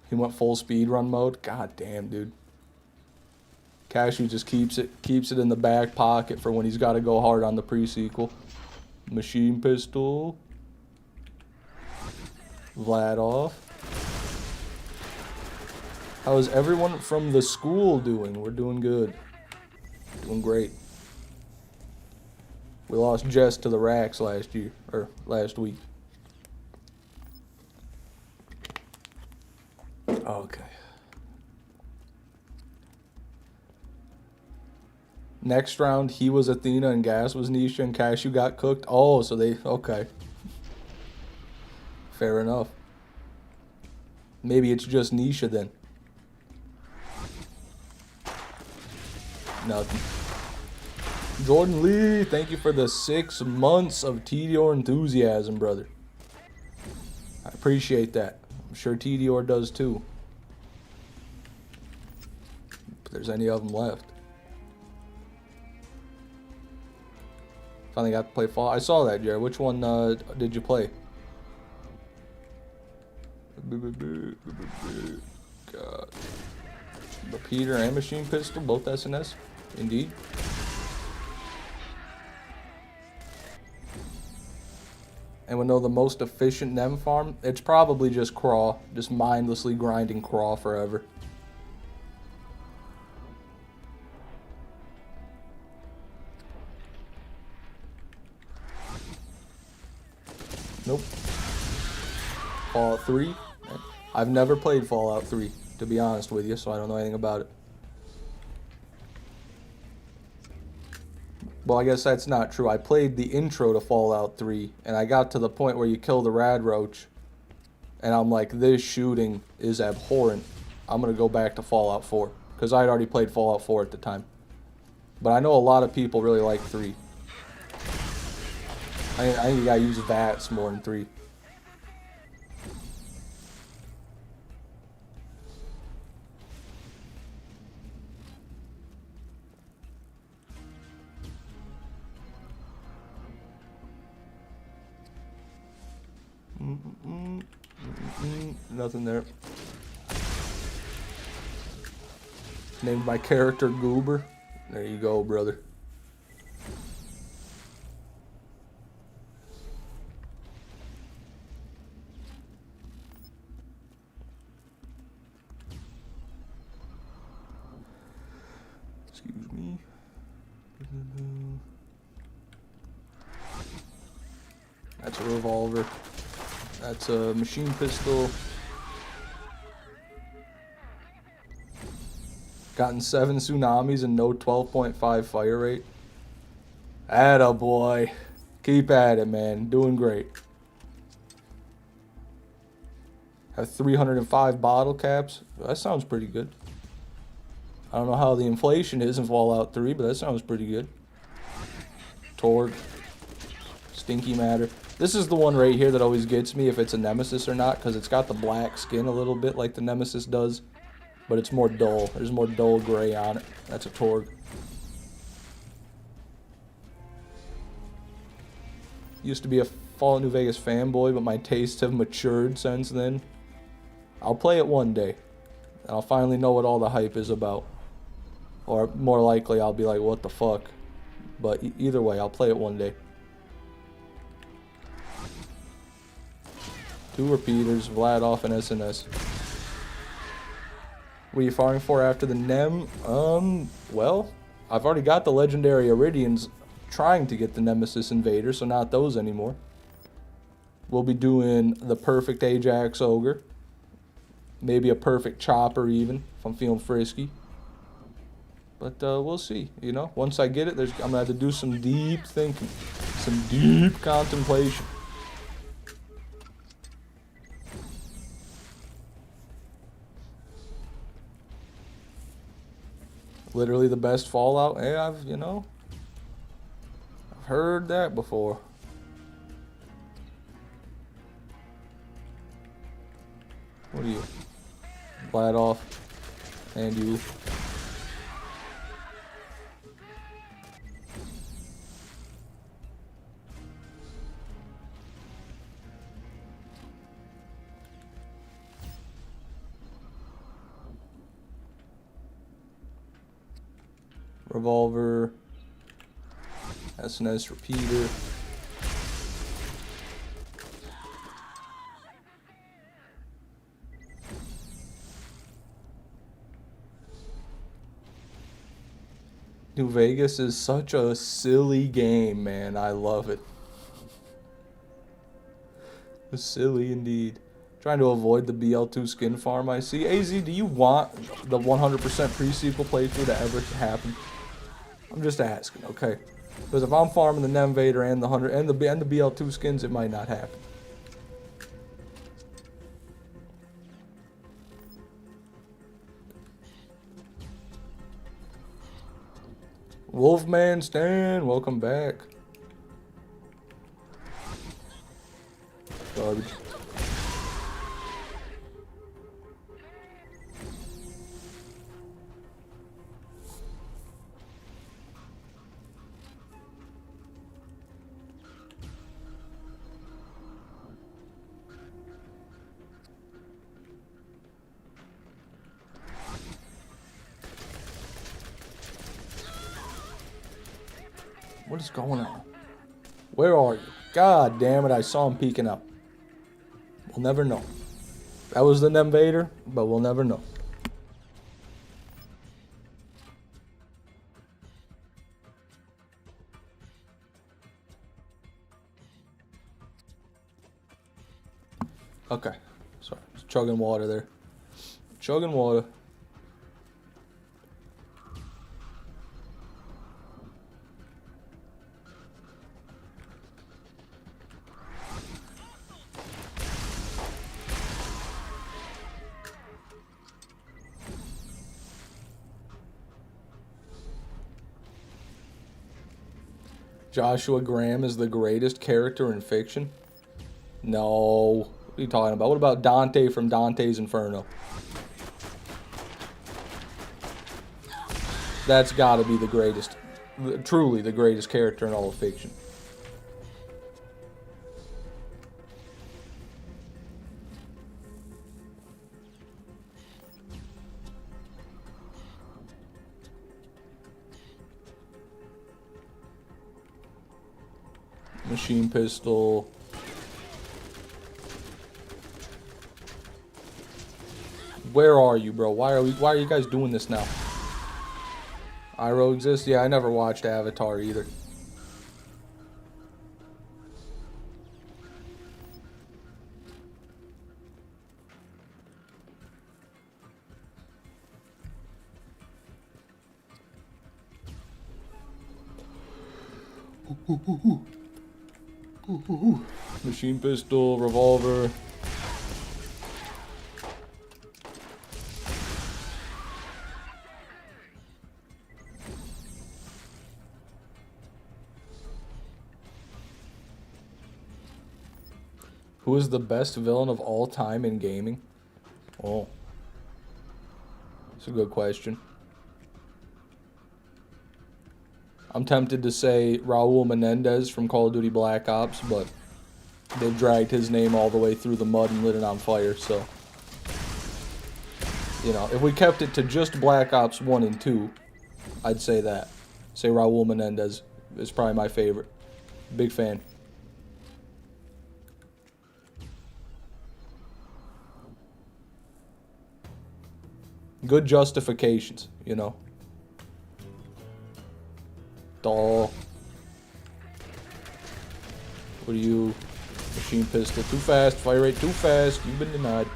He went full speed run mode. God damn, dude. Cashew just keeps it in the back pocket for when he's got to go hard on the pre-sequel. Machine pistol. Vlad off. How is everyone from the school doing? We're doing good. Doing great. We lost Jess to the racks last week. Okay. Next round, he was Athena and Gas was Nisha and Cashew got cooked. Oh, so okay. Fair enough. Maybe it's just Nisha then. Nothing. Jordan Lee, thank you for the 6 months of TDR enthusiasm, brother. I appreciate that. I'm sure TDR does too. If there's any of them left. Finally got to play Fall. I saw that, Jared. Which one did you play? God. Repeater and machine pistol, both SNS. Indeed. And we know the most efficient Nem farm, it's probably just craw. Just mindlessly grinding craw forever. Nope. Fallout 3. I've never played Fallout 3, to be honest with you, so I don't know anything about it. Well, I guess that's not true. I played the intro to Fallout 3, and I got to the point where you kill the rad roach, and I'm like, this shooting is abhorrent. I'm going to go back to Fallout 4, because I had already played Fallout 4 at the time. But I know a lot of people really like 3. I think you gotta use VATS more than 3. Nothing there. Named my character Goober. There you go, brother. Excuse me. That's a revolver. That's a machine pistol. Gotten 7 tsunamis and no 12.5 fire rate. Attaboy. Keep at it, man. Doing great. Have 305 bottle caps. That sounds pretty good. I don't know how the inflation is in Fallout 3, but that sounds pretty good. Torg. Stinky matter. This is the one right here that always gets me if it's a Nemesis or not, because it's got the black skin a little bit like the Nemesis does, but it's more dull. There's more dull gray on it. That's a Torg. Used to be a Fallout New Vegas fanboy, but my tastes have matured since then. I'll play it one day, and I'll finally know what all the hype is about. Or more likely, I'll be like, what the fuck? But either way, I'll play it one day. 2 repeaters, Vlad off and SNS. What are you farming for after the Nem? Well, I've already got the legendary Iridians trying to get the Nemesis Invader, so not those anymore. We'll be doing the perfect Ajax Ogre. Maybe a perfect Chopper even, if I'm feeling frisky. But we'll see, you know. Once I get it, I'm going to have to do some deep thinking. Some deep contemplation. Literally the best Fallout. Hey, I've heard that before. What are you? Flat off. And you. Revolver. SNS repeater. New Vegas is such a silly game, man. I love it. Silly indeed. Trying to avoid the BL2 skin farm, I see. AZ, do you want the 100% pre-sequel playthrough to ever happen? I'm just asking, okay? Because if I'm farming the Nem Invader and the 100 and the BL2 skins, it might not happen. Wolfman Stan, welcome back. Garbage. What is going on? Where are you? God damn it, I saw him peeking up. We'll never know. That was the Nem Invader, but we'll never know. Okay. Sorry, just chugging water there. Chugging water. Joshua Graham is the greatest character in fiction? No. What are you talking about? What about Dante from Dante's Inferno? That's got to be the greatest, truly the greatest character in all of fiction. Machine pistol. Where are you, bro? Why are you guys doing this now? Iroh exists? Yeah, I never watched Avatar either. Machine pistol, revolver. Who is the best villain of all time in gaming? Oh. That's a good question. I'm tempted to say Raul Menendez from Call of Duty Black Ops, but they've dragged his name all the way through the mud and lit it on fire, so. You know, if we kept it to just Black Ops 1 and 2, I'd say that. Say Raul Menendez is probably my favorite. Big fan. Good justifications, you know. Doll. What are you? Machine pistol. Too fast. Fire rate too fast. You've been denied.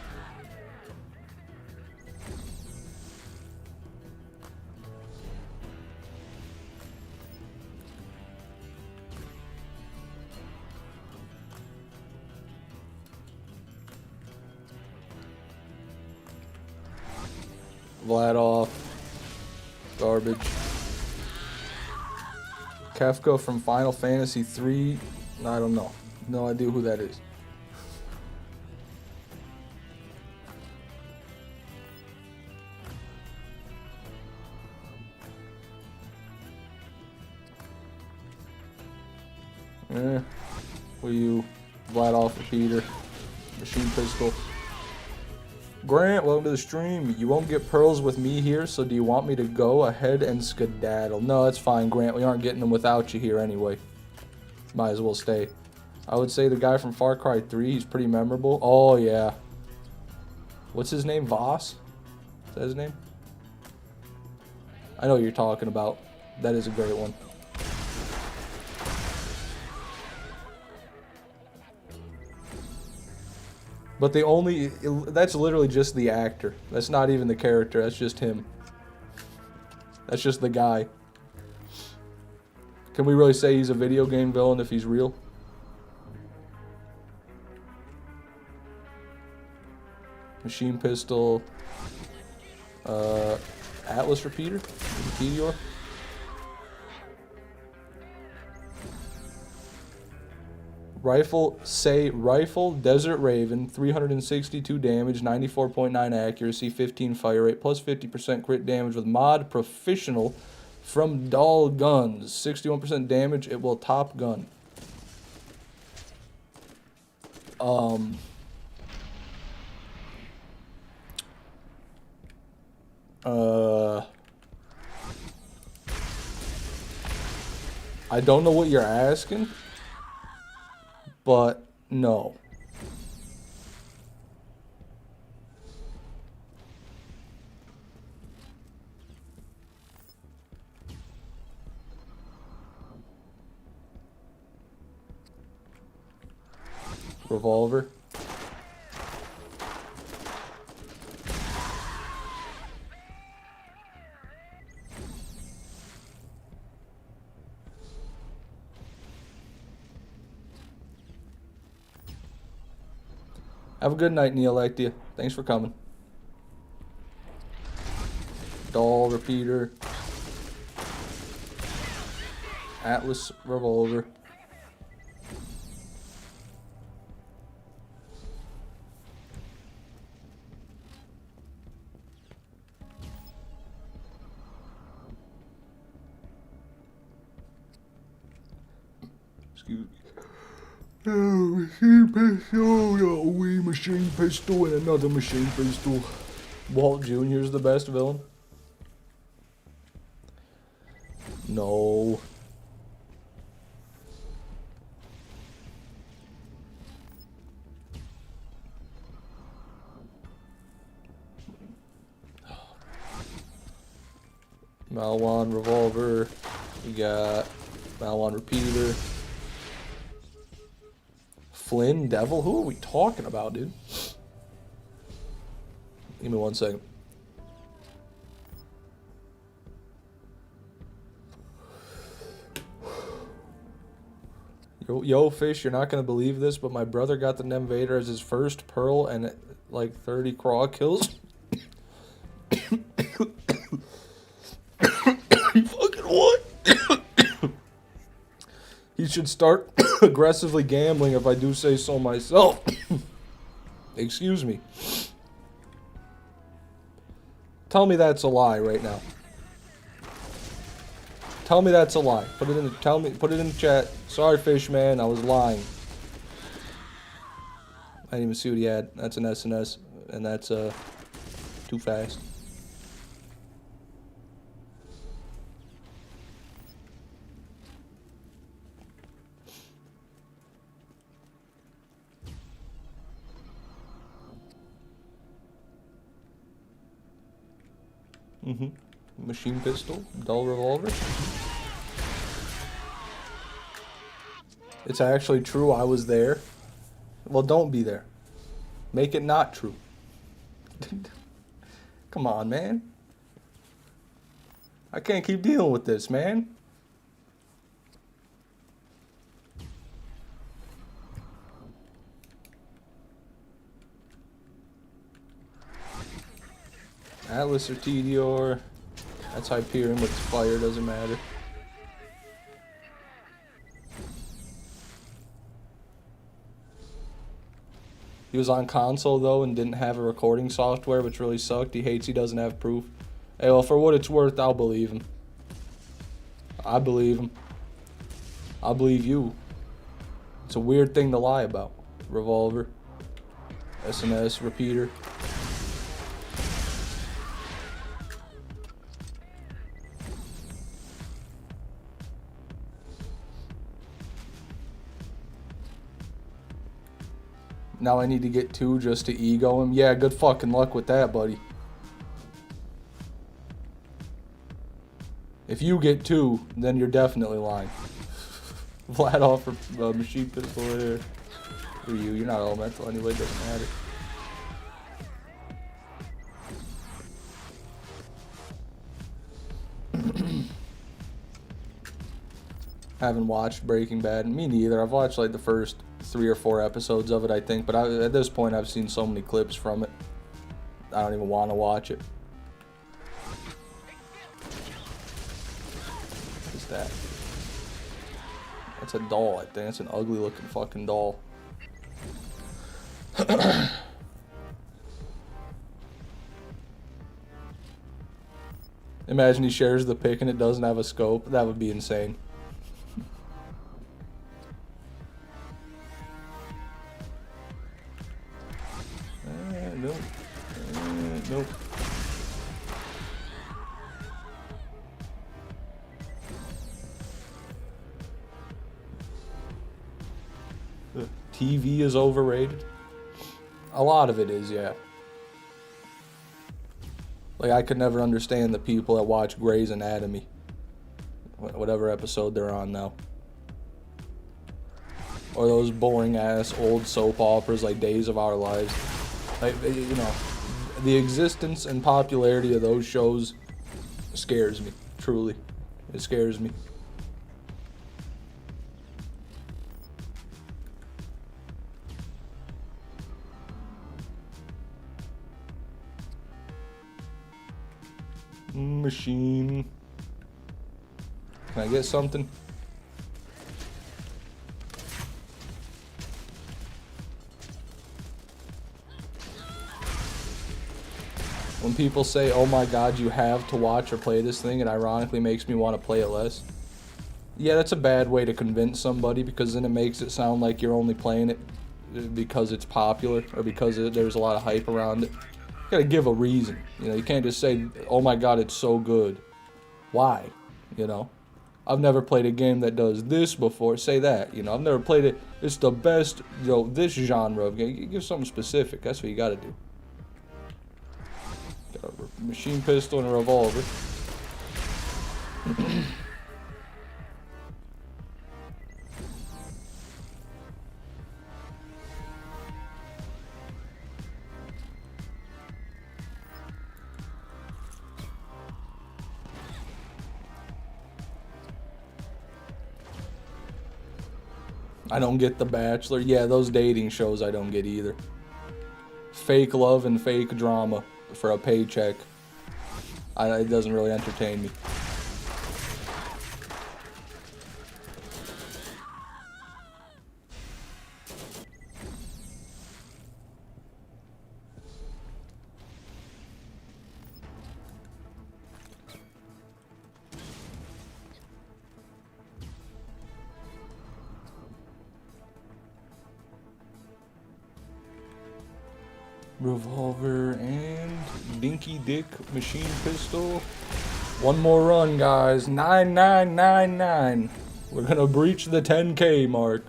Vladoff. Garbage. Kefka from Final Fantasy 3. I don't know. No idea who that is. What are you? Vladoff repeater. Machine pistol. Grant, welcome to the stream. You won't get pearls with me here, so do you want me to go ahead and skedaddle? No, that's fine, Grant. We aren't getting them without you here anyway. Might as well stay. I would say the guy from Far Cry 3, he's pretty memorable. Oh, yeah. What's his name? Voss? Is that his name? I know what you're talking about. That is a great one. But that's literally just the actor. That's not even the character, that's just him. That's just the guy. Can we really say he's a video game villain if he's real? Machine pistol. Atlas repeater? Meteor? Rifle, Desert Raven, 362 damage, 94.9 accuracy, 15 fire rate, plus 50% crit damage with mod Professional from Dull Guns. 61% damage, it will top gun. I don't know what you're asking, but no. Revolver. Have a good night, Neolectia. Thanks for coming. Doll repeater. Atlas revolver. Excuse me. Machine pistol, a wee machine pistol, and another machine pistol. Walt Jr. is the best villain. No. Malwan revolver. We got Malwan repeater. Flynn Devil? Who are we talking about, dude? Give me 1 second. Yo, Fish, you're not gonna believe this, but my brother got the Nemesis Invader as his first pearl and like 30 craw kills. Fucking what? He should start aggressively gambling if I do say so myself. Excuse me. Tell me that's a lie right now. Tell me that's a lie. Put it in the chat. Sorry, Fish man, I was lying. I didn't even see what he had. That's an SNS, and that's too fast. Machine pistol, dull revolver. It's actually true, I was there. Well, don't be there. Make it not true. Come on, man. I can't keep dealing with this, man. Atlas or TDR. That's Hyperion, but it's fire, doesn't matter. He was on console though and didn't have a recording software, which really sucked. He hates he doesn't have proof. Hey, well, for what it's worth, I'll believe him. I believe him. I believe you. It's a weird thing to lie about. Revolver. SNS repeater. Now I need to get 2 just to ego him. Yeah, good fucking luck with that, buddy. If you get 2, then you're definitely lying. Vlad offer machine pistol there. For you, you're not elemental anyway, doesn't matter. Haven't watched Breaking Bad. Me neither. I've watched like the first 3 or 4 episodes of it, I think. But at this point, I've seen so many clips from it. I don't even want to watch it. What is that? That's a doll, I think. That's an ugly looking fucking doll. Imagine he shares the pic and it doesn't have a scope. That would be insane. Nope. Nope. TV is overrated. A lot of it is, yeah. Like, I could never understand the people that watch Grey's Anatomy. Whatever episode they're on now. Or those boring ass old soap operas like Days of Our Lives. Like, you know, the existence and popularity of those shows scares me, truly. It scares me. Machine. Can I get something? When people say, oh my god, you have to watch or play this thing, it ironically makes me want to play it less. Yeah, that's a bad way to convince somebody, because then it makes it sound like you're only playing it because it's popular or because there's a lot of hype around it. You gotta give a reason. You know, you can't just say, oh my god, it's so good. Why? You know? I've never played a game that does this before. Say that. You know, I've never played it. It's the best, you know, this genre of game. You give something specific. That's what you gotta do. Got a machine pistol and a revolver. I don't get The Bachelor. Yeah, those dating shows I don't get either. Fake love and fake drama for a paycheck. It doesn't really entertain me. Revolver and dinky dick machine pistol. One more run, guys. 9999. We're gonna breach the 10K mark.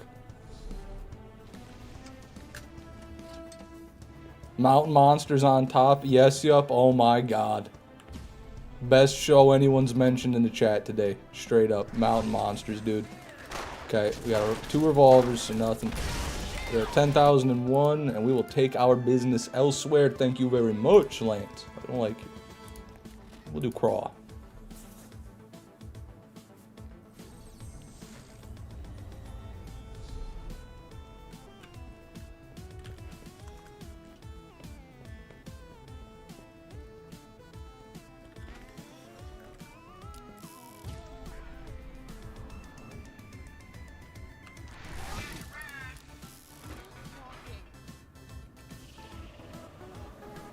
Mountain Monsters on top. Yes, yup. Oh my god. Best show anyone's mentioned in the chat today. Straight up. Mountain Monsters, dude. Okay, we got 2 revolvers, so nothing. We're at 10,001, and we will take our business elsewhere. Thank you very much, Lance. I don't like you. We'll do crawl.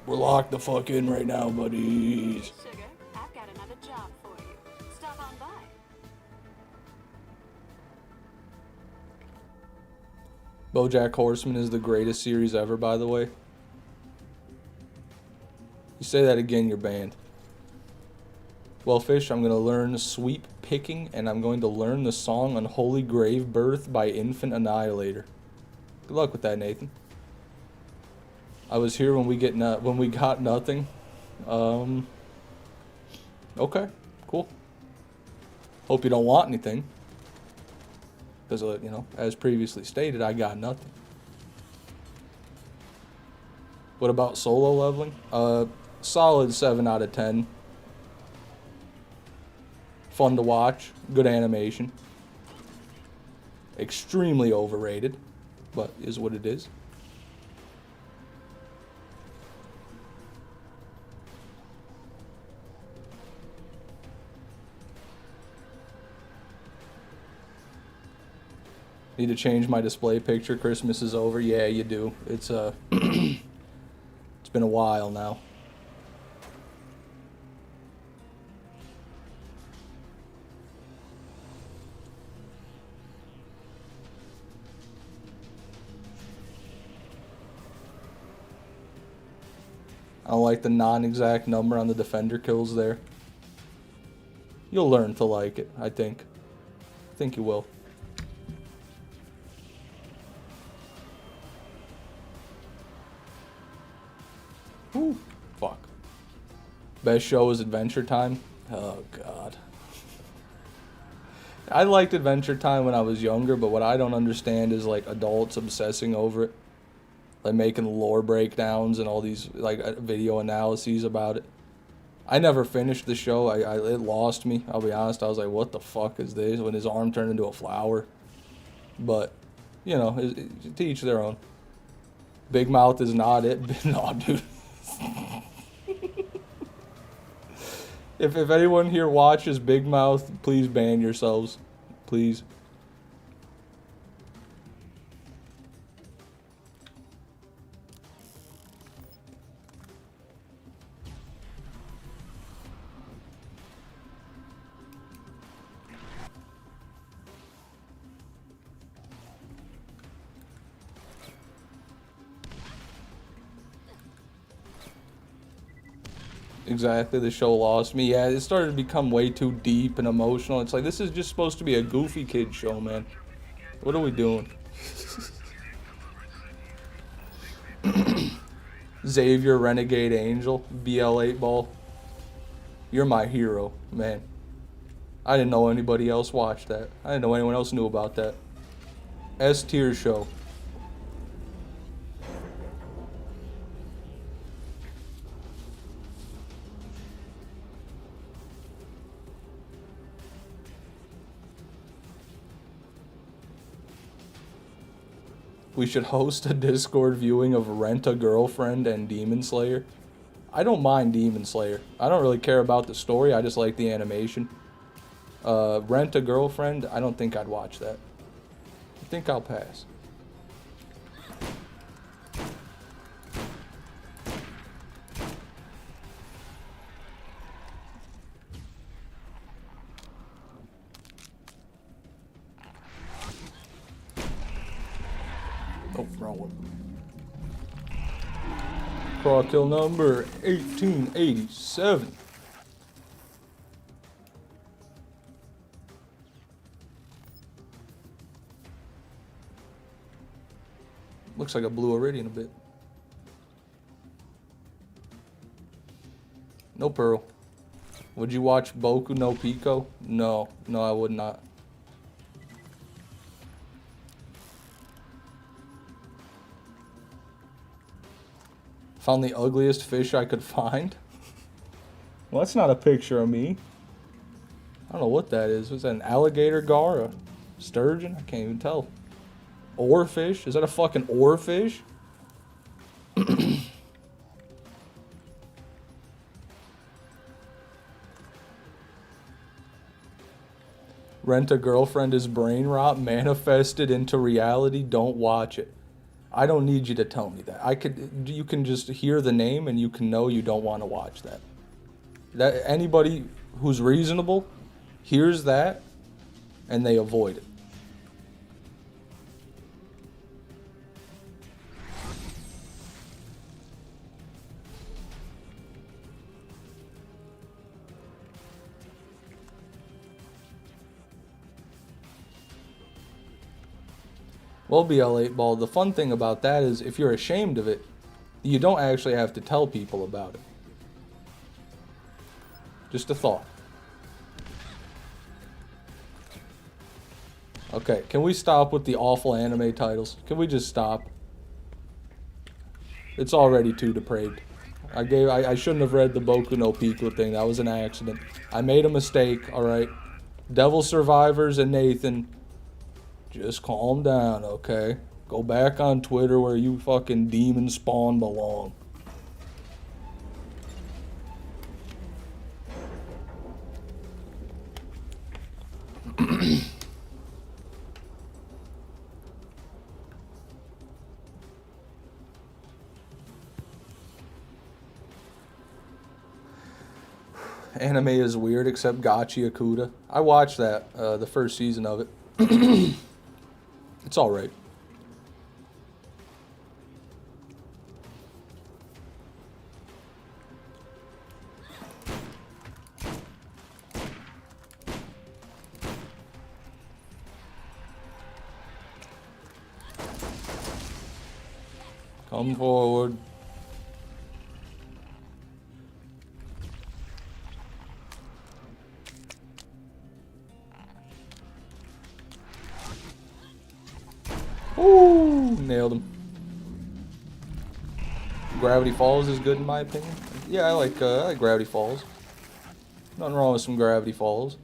We're locked the fuck in right now, buddies. Sugar, I've got another job for you. Stop on by. BoJack Horseman is the greatest series ever, by the way. You say that again, you're banned. Well, Fish, I'm going to learn sweep picking, and I'm going to learn the song Unholy Grave Birth by Infant Annihilator. Good luck with that, Nathan. I was here when we got nothing. Okay, cool. Hope you don't want anything. Because, you know, as previously stated, I got nothing. What about solo leveling? Solid 7 out of 10. Fun to watch. Good animation. Extremely overrated, but is what it is. Need to change my display picture. Christmas is over. Yeah, you do. It's it's been a while now. I don't like the non-exact number on the defender kills there. You'll learn to like it, I think. I think you will. Ooh, fuck. Best show is Adventure Time. Oh, God. I liked Adventure Time when I was younger, but what I don't understand is, like, adults obsessing over it. Like, making lore breakdowns and all these, like, video analyses about it. I never finished the show. It lost me, I'll be honest. I was like, what the fuck is this? When his arm turned into a flower. But, you know, to each their own. Big Mouth is not it. No, dude. If anyone here watches Big Mouth, please ban yourselves. Please. Exactly, the show lost me. Yeah, it started to become way too deep and emotional. It's like, this is just supposed to be a goofy kid show, man. What are we doing? Xavier Renegade Angel, BL8 ball. You're my hero, man. I didn't know anybody else watched that. I didn't know anyone else knew about that. S tier show. We should host a Discord viewing of Rent a Girlfriend and Demon Slayer. I don't mind Demon Slayer. I don't really care about the story. I just like the animation. Rent a Girlfriend, I don't think I'd watch that. I think I'll pass. Oh, wrong one. Crawl kill number 1887. Looks like a blue Iridian a bit. No pearl. Would you watch Boku no Pico? No, I would not. Found the ugliest fish I could find. Well, that's not a picture of me. I don't know what that is. Was that an alligator gar? A sturgeon? I can't even tell. Oarfish? Is that a fucking oarfish? Rent a Girlfriend is brain rot manifested into reality. Don't watch it. I don't need you to tell me that. You can just hear the name and you can know you don't want to watch that. Anybody who's reasonable hears that and they avoid it. Well, BL8 ball, the fun thing about that is if you're ashamed of it, You don't actually have to tell people about it. Just a thought. Okay, can we stop with the awful anime titles? Can we just stop? It's already too depraved. I shouldn't have read the Boku no Pico thing. That was an accident. I made a mistake, alright? Devil Survivors and Nathan, just calm down, okay? Go back on Twitter where you fucking demon spawn belong. Anime is weird except Gachi Akuda. I watched that, the first season of it. It's alright. Come forward. Ooh, nailed him. Gravity Falls is good in my opinion. Yeah, I like Gravity Falls. Nothing wrong with some Gravity Falls.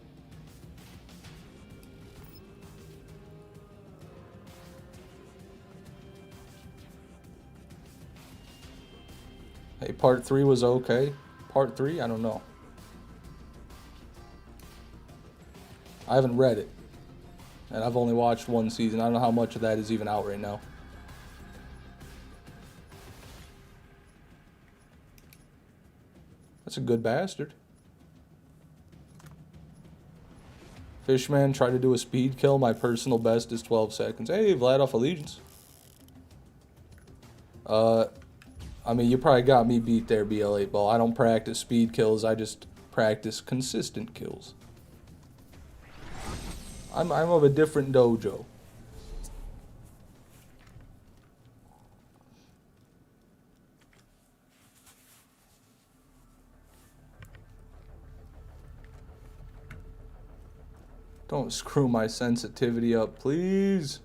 Hey, part 3 was okay. Part 3, I don't know. I haven't read it. And I've only watched one season. I don't know how much of that is even out right now. That's a good bastard. Fishman tried to do a speed kill. My personal best is 12 seconds. Hey, Vlad off Allegiance. I mean, you probably got me beat there, BL8 Ball. I don't practice speed kills. I just practice consistent kills. I'm of a different dojo. Don't screw my sensitivity up, please.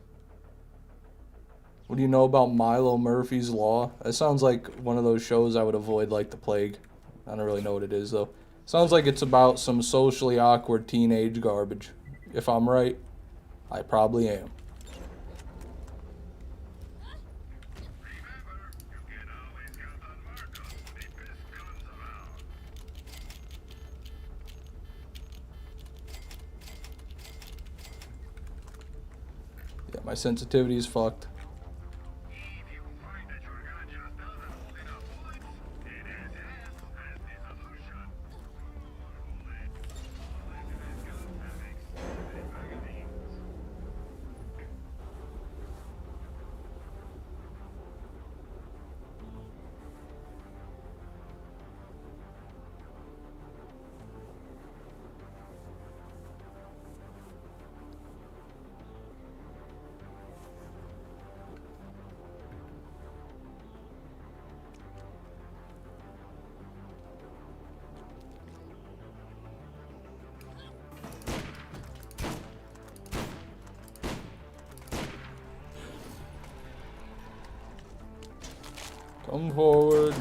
What do you know about Milo Murphy's Law? That sounds like one of those shows I would avoid like the plague. I don't really know what it is, though. Sounds like it's about some socially awkward teenage garbage. If I'm right, I probably am. Yeah, my sensitivity is fucked. Come forward.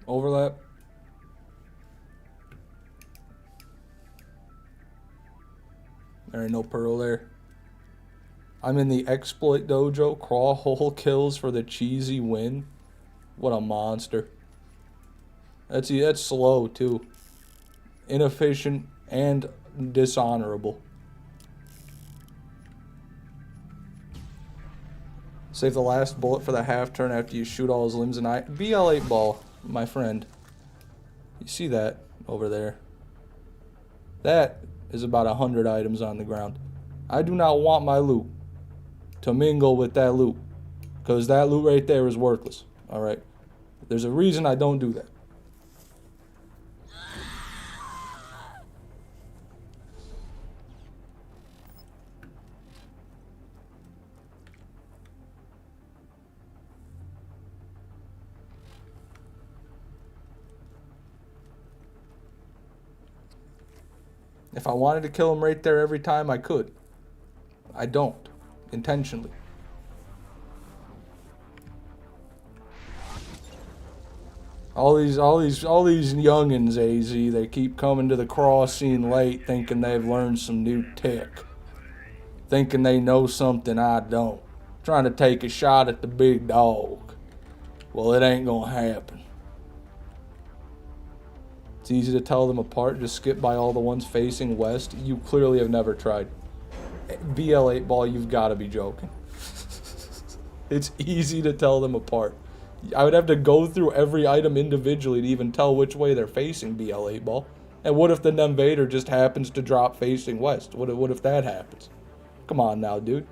Overlap. There ain't no pearl there. I'm in the exploit dojo. Crawl hole kills for the cheesy win. What a monster. That's slow too. Inefficient and dishonorable. Save the last bullet for the half turn after you shoot all his limbs and eye. BL8 ball, my friend. You see that over there? That is about 100 items on the ground. I do not want my loot to mingle with that loot, because that loot right there is worthless. Alright? There's a reason I don't do that. If I wanted to kill him right there every time, I could. I don't. Intentionally. All these youngins, AZ, they keep coming to the cross scene late thinking they've learned some new tech. Thinking they know something I don't. Trying to take a shot at the big dog. Well, it ain't gonna happen. It's easy to tell them apart. Just skip by all the ones facing west. You clearly have never tried. BL8 ball, you've got to be joking. It's easy to tell them apart. I would have to go through every item individually to even tell which way they're facing, BL8 ball. And what if the Invader just happens to drop facing west? What if that happens? Come on now, dude.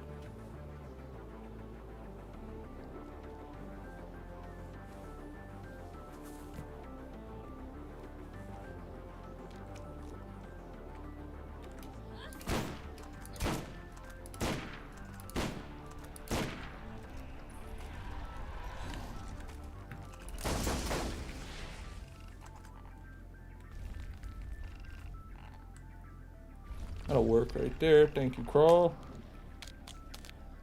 That'll work right there. Thank you, Crawl.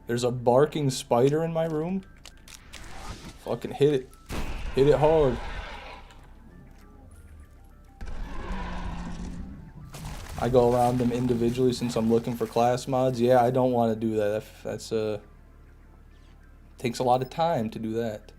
There's a barking spider in my room. Fucking hit it. Hit it hard. I go around them individually since I'm looking for class mods. Yeah, I don't want to do that. That's takes a lot of time to do that.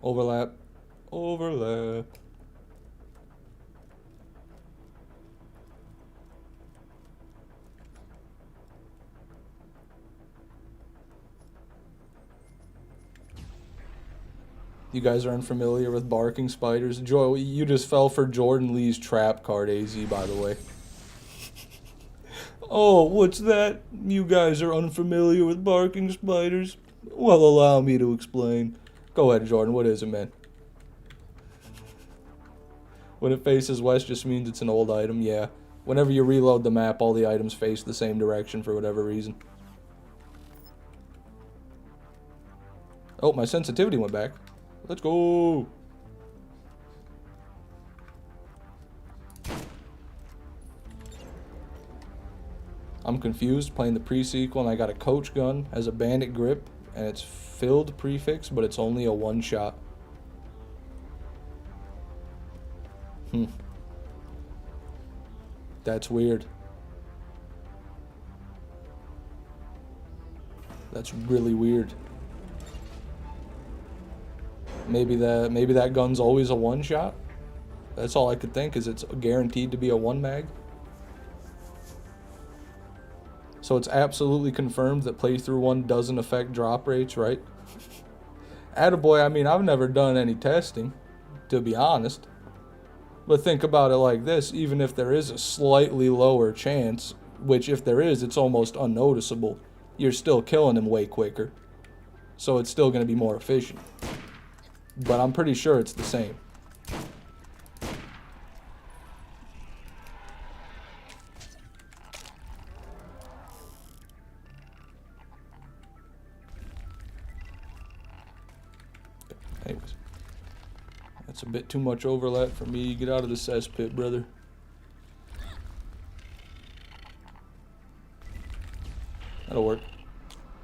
Overlap. Overlap. You guys are unfamiliar with barking spiders. Joy, you just fell for Jordan Lee's trap card, AZ, by the way. Oh, what's that? You guys are unfamiliar with barking spiders? Well, allow me to explain. Go ahead, Jordan. What is it, man? When it faces west just means it's an old item, yeah. Whenever you reload the map, all the items face the same direction for whatever reason. Oh, my sensitivity went back. Let's go! I'm confused playing the pre-sequel and I got a coach gun as a bandit grip and it's filled prefix, but it's only a one-shot. That's weird. That's really weird. Maybe that gun's always a one-shot? That's all I could think, is it's guaranteed to be a one-mag. So it's absolutely confirmed that playthrough 1 doesn't affect drop rates, right? Attaboy, I mean, I've never done any testing, to be honest. But think about it like this, even if there is a slightly lower chance, which if there is, it's almost unnoticeable, you're still killing him way quicker. So it's still going to be more efficient. But I'm pretty sure it's the same. Anyways. That's a bit too much overlap for me. Get out of the cesspit, brother. That'll work.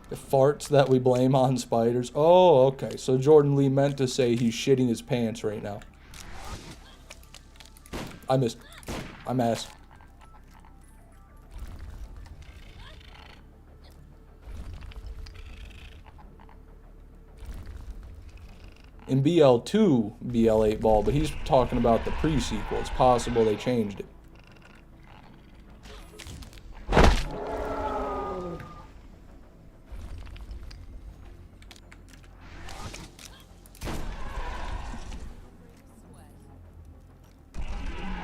The farts that we blame on spiders. Oh, okay. So Jordan Lee meant to say he's shitting his pants right now. I missed. I'm ass. in BL2, BL8 ball, but he's talking about the pre-sequel. It's possible they changed it.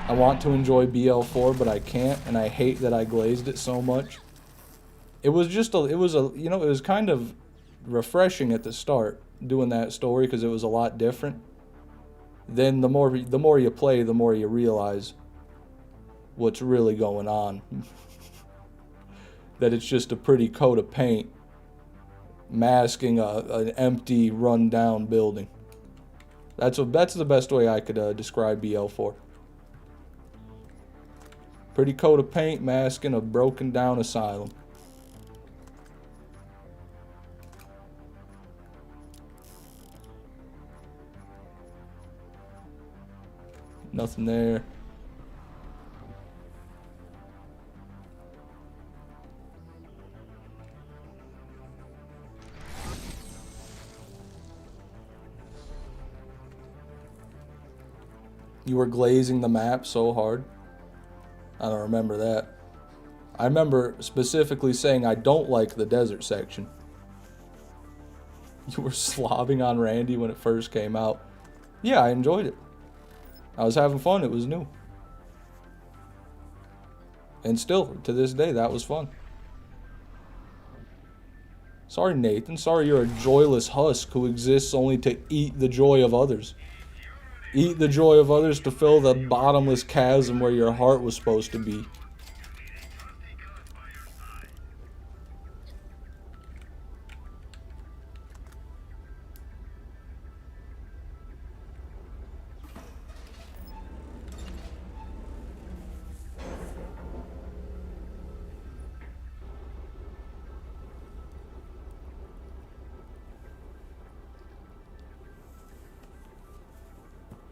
I want to enjoy BL4, but I can't, and I hate that I glazed it so much. It was just it was kind of refreshing at the start doing that story because it was a lot different. Then the more you play, the more you realize what's really going on. That it's just a pretty coat of paint masking an empty, run-down building. That's the best way I could describe BL4. Pretty coat of paint masking a broken down asylum. Nothing there. You were glazing the map so hard. I don't remember that. I remember specifically saying I don't like the desert section. You were slobbing on Randy when it first came out. Yeah, I enjoyed it. I was having fun. It was new. And still, to this day, that was fun. Sorry, Nathan. Sorry you're a joyless husk who exists only to eat the joy of others. Eat the joy of others to fill the bottomless chasm where your heart was supposed to be.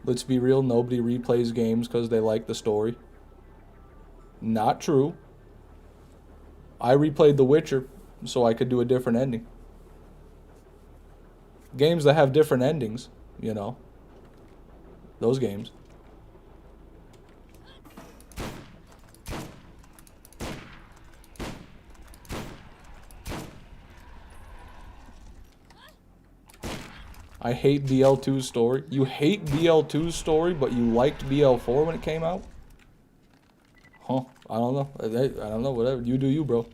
Let's be real, nobody replays games because they like the story. Not true. I replayed The Witcher so I could do a different ending. Games that have different endings, you know. Those games. I hate BL2's story. You hate BL2's story, but you liked BL4 when it came out? Huh. I don't know. I don't know. Whatever. You do you, bro.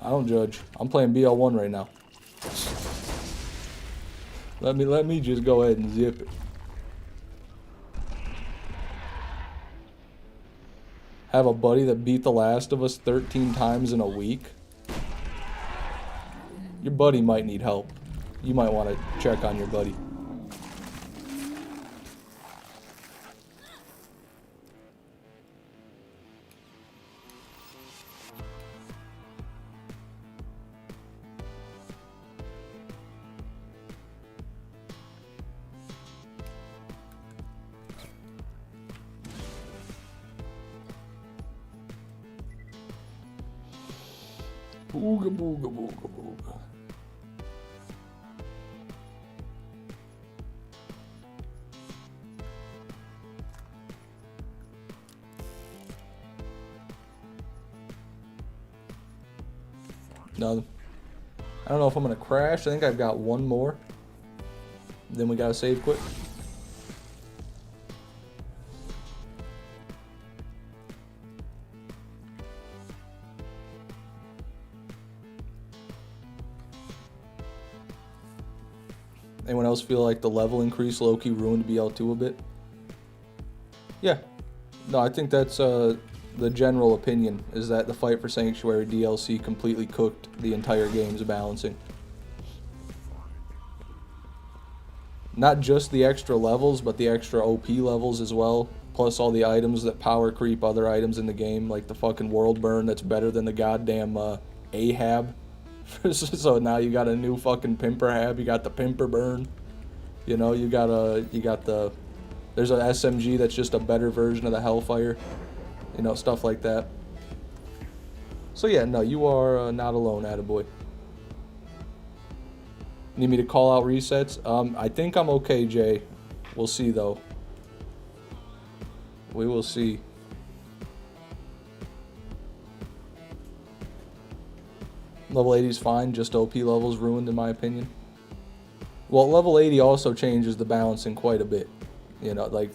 I don't judge. I'm playing BL1 right now. Let me just go ahead and zip it. Have a buddy that beat The Last of Us 13 times in a week? Your buddy might need help. You might want to check on your buddy. Booga booga booga booga. Nothing. I don't know if I'm gonna crash. I think I've got one more. Then we gotta save quick. Anyone else feel like the level increase low-key ruined BL2 a bit? Yeah. No, I think that's the general opinion, is that the Fight for Sanctuary DLC completely cooked the entire game's balancing. Not just the extra levels, but the extra OP levels as well, plus all the items that power creep other items in the game, like the fucking world burn that's better than the goddamn Ahab. So now you got a new fucking Pimperhab, you got the Pimper burn. You know, you got there's an SMG that's just a better version of the Hellfire. You know, stuff like that. So yeah, no, you are not alone, attaboy. Need me to call out resets? I think I'm okay, Jay. We'll see, though. We will see. Level 80 is fine, just OP levels ruined in my opinion. Well, level 80 also changes the balancing quite a bit. You know, like,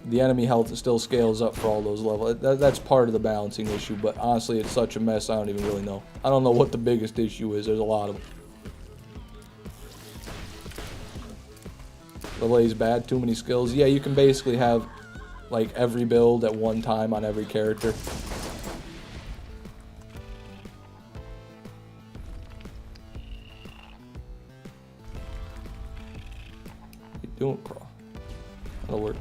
the enemy health still scales up for all those levels. That's part of the balancing issue, but honestly, it's such a mess, I don't even really know. I don't know what the biggest issue is, there's a lot of them. Level 80 is bad, too many skills. Yeah, you can basically have, like, every build at one time on every character. Doing crawl. That'll work.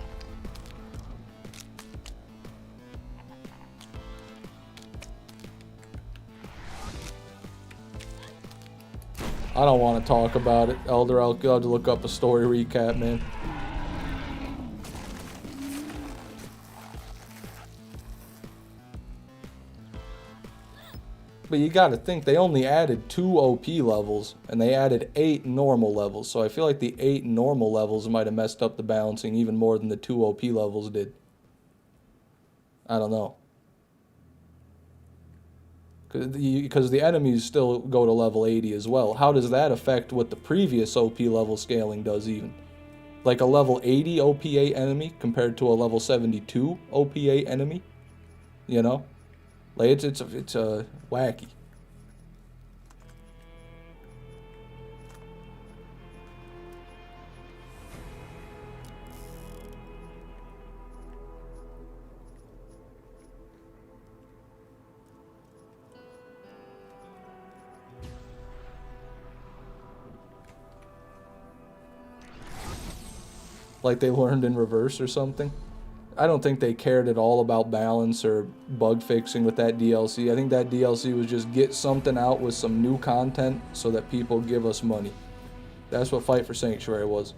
I don't want to talk about it, Elder. I'll have to look up a story recap, man. But you gotta think, they only added 2 OP levels, and they added 8 normal levels, so I feel like the 8 normal levels might have messed up the balancing even more than the 2 OP levels did. I don't know. Because the enemies still go to level 80 as well. How does that affect what the previous OP level scaling does even? Like a level 80 OPA enemy compared to a level 72 OPA enemy? You know? Like, it's wacky. Like they learned in reverse or something. I don't think they cared at all about balance or bug fixing with that DLC. I think that DLC was just get something out with some new content so that people give us money. That's what Fight for Sanctuary was.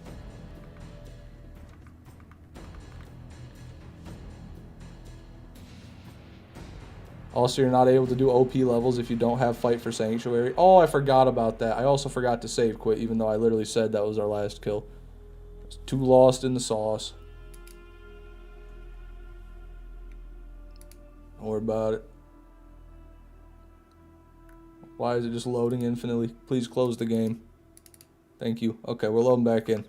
Also, you're not able to do OP levels if you don't have Fight for Sanctuary. Oh, I forgot about that. I also forgot to save quit, even though I literally said that was our last kill. It's too lost in the sauce. Don't worry about it. Why is it just loading infinitely? Please close the game. Thank you. Okay, we're loading back in.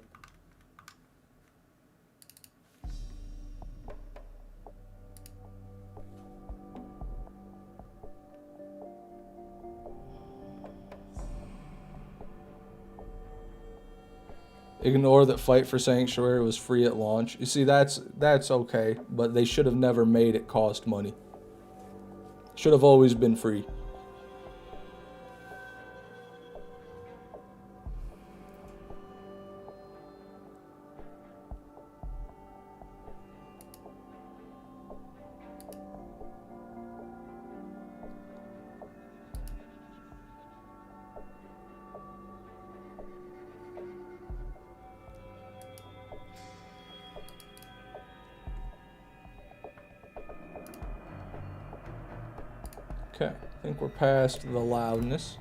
Ignore that Fight for Sanctuary was free at launch. You see, that's okay, but they should have never made it cost money. Should have always been free. Okay, I think we're past the loudness.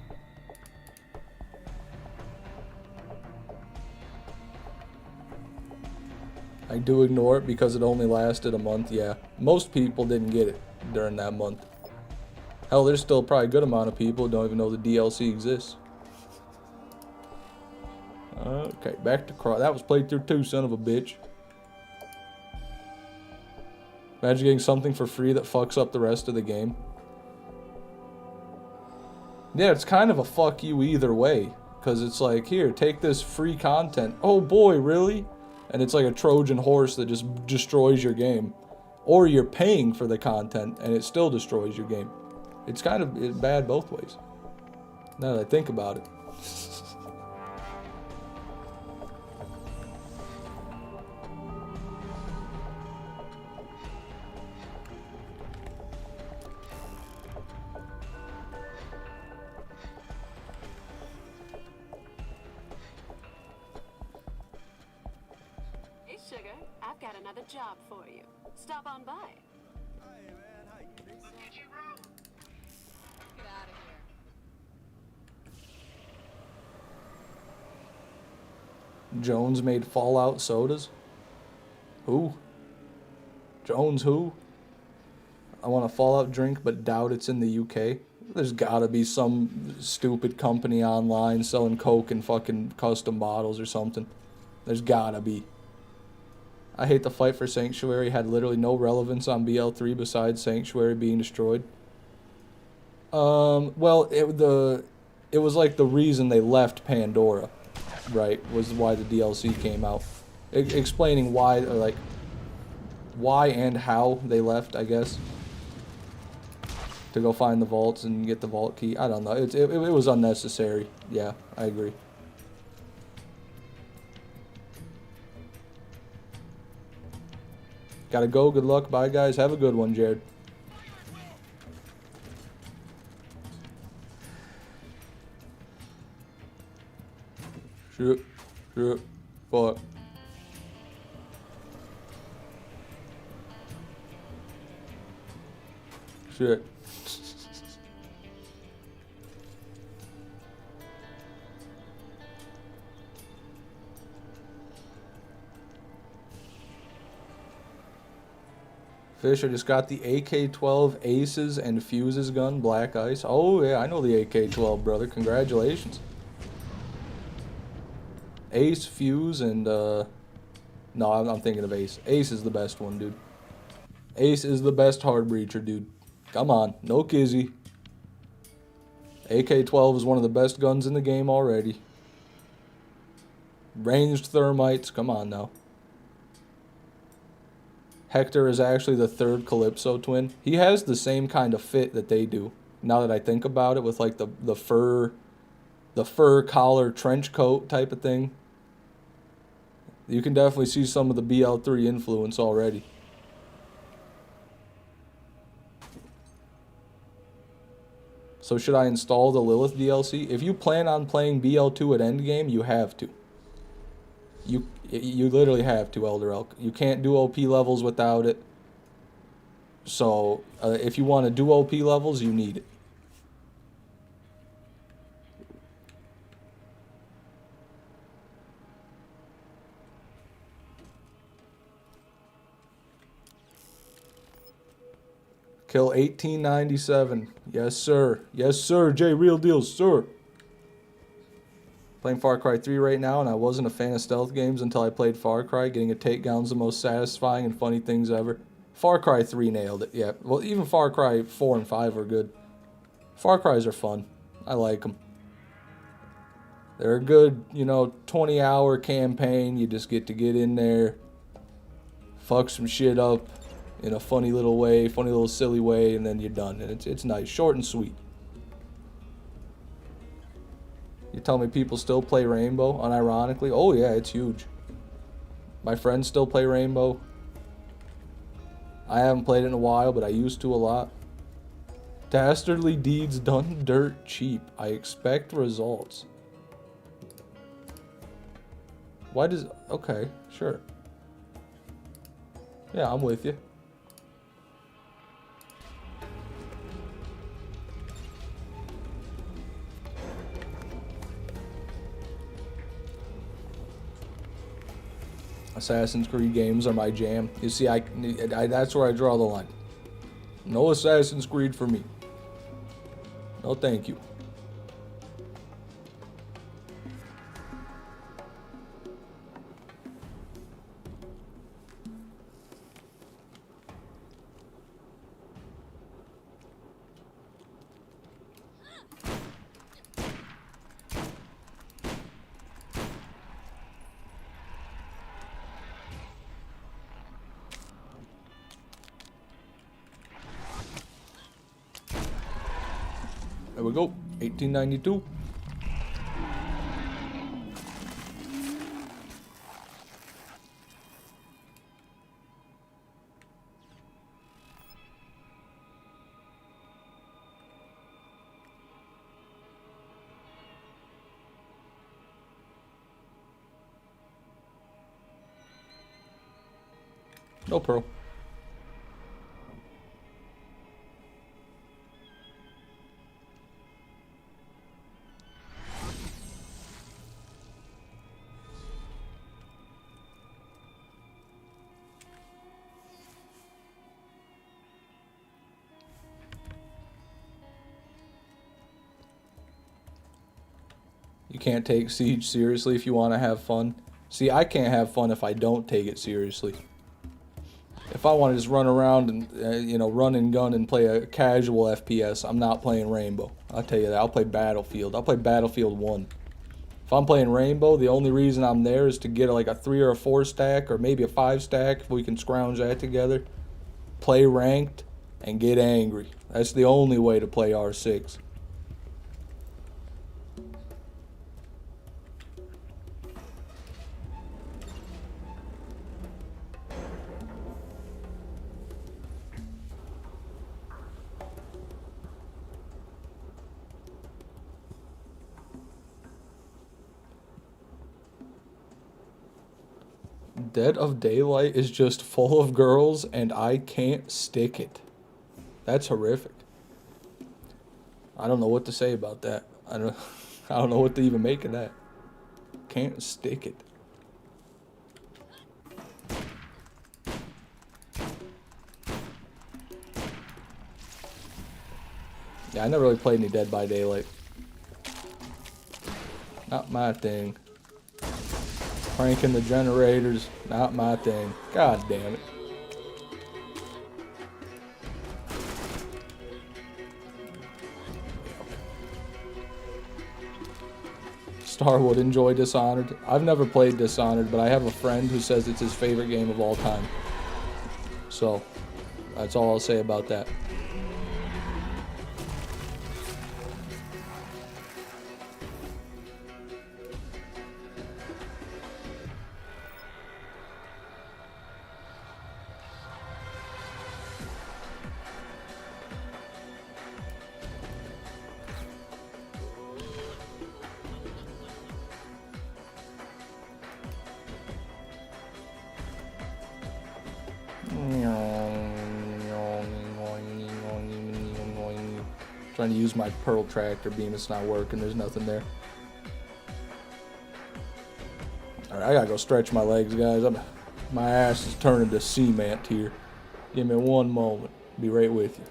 I do ignore it because it only lasted a month, yeah. Most people didn't get it during that month. Hell, there's still probably a good amount of people who don't even know the DLC exists. Okay, back to Craw. That was played through too, son of a bitch. Imagine getting something for free that fucks up the rest of the game. Yeah, it's kind of a fuck you either way. Because it's like, here, take this free content. Oh boy, really? And it's like a Trojan horse that just destroys your game. Or you're paying for the content and it still destroys your game. It's kind of bad both ways. Now that I think about it. Hey, sugar, I've got another job for you. Stop on by. Hey man, how you doing? Get out of here. Jones made Fallout sodas? Who? Jones who? I want a Fallout drink but doubt it's in the UK. There's gotta be some stupid company online selling Coke and fucking custom bottles or something. There's gotta be. I hate the fight for Sanctuary had literally no relevance on BL3 besides Sanctuary being destroyed. Well, it was like the reason they left Pandora, right? Was why the DLC came out, explaining why, or like, why and how they left, I guess. To go find the vaults and get the vault key. I don't know. It was unnecessary. Yeah, I agree. Gotta go. Good luck. Bye, guys. Have a good one, Jared. Shit. Shit. Fuck. Shit. Fish, I just got the AK-12 Aces and Fuses gun, Black Ice. Oh, yeah, I know the AK-12, brother. Congratulations. Ace, Fuse, and, no, I'm thinking of Ace. Ace is the best one, dude. Ace is the best hard breacher, dude. Come on, no kizzy. AK-12 is one of the best guns in the game already. Ranged thermites, come on now. Hector is actually the third Calypso twin. He has the same kind of fit that they do. Now that I think about it, with like the fur collar trench coat type of thing. You can definitely see some of the BL3 influence already. So should I install the Lilith DLC? If you plan on playing BL2 at endgame, you have to. You literally have to, Elder Elk. You can't do OP levels without it. So, if you want to do OP levels, you need it. Kill 1897. Yes, sir. Yes, sir. J, real deal, sir. Playing Far Cry 3 right now, and I wasn't a fan of stealth games until I played Far Cry. Getting a takedown's the most satisfying and funny things ever. Far Cry 3 nailed it, yeah. Well, even Far Cry 4 and 5 were good. Far Cries are fun. I like them. They're a good, 20-hour campaign. You just get to get in there, fuck some shit up in a funny little way, funny little silly way, and then you're done. And it's nice, short and sweet. You tell me people still play Rainbow, unironically? Oh yeah, it's huge. My friends still play Rainbow. I haven't played it in a while, but I used to a lot. Dastardly deeds done dirt cheap. I expect results. Why does... Okay, sure. Yeah, I'm with you. Assassin's Creed games are my jam. You see, I that's where I draw the line. No Assassin's Creed for me. No thank you. There we go. 1892. No pearl. You can't take Siege seriously if you want to have fun. See, I can't have fun if I don't take it seriously. If I want to just run around and, you know, run and gun and play a casual FPS, I'm not playing Rainbow. I'll tell you that. I'll play Battlefield. I'll play Battlefield 1. If I'm playing Rainbow, the only reason I'm there is to get like a 3 or a 4 stack or maybe a 5 stack if we can scrounge that together. Play ranked and get angry. That's the only way to play R6. Dead of Daylight is just full of girls and I can't stick it. That's horrific. I don't know what to say about that. I don't know what to even make of that. Can't stick it. Yeah, I never really played any Dead by Daylight. Not my thing. Cranking the generators, not my thing. God damn it. Starwood, enjoy Dishonored. I've never played Dishonored, but I have a friend who says it's his favorite game of all time. So, that's all I'll say about that. Trying to use my Pearl Tractor beam, it's not working, there's nothing there. Alright, I gotta go stretch my legs, guys. My ass is turning to cement here. Give me one moment. Be right with you.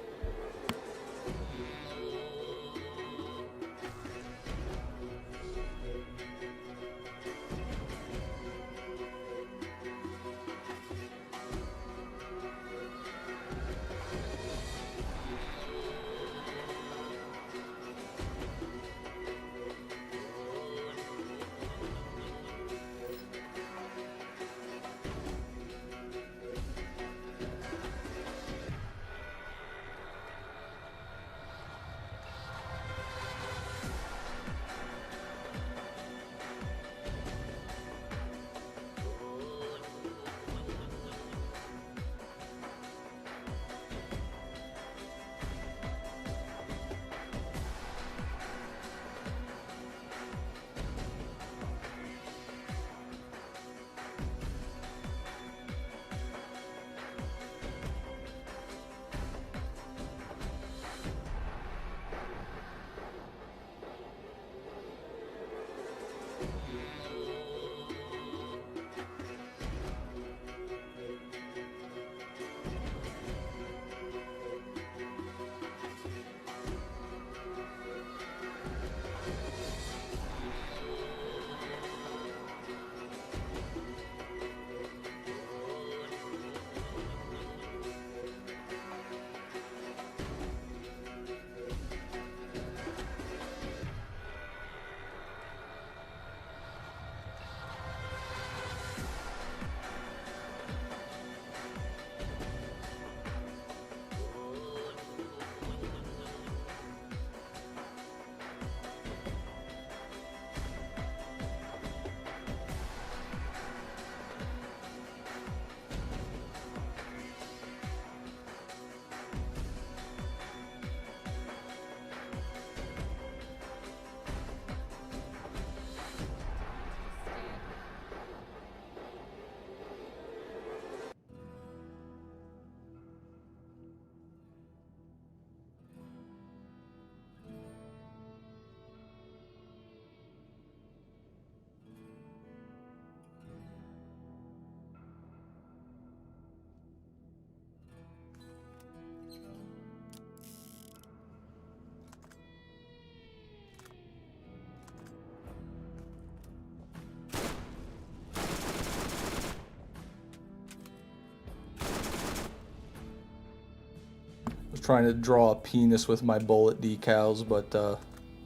trying to draw a penis with my bullet decals, but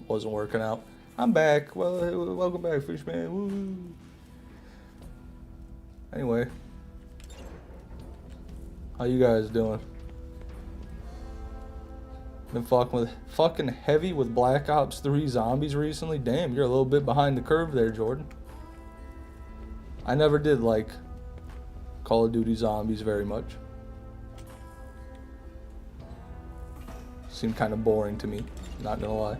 wasn't working out. I'm back. Well, welcome back, Fishman. Woo. Anyway, how you guys doing? Been fucking heavy with Black Ops 3 zombies recently. Damn, you're a little bit behind the curve there, Jordan. I never did like Call of Duty Zombies very much. Seemed kind of boring to me, not gonna lie.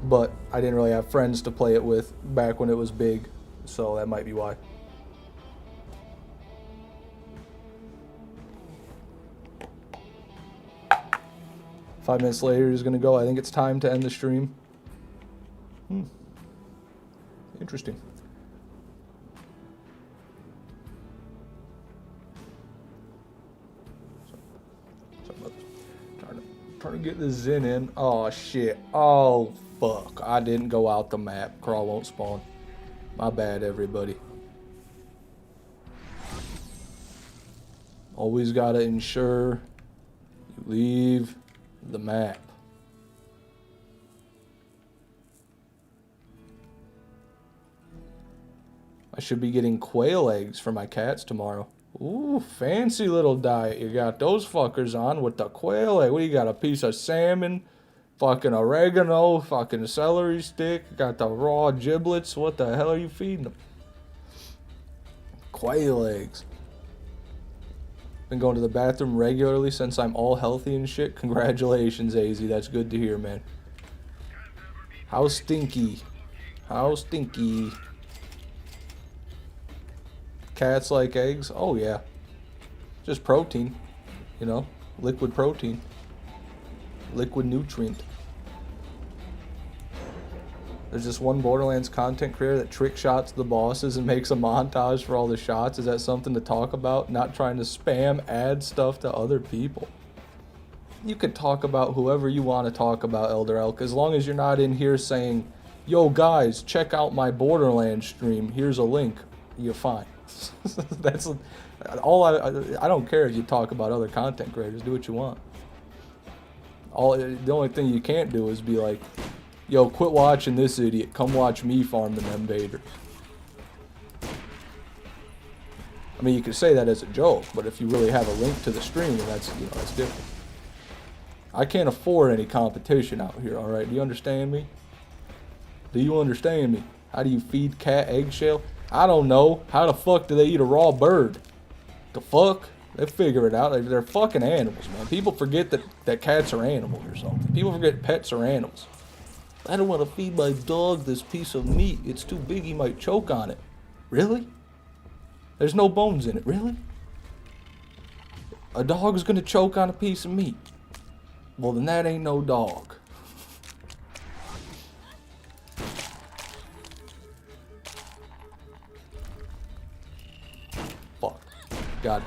But I didn't really have friends to play it with back when it was big, so that might be why. Five minutes later is gonna go. I think it's time to end the stream. Interesting. Trying to get the Zen in. Oh shit. Oh fuck. I didn't go out the map. Crawl won't spawn. My bad, everybody. Always gotta ensure you leave the map. I should be getting quail eggs for my cats tomorrow. Ooh, fancy little diet. You got those fuckers on with the quail egg. What do you got? A piece of salmon, fucking oregano, fucking celery stick. Got the raw giblets. What the hell are you feeding them? Quail eggs. Been going to the bathroom regularly since I'm all healthy and shit. Congratulations, AZ. That's good to hear, man. How stinky. How stinky. Cats like eggs? Oh, yeah. Just protein. You know? Liquid protein. Liquid nutrient. There's just one Borderlands content creator that trick shots the bosses and makes a montage for all the shots. Is that something to talk about? Not trying to spam ad stuff to other people. You could talk about whoever you want to talk about, Elder Elk, as long as you're not in here saying, yo guys, check out my Borderlands stream. Here's a link. You're fine. That's all. I don't care if you talk about other content creators. Do what you want. The only thing you can't do is be like, yo, quit watching this idiot. Come watch me farm the Invader. I mean, you could say that as a joke, but if you really have a link to the stream, then that's different. I can't afford any competition out here. All right, do you understand me? Do you understand me? How do you feed cat eggshell? I don't know. How the fuck do they eat a raw bird? The fuck? They figure it out. They're fucking animals, man. People forget that cats are animals or something. People forget pets are animals. I don't want to feed my dog this piece of meat. It's too big, he might choke on it. Really? There's no bones in it, really? A dog's gonna choke on a piece of meat. Well, then that ain't no dog. Fuck. God.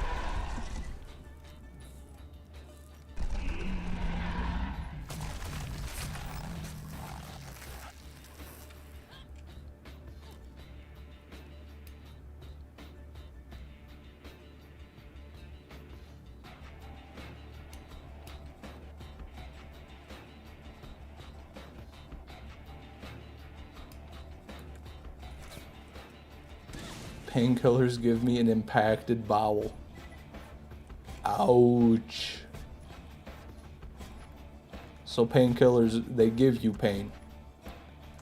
Painkillers give me an impacted bowel. Ouch. So painkillers, they give you pain.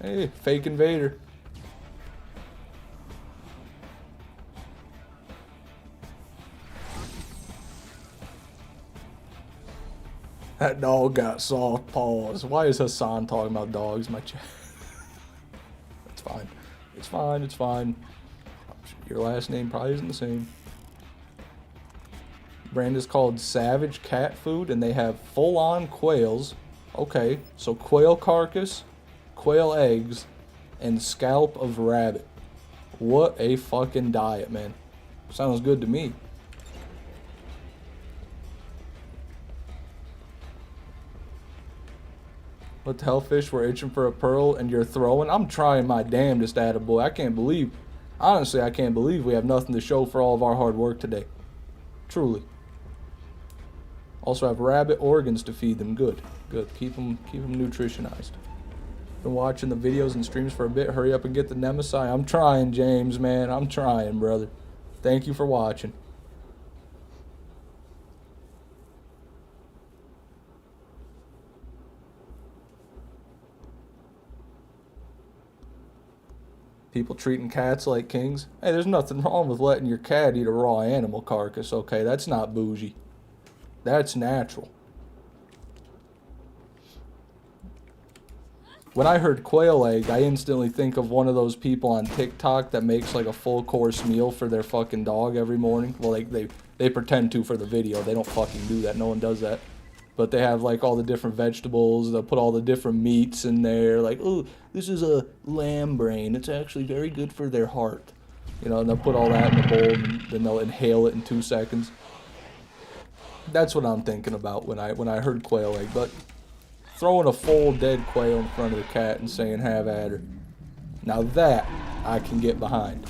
Hey, fake invader. That dog got soft paws. Why is Hassan talking about dogs in my chat? It's fine. It's fine. It's fine. Your last name probably isn't the same. Brand is called Savage Cat Food, and they have full-on quails. Okay, so quail carcass, quail eggs, and scalp of rabbit. What a fucking diet, man. Sounds good to me. What the hell, fish? We're itching for a pearl, and you're throwing? I'm trying my damnedest, attaboy. I can't believe... Honestly, I can't believe we have nothing to show for all of our hard work today. Truly. Also have rabbit organs to feed them. Good. Good. Keep them nutritionized. Been watching the videos and streams for a bit. Hurry up and get the Nemesis. I'm trying, James, man. I'm trying, brother. Thank you for watching. People treating cats like kings. Hey, there's nothing wrong with letting your cat eat a raw animal carcass, okay? That's not bougie. That's natural. When I heard quail egg, I instantly think of one of those people on TikTok that makes like a full course meal for their fucking dog every morning. Well, they pretend to for the video. They don't fucking do that. No one does that. But they have like all the different vegetables. They'll put all the different meats in there. Like, oh, this is a lamb brain. It's actually very good for their heart. You know, and they'll put all that in the bowl and then they'll inhale it in 2 seconds. That's what I'm thinking about when I heard quail egg. But throwing a full dead quail in front of the cat and saying have at her. Now that I can get behind.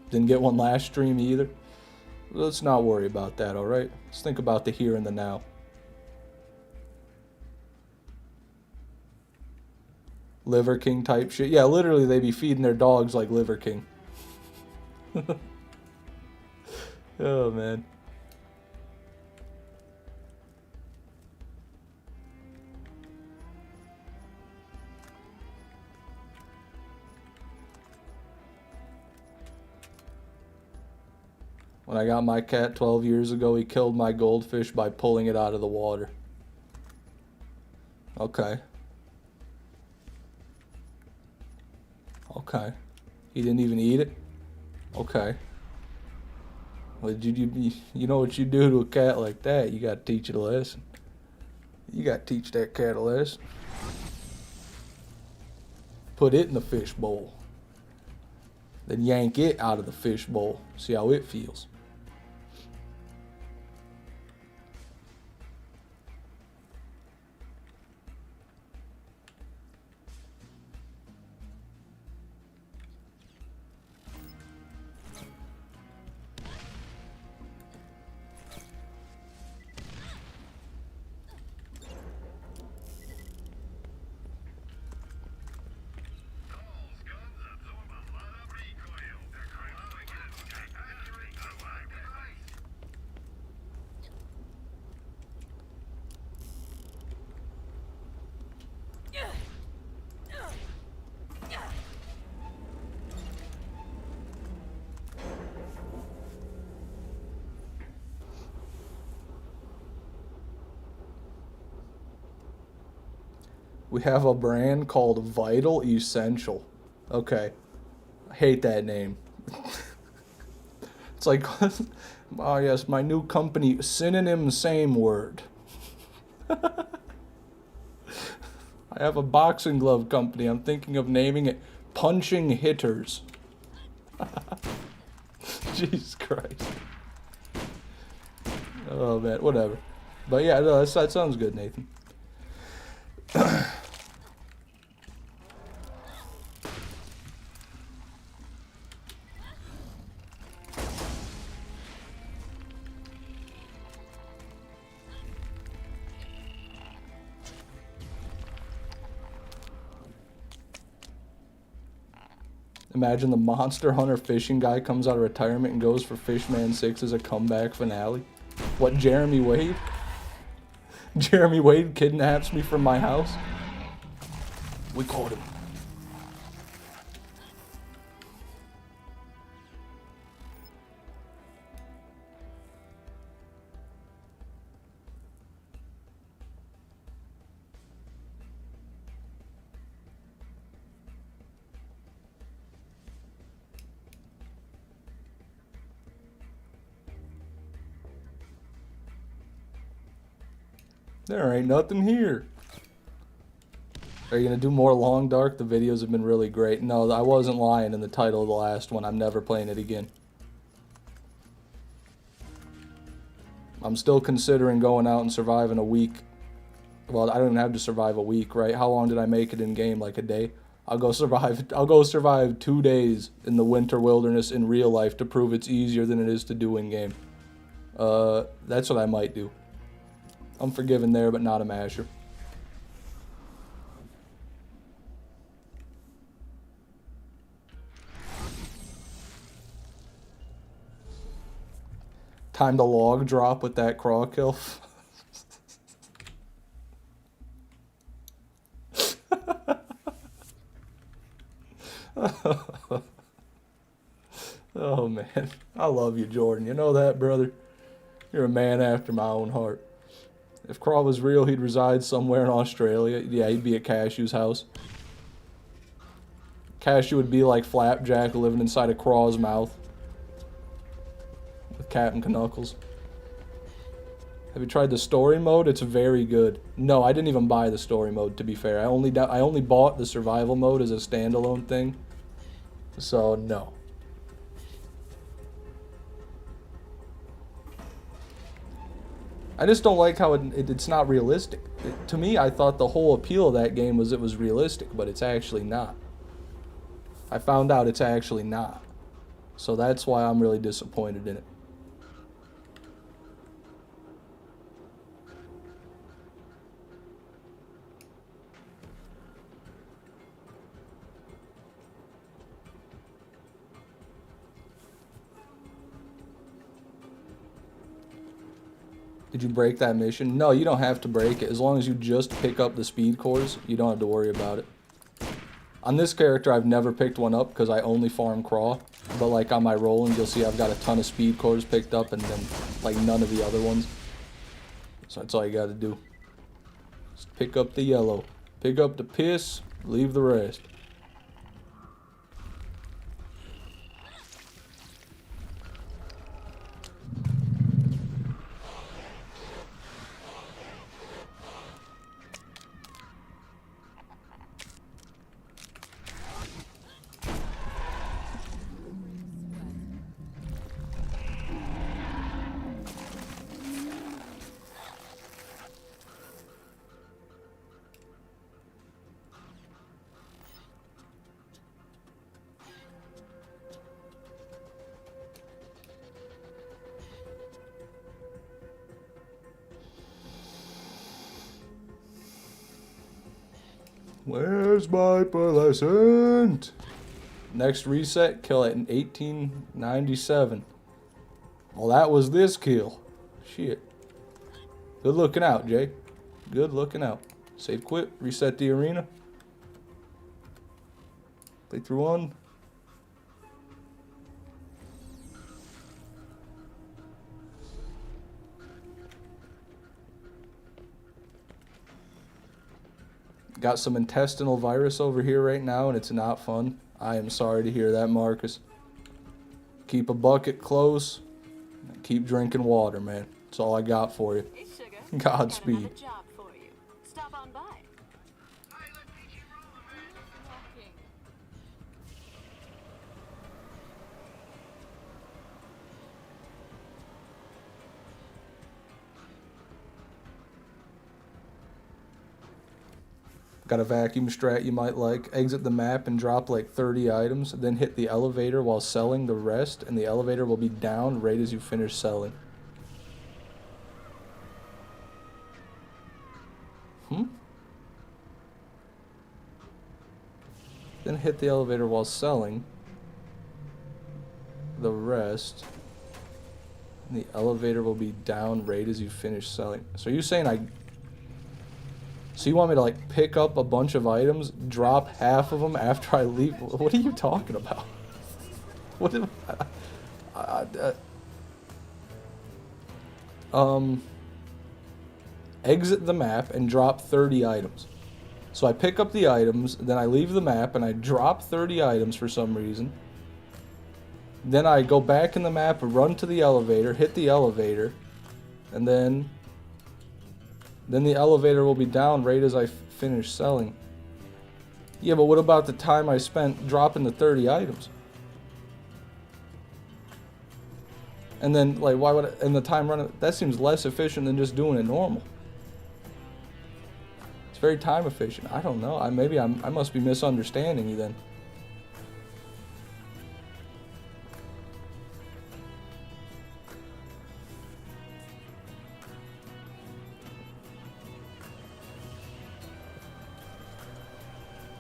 Didn't get one last stream either. Let's not worry about that, alright? Let's think about the here and the now. Liver King type shit. Yeah, literally they be feeding their dogs like Liver King. Oh, man. When I got my cat 12 years ago, he killed my goldfish by pulling it out of the water. Okay. Okay. He didn't even eat it? Okay. Well, you know what you do to a cat like that? You gotta teach it a lesson. You gotta teach that cat a lesson. Put it in the fish bowl. Then yank it out of the fish bowl. See how it feels. We have a brand called Vital Essential. Okay. I hate that name. It's like, oh yes, my new company, synonym same word. I have a boxing glove company. I'm thinking of naming it Punching Hitters. Jesus Christ. Oh man, whatever. But yeah, no, that sounds good, Nathan. Imagine the Monster Hunter fishing guy comes out of retirement and goes for Fishman 6 as a comeback finale. What, Jeremy Wade? Jeremy Wade kidnaps me from my house? We caught him. There ain't nothing here. Are you going to do more Long Dark? The videos have been really great. No, I wasn't lying in the title of the last one. I'm never playing it again. I'm still considering going out and surviving a week. Well, I don't even have to survive a week, right? How long did I make it in game? Like a day? I'll go survive 2 days in the winter wilderness in real life to prove it's easier than it is to do in game. That's what I might do. I'm forgiven there, but not a masher. Time to log drop with that craw kill. Oh man, I love you, Jordan. You know that, brother? You're a man after my own heart. If Craw was real, he'd reside somewhere in Australia. Yeah, he'd be at Cashew's house. Cashew would be like Flapjack living inside a Craw's mouth. With Captain Knuckles. Have you tried the story mode? It's very good. No, I didn't even buy the story mode, to be fair. I only bought the survival mode as a standalone thing. So, no. I just don't like how it's not realistic. To me, I thought the whole appeal of that game was it was realistic, but it's actually not. I found out it's actually not. So that's why I'm really disappointed in it. Did you break that mission? No, you don't have to break it. As long as you just pick up the speed cores, you don't have to worry about it. On this character, I've never picked one up because I only farm Craw. But like on my Roland, you'll see I've got a ton of speed cores picked up and then like none of the other ones. So that's all you gotta do. Just pick up the yellow. Pick up the piss, leave the rest. Where's my pearlescent? Next reset, kill at 1897. Well, that was this kill. Shit. Good looking out, Jay. Good looking out. Save quit, reset the arena. Play through one. Got some intestinal virus over here right now, and it's not fun. I am sorry to hear that, Marcus. Keep a bucket close. And keep drinking water, man. That's all I got for you. Hey, sugar. Godspeed. Got another job for you. Stop on by. Got a vacuum strat you might like. Exit the map and drop like 30 items. Then hit the elevator while selling the rest. And the elevator will be down right as you finish selling. Then hit the elevator while selling the rest. And the elevator will be down right as you finish selling. So you're saying So you want me to like pick up a bunch of items, drop half of them after I leave? What are you talking about? What? Exit the map and drop 30 items. So I pick up the items, then I leave the map and I drop 30 items for some reason. Then I go back in the map and run to the elevator, hit the elevator, and then the elevator will be down right as I finish selling. Yeah, but what about the time I spent dropping the 30 items? And then, like, why would and the time running? That seems less efficient than just doing it normal. It's very time efficient. I don't know. I must be misunderstanding you then.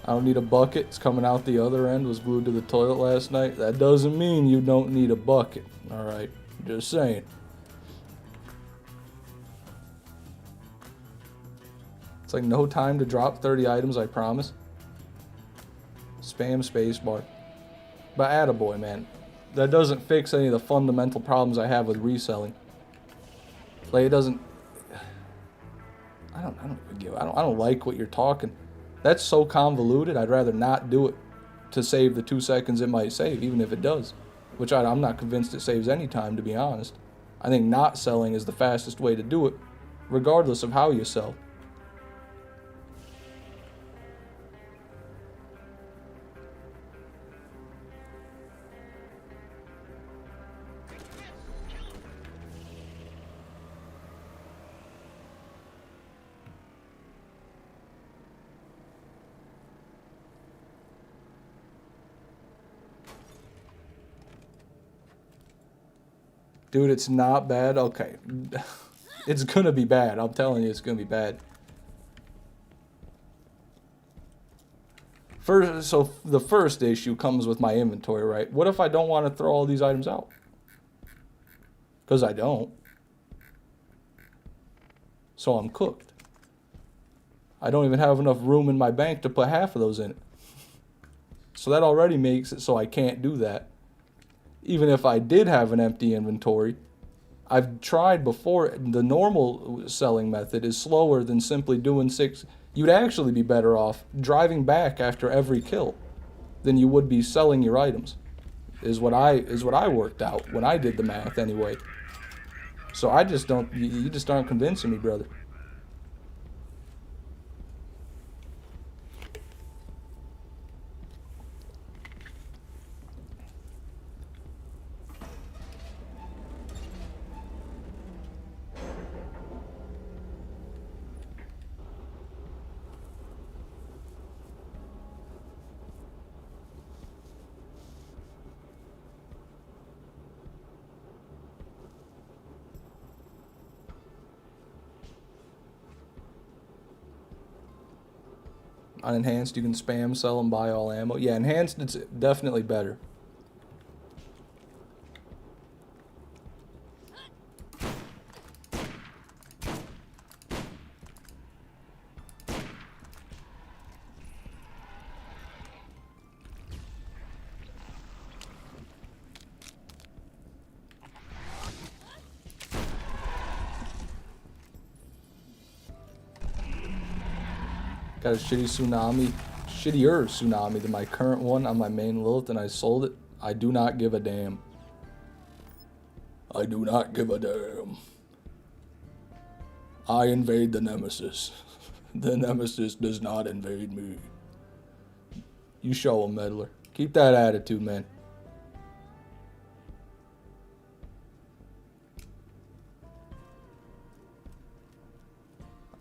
I don't need a bucket. It's coming out the other end. Was glued to the toilet last night. That doesn't mean you don't need a bucket. Alright. Just saying. It's like no time to drop 30 items, I promise. Spam spacebar. But attaboy, man. That doesn't fix any of the fundamental problems I have with reselling. Like, it doesn't... I don't like what you're talking. That's so convoluted, I'd rather not do it to save the 2 seconds it might save, even if it does. Which I'm not convinced it saves any time, to be honest. I think not selling is the fastest way to do it, regardless of how you sell. Dude, it's not bad. Okay. It's gonna be bad. I'm telling you, it's gonna be bad. So the first issue comes with my inventory, right? What if I don't want to throw all these items out? Because I don't. So I'm cooked. I don't even have enough room in my bank to put half of those in it. So that already makes it so I can't do that. Even if I did have an empty inventory, I've tried before. The normal selling method is slower than simply doing 6. You'd actually be better off driving back after every kill than you would be selling your items. Is what I worked out when I did the math anyway. So I just don't. You just aren't convincing me, brother. On enhanced, you can spam, sell, and buy all ammo. Yeah, enhanced, it's definitely better. Got a shittier tsunami than my current one on my main Lilith, and I sold it. I do not give a damn. I do not give a damn. I invade the Nemesis. The Nemesis does not invade me. You show him, meddler. Keep that attitude, man.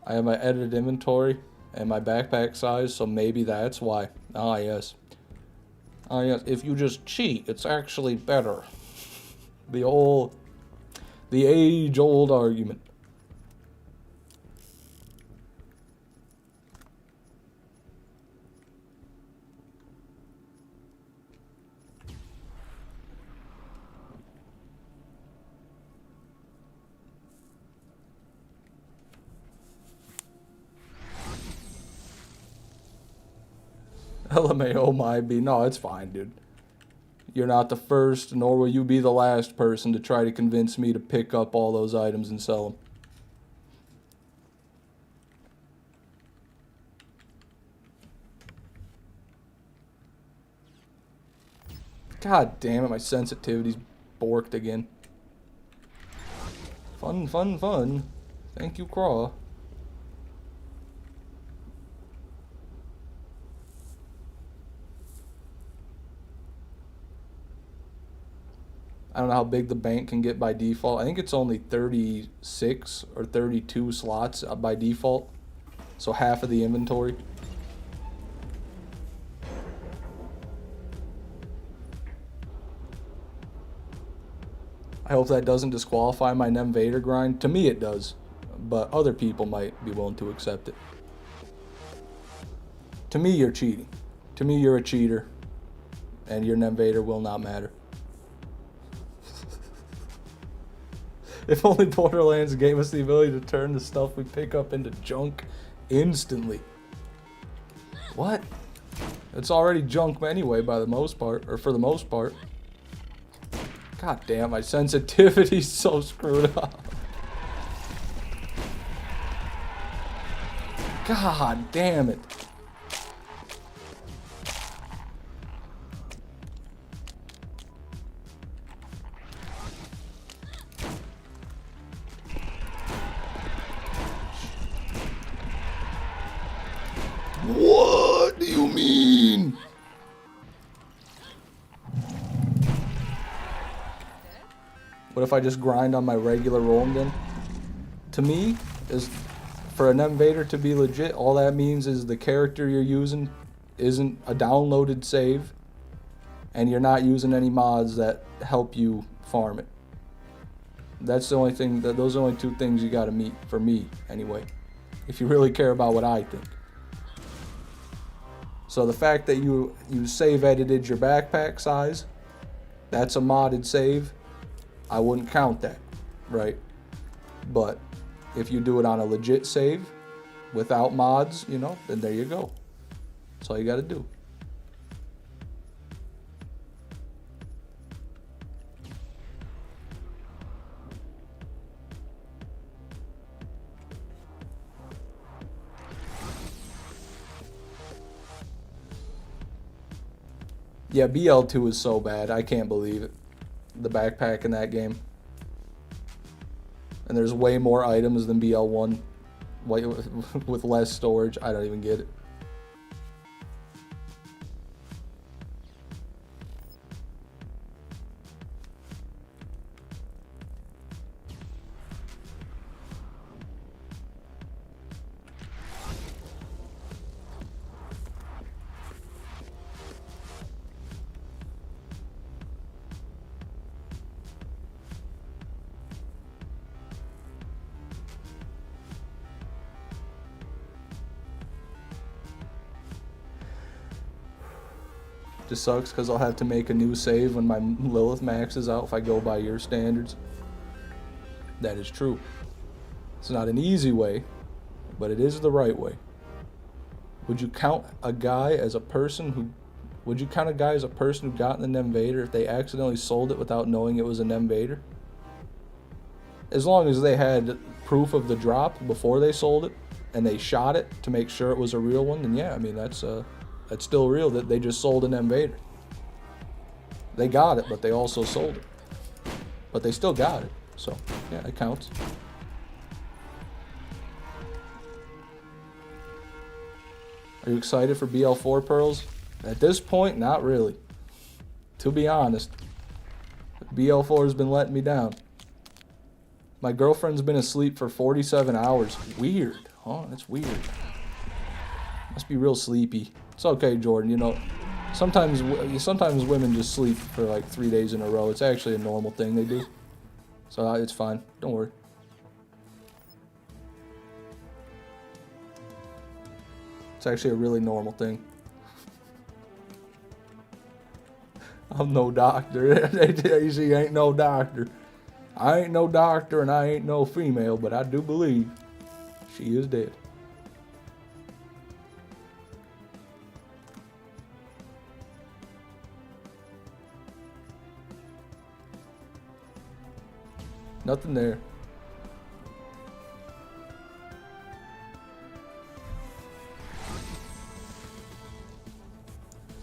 I have my edited inventory and my backpack size, so maybe that's why. Ah, yes. Ah, yes. If you just cheat, it's actually better. The age-old argument. LMAO might be. No, it's fine, dude. You're not the first, nor will you be the last person to try to convince me to pick up all those items and sell them. God damn it, my sensitivity's borked again. Fun, fun, fun. Thank you, Craw. I don't know how big the bank can get by default. I think it's only 36 or 32 slots by default. So half of the inventory. I hope that doesn't disqualify my Invader grind. To me it does, but other people might be willing to accept it. To me you're cheating. To me you're a cheater, and your Invader will not matter. If only Borderlands gave us the ability to turn the stuff we pick up into junk instantly. What? It's already junk anyway by the most part, or for the most part. God damn, my sensitivity's so screwed up. God damn it. What do you mean? What if I just grind on my regular roll then? To me, is for an Invader to be legit, all that means is the character you're using isn't a downloaded save, and you're not using any mods that help you farm it. That's the only thing, those are the only two things you gotta meet, for me anyway, if you really care about what I think. So the fact that you save edited your backpack size, that's a modded save, I wouldn't count that, right? But if you do it on a legit save without mods, you know, then there you go. That's all you gotta do. Yeah, BL2 is so bad. I can't believe it. The backpack in that game. And there's way more items than BL1 with less storage. I don't even get it. Just sucks because I'll have to make a new save when my Lilith maxes out if I go by your standards. That is true. It's not an easy way, but it is the right way. Would you count a guy as a person who... Would you count a guy as a person who got an Invader if they accidentally sold it without knowing it was an Invader? As long as they had proof of the drop before they sold it, and they shot it to make sure it was a real one, then yeah, I mean, that's still real, that they just sold an Invader. They got it, but they also sold it. But they still got it, so yeah, it counts. Are you excited for BL4 pearls? At this point, not really. To be honest, BL4 has been letting me down. My girlfriend's been asleep for 47 hours. Weird. Oh, that's weird. Must be real sleepy. It's okay, Jordan. You know, sometimes women just sleep for like 3 days in a row. It's actually a normal thing they do. So it's fine. Don't worry. It's actually a really normal thing. I'm no doctor. She ain't no doctor. I ain't no doctor and I ain't no female, but I do believe she is dead. Nothing there.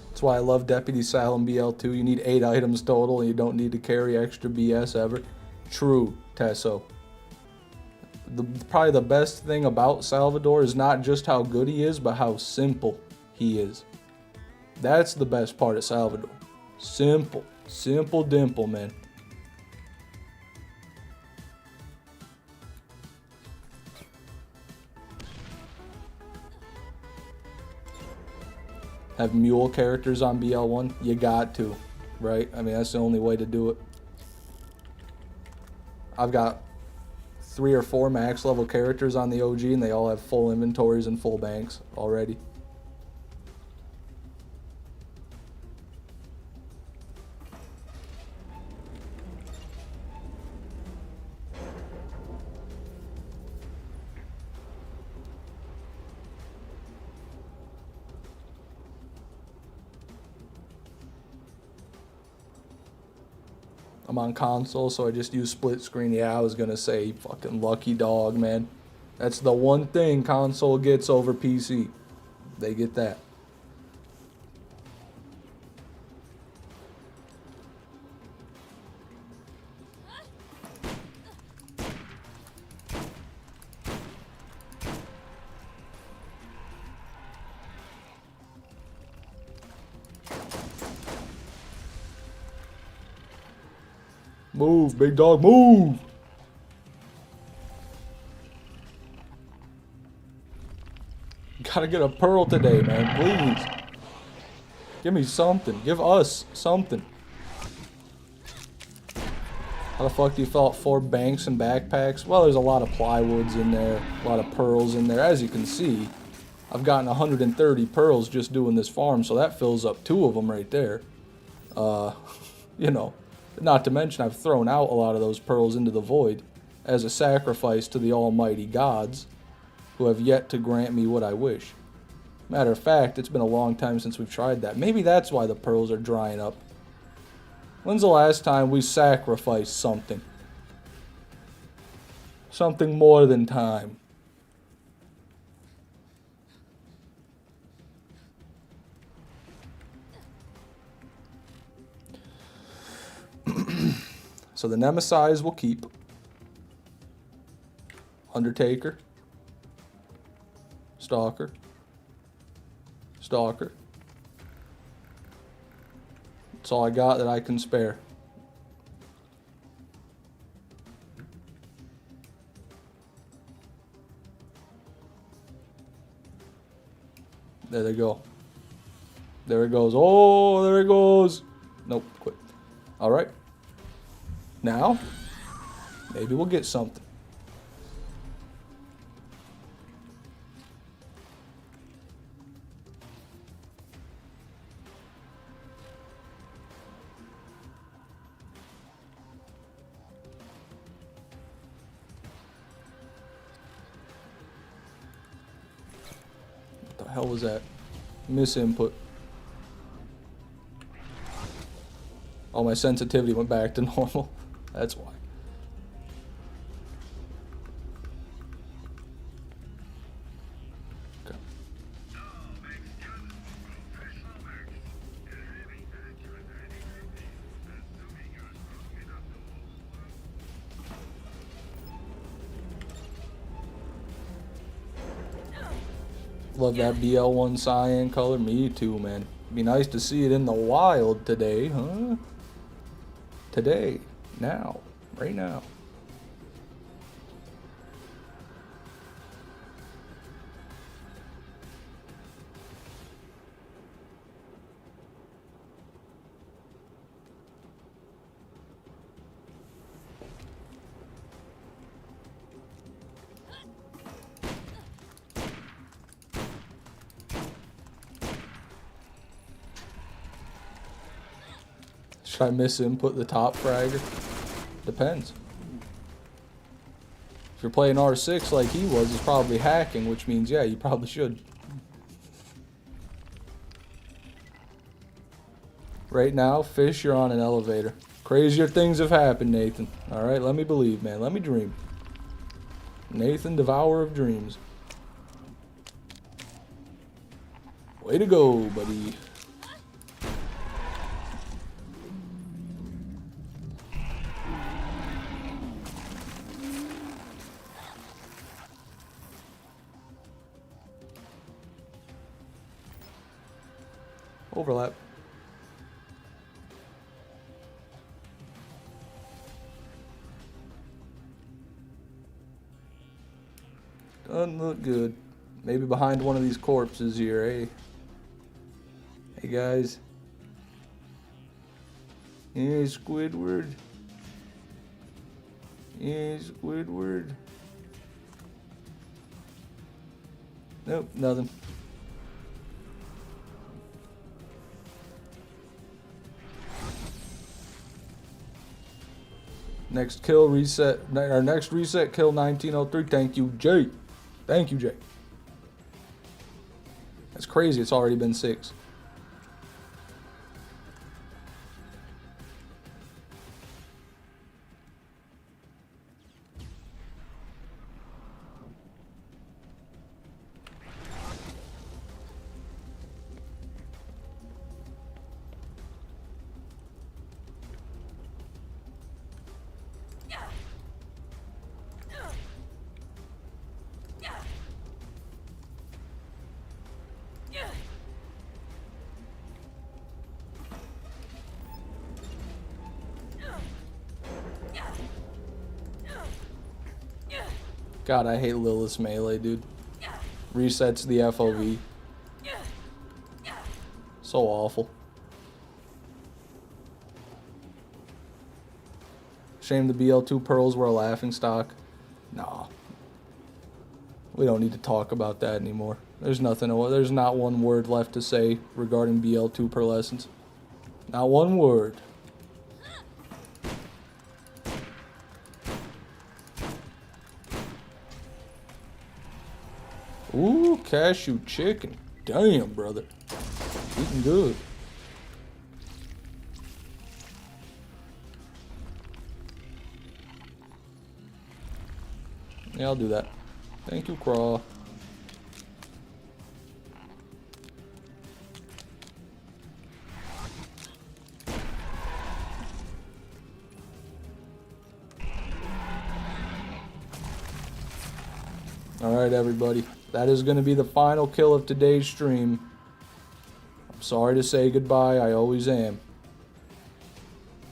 That's why I love Deputy Salem BL2. You need 8 items total and you don't need to carry extra BS ever. True, Tesso. Probably the best thing about Salvador is not just how good he is, but how simple he is. That's the best part of Salvador. Simple. Simple dimple, man. have mule characters on BL1? You got to, right? I mean, that's the only way to do it. I've got 3 or 4 max level characters on the OG, and they all have full inventories and full banks already. I'm on console, so I just use split screen. Yeah, I was gonna say, fucking lucky dog, man. That's the one thing console gets over PC. They get that. Move, big dog, move! Gotta get a pearl today, man, please. Give me something. Give us something. How the fuck do you fill out 4 banks and backpacks? Well, there's a lot of plywoods in there, a lot of pearls in there. As you can see, I've gotten 130 pearls just doing this farm, so that fills up 2 of them right there. You know, not to mention I've thrown out a lot of those pearls into the void as a sacrifice to the almighty gods who have yet to grant me what I wish. Matter of fact, it's been a long time since we've tried that. Maybe that's why the pearls are drying up. When's the last time we sacrificed something? Something more than time. So the Nemesis will keep. Undertaker. Stalker. Stalker. That's all I got that I can spare. There they go. There it goes. Oh, there it goes. Nope, quit. All right. Now, maybe we'll get something. What the hell was that? Misinput. Oh, my sensitivity went back to normal. That's why. Okay. Love that BL1 cyan color. Me too, man. Be nice to see it in the wild today, huh? Today. Now. Right now. Should I misinput the top fragger? Depends. If you're playing R6 like he was, he's probably hacking, which means, yeah, you probably should. Right now, fish, you're on an elevator. Crazier things have happened, Nathan. Alright, let me believe, man. Let me dream. Nathan, devourer of dreams. Way to go, buddy. Overlap. Doesn't look good. Maybe behind one of these corpses here, eh? Hey guys. Yeah, Squidward. Yeah, Squidward. Nope, nothing. Next kill reset. Our next reset kill 1903. Thank you, Jay. Thank you, Jay. That's crazy. It's already been 6. God, I hate Lilith's melee, dude. Resets the FOV. So awful. Shame the BL2 pearls were a laughing stock. Nah. We don't need to talk about that anymore. There's nothing. There's not one word left to say regarding BL2 pearlescence. Not one word. Ooh, cashew chicken. Damn, brother. Eating good. Yeah, I'll do that. Thank you, Craw. Alright, everybody. That is going to be the final kill of today's stream. I'm sorry to say goodbye. I always am.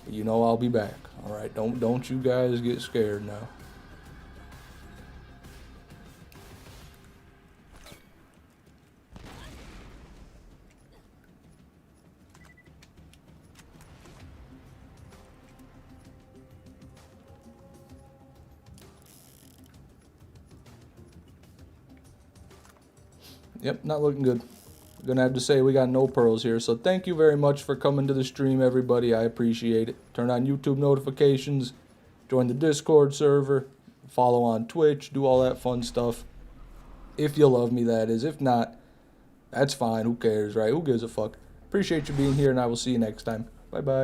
But you know I'll be back. Alright, don't you guys get scared now. Yep, not looking good. Gonna have to say we got no pearls here. So thank you very much for coming to the stream, everybody. I appreciate it. Turn on YouTube notifications. Join the Discord server. Follow on Twitch. Do all that fun stuff. If you love me, that is. If not, that's fine. Who cares, right? Who gives a fuck? Appreciate you being here, and I will see you next time. Bye-bye.